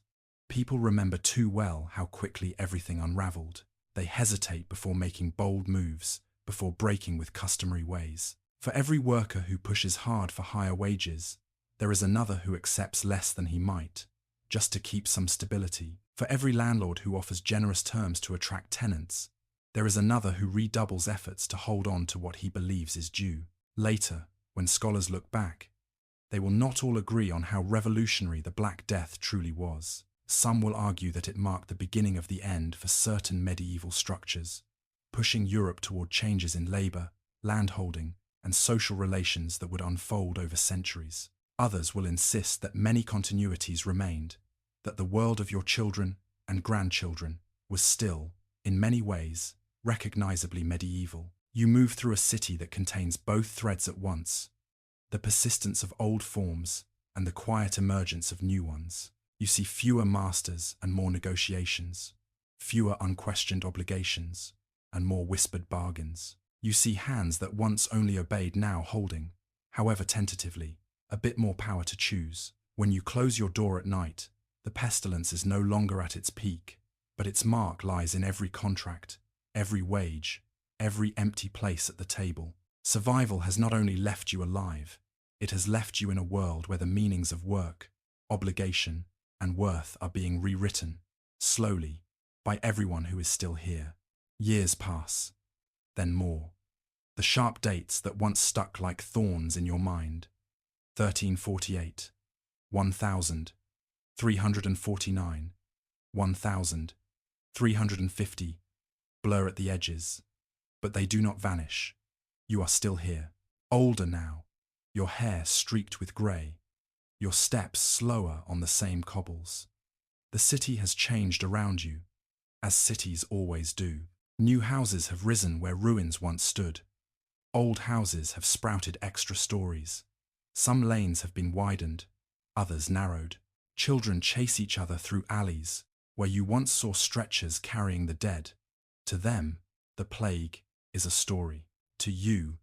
People remember too well how quickly everything unraveled. They hesitate before making bold moves, before breaking with customary ways. For every worker who pushes hard for higher wages, there is another who accepts less than he might, just to keep some stability. For every landlord who offers generous terms to attract tenants, there is another who redoubles efforts to hold on to what he believes is due. Later, when scholars look back, they will not all agree on how revolutionary the Black Death truly was. Some will argue that it marked the beginning of the end for certain medieval structures, pushing Europe toward changes in labor, landholding, and social relations that would unfold over centuries. Others will insist that many continuities remained, that the world of your children and grandchildren was still, in many ways, recognizably medieval. You move through a city that contains both threads at once, the persistence of old forms and the quiet emergence of new ones. You see fewer masters and more negotiations, fewer unquestioned obligations, and more whispered bargains. You see hands that once only obeyed now holding, however tentatively, a bit more power to choose. When you close your door at night, the pestilence is no longer at its peak, but its mark lies in every contract, every wage, every empty place at the table. Survival has not only left you alive, it has left you in a world where the meanings of work, obligation, and worth are being rewritten, slowly, by everyone who is still here. Years pass, then more. The sharp dates that once stuck like thorns in your mind, 1348, 1000, 349, 1000, 350, blur at the edges, but they do not vanish. You are still here, older now, your hair streaked with grey, your steps slower on the same cobbles. The city has changed around you, as cities always do. New houses have risen where ruins once stood. Old houses have sprouted extra stories. Some lanes have been widened, others narrowed. Children chase each other through alleys where you once saw stretchers carrying the dead. To them, the plague is a story. To you,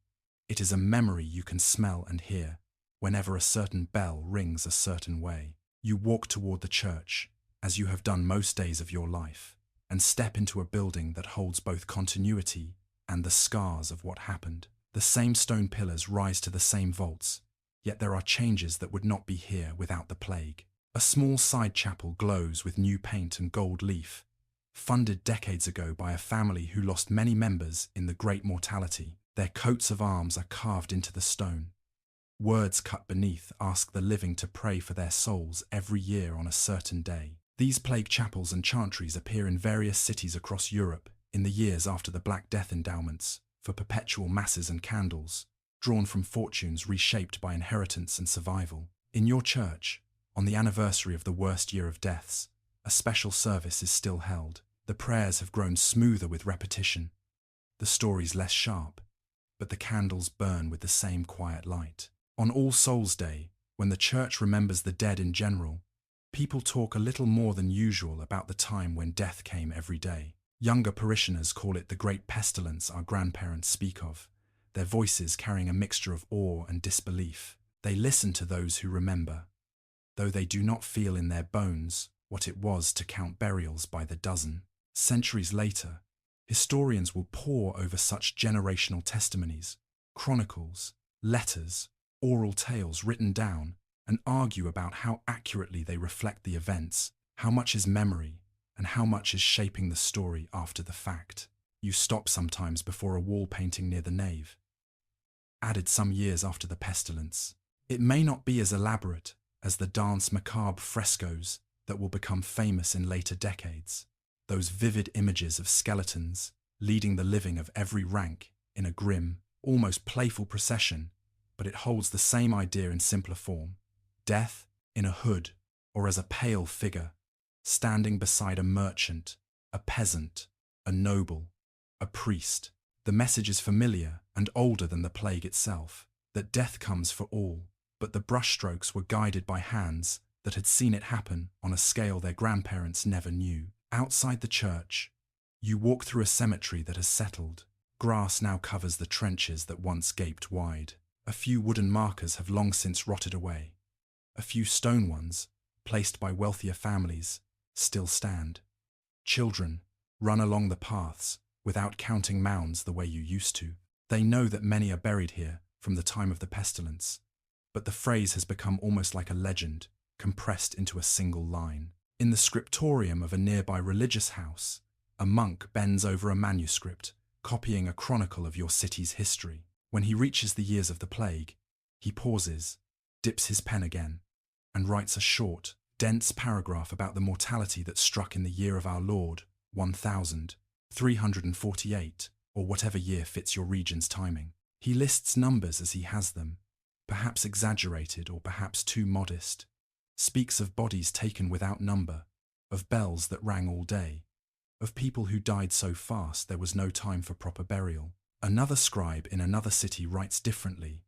it is a memory you can smell and hear whenever a certain bell rings a certain way. You walk toward the church, as you have done most days of your life, and step into a building that holds both continuity and the scars of what happened. The same stone pillars rise to the same vaults, yet there are changes that would not be here without the plague. A small side chapel glows with new paint and gold leaf, funded decades ago by a family who lost many members in the Great Mortality. Their coats of arms are carved into the stone. Words cut beneath ask the living to pray for their souls every year on a certain day. These plague chapels and chantries appear in various cities across Europe in the years after the Black Death endowments for perpetual masses and candles, drawn from fortunes reshaped by inheritance and survival. In your church, on the anniversary of the worst year of deaths, a special service is still held. The prayers have grown smoother with repetition, the stories less sharp, but the candles burn with the same quiet light. On All Souls' Day, when the church remembers the dead in general, people talk a little more than usual about the time when death came every day. Younger parishioners call it the great pestilence our grandparents speak of, their voices carrying a mixture of awe and disbelief. They listen to those who remember, though they do not feel in their bones what it was to count burials by the dozen. Centuries later, historians will pore over such generational testimonies, chronicles, letters, oral tales written down, and argue about how accurately they reflect the events, how much is memory, and how much is shaping the story after the fact. You stop sometimes before a wall painting near the nave, added some years after the pestilence. It may not be as elaborate as the Danse Macabre frescoes that will become famous in later decades, those vivid images of skeletons leading the living of every rank in a grim, almost playful procession, but it holds the same idea in simpler form. Death in a hood or as a pale figure, standing beside a merchant, a peasant, a noble, a priest. The message is familiar and older than the plague itself, that death comes for all, but the brushstrokes were guided by hands that had seen it happen on a scale their grandparents never knew. Outside the church, you walk through a cemetery that has settled. Grass now covers the trenches that once gaped wide. A few wooden markers have long since rotted away. A few stone ones, placed by wealthier families, still stand. Children run along the paths without counting mounds the way you used to. They know that many are buried here, from the time of the pestilence, but the phrase has become almost like a legend, compressed into a single line. In the scriptorium of a nearby religious house, a monk bends over a manuscript, copying a chronicle of your city's history. When he reaches the years of the plague, he pauses, dips his pen again, and writes a short, dense paragraph about the mortality that struck in the year of our Lord, 1348, or whatever year fits your region's timing. He lists numbers as he has them, perhaps exaggerated or perhaps too modest, speaks of bodies taken without number, of bells that rang all day, of people who died so fast there was no time for proper burial. Another scribe in another city writes differently,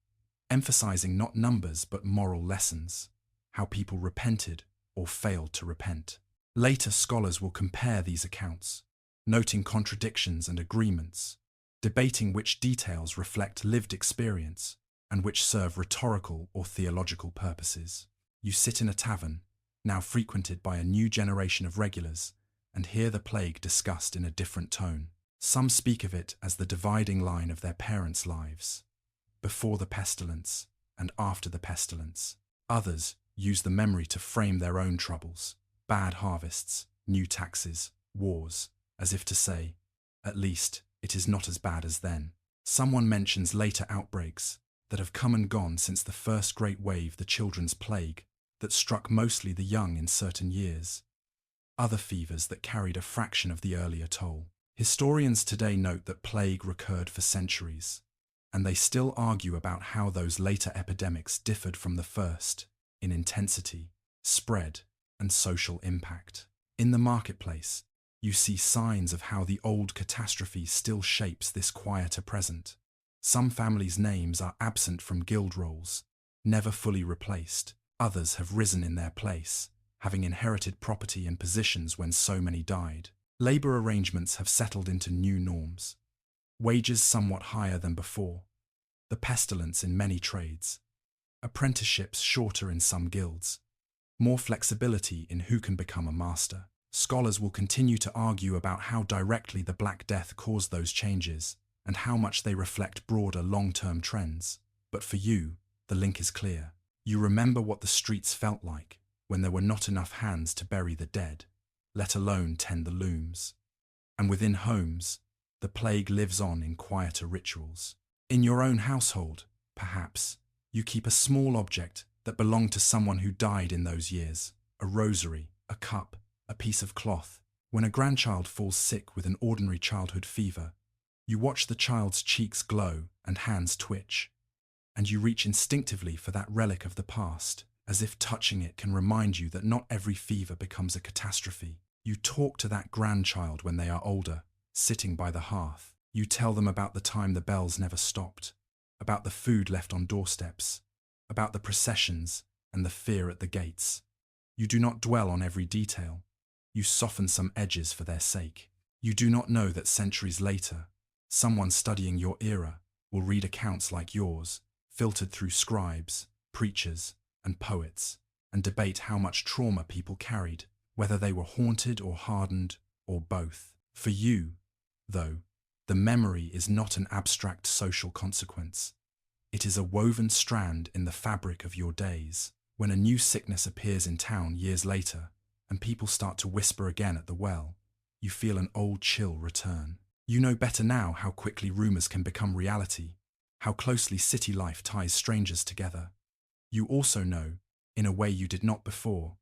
emphasizing not numbers but moral lessons, how people repented or failed to repent. Later scholars will compare these accounts, noting contradictions and agreements, debating which details reflect lived experience and which serve rhetorical or theological purposes. You sit in a tavern, now frequented by a new generation of regulars, and hear the plague discussed in a different tone. Some speak of it as the dividing line of their parents' lives, before the pestilence and after the pestilence. Others use the memory to frame their own troubles, bad harvests, new taxes, wars, as if to say, at least it is not as bad as then. Someone mentions later outbreaks that have come and gone since the first great wave, the children's plague, that struck mostly the young in certain years. Other fevers that carried a fraction of the earlier toll. Historians today note that plague recurred for centuries, and they still argue about how those later epidemics differed from the first in intensity, spread, and social impact. In the marketplace, you see signs of how the old catastrophe still shapes this quieter present. Some families' names are absent from guild rolls, never fully replaced. Others have risen in their place, having inherited property and positions when so many died. Labour arrangements have settled into new norms, wages somewhat higher than before, the pestilence in many trades, apprenticeships shorter in some guilds, more flexibility in who can become a master. Scholars will continue to argue about how directly the Black Death caused those changes and how much they reflect broader long-term trends. But for you, the link is clear. You remember what the streets felt like when there were not enough hands to bury the dead, let alone tend the looms. And within homes, the plague lives on in quieter rituals. In your own household, perhaps, you keep a small object that belonged to someone who died in those years, a rosary, a cup, a piece of cloth. When a grandchild falls sick with an ordinary childhood fever, you watch the child's cheeks glow and hands twitch, and you reach instinctively for that relic of the past, as if touching it can remind you that not every fever becomes a catastrophe. You talk to that grandchild when they are older, sitting by the hearth. You tell them about the time the bells never stopped, about the food left on doorsteps, about the processions and the fear at the gates. You do not dwell on every detail. You soften some edges for their sake. You do not know that centuries later, someone studying your era will read accounts like yours, filtered through scribes, preachers, and poets, and debate how much trauma people carried, whether they were haunted or hardened, or both. For you, though, the memory is not an abstract social consequence. It is a woven strand in the fabric of your days. When a new sickness appears in town years later, and people start to whisper again at the well, you feel an old chill return. You know better now how quickly rumors can become reality, how closely city life ties strangers together. You also know, in a way you did not before,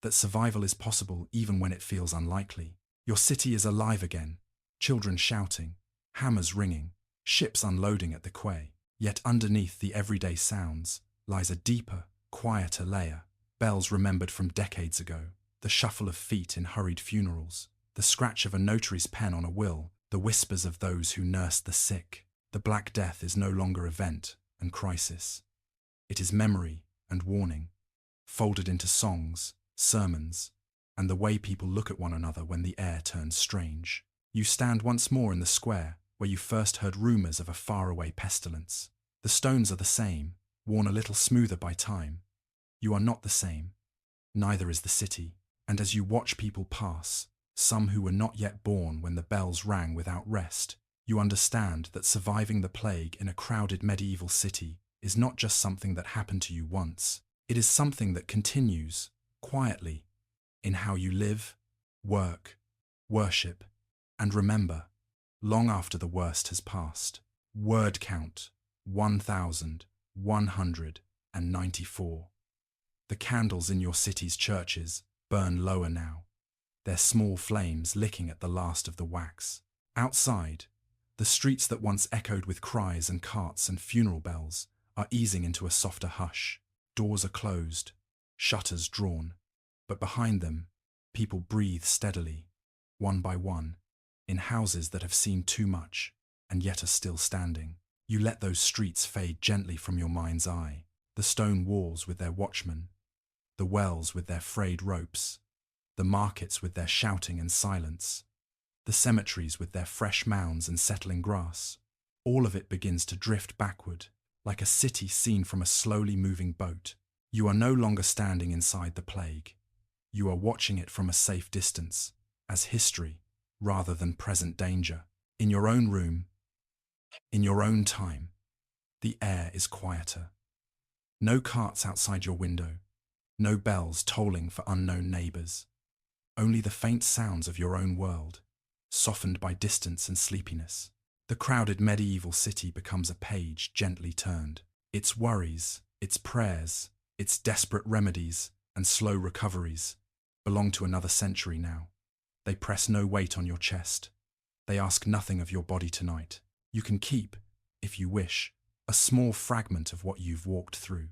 that survival is possible even when it feels unlikely. Your city is alive again, children shouting, hammers ringing, ships unloading at the quay. Yet underneath the everyday sounds lies a deeper, quieter layer. Bells remembered from decades ago, the shuffle of feet in hurried funerals, the scratch of a notary's pen on a will, the whispers of those who nursed the sick. The Black Death is no longer event and crisis. It is memory and warning, folded into songs, sermons, and the way people look at one another when the air turns strange. You stand once more in the square where you first heard rumors of a faraway pestilence. The stones are the same, worn a little smoother by time. You are not the same. Neither is the city. And as you watch people pass, some who were not yet born when the bells rang without rest, You understand that surviving the plague in a crowded medieval city is not just something that happened to you once. It is something that continues, quietly, in how you live, work, worship, and remember, long after the worst has passed. Word count 1,194. The candles in your city's churches burn lower now, their small flames licking at the last of the wax. Outside, the streets that once echoed with cries and carts and funeral bells are easing into a softer hush. Doors are closed, shutters drawn, but behind them, people breathe steadily, one by one, in houses that have seen too much and yet are still standing. You let those streets fade gently from your mind's eye, the stone walls with their watchmen, the wells with their frayed ropes, the markets with their shouting and silence, the cemeteries with their fresh mounds and settling grass. All of it begins to drift backward, like a city seen from a slowly moving boat. You are no longer standing inside the plague. You are watching it from a safe distance, as history, rather than present danger. In your own room, in your own time, the air is quieter. No carts outside your window, no bells tolling for unknown neighbours. Only the faint sounds of your own world, softened by distance and sleepiness. The crowded medieval city becomes a page gently turned. Its worries, its prayers, its desperate remedies and slow recoveries belong to another century now. They press no weight on your chest. They ask nothing of your body tonight. You can keep, if you wish, a small fragment of what you've walked through.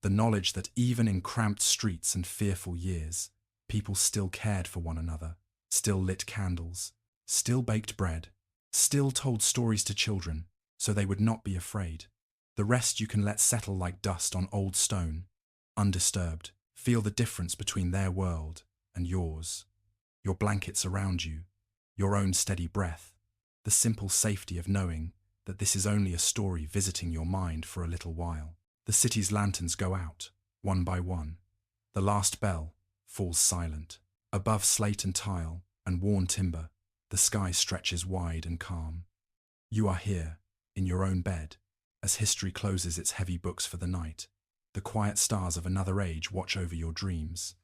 The knowledge that even in cramped streets and fearful years, people still cared for one another, still lit candles, still baked bread, still told stories to children so they would not be afraid. The rest you can let settle like dust on old stone, undisturbed. Feel the difference between their world and yours. Your blankets around you, your own steady breath, the simple safety of knowing that this is only a story visiting your mind for a little while. The city's lanterns go out, one by one. The last bell falls silent. Above slate and tile and worn timber, the sky stretches wide and calm. You are here, in your own bed, as history closes its heavy books for the night. The quiet stars of another age watch over your dreams.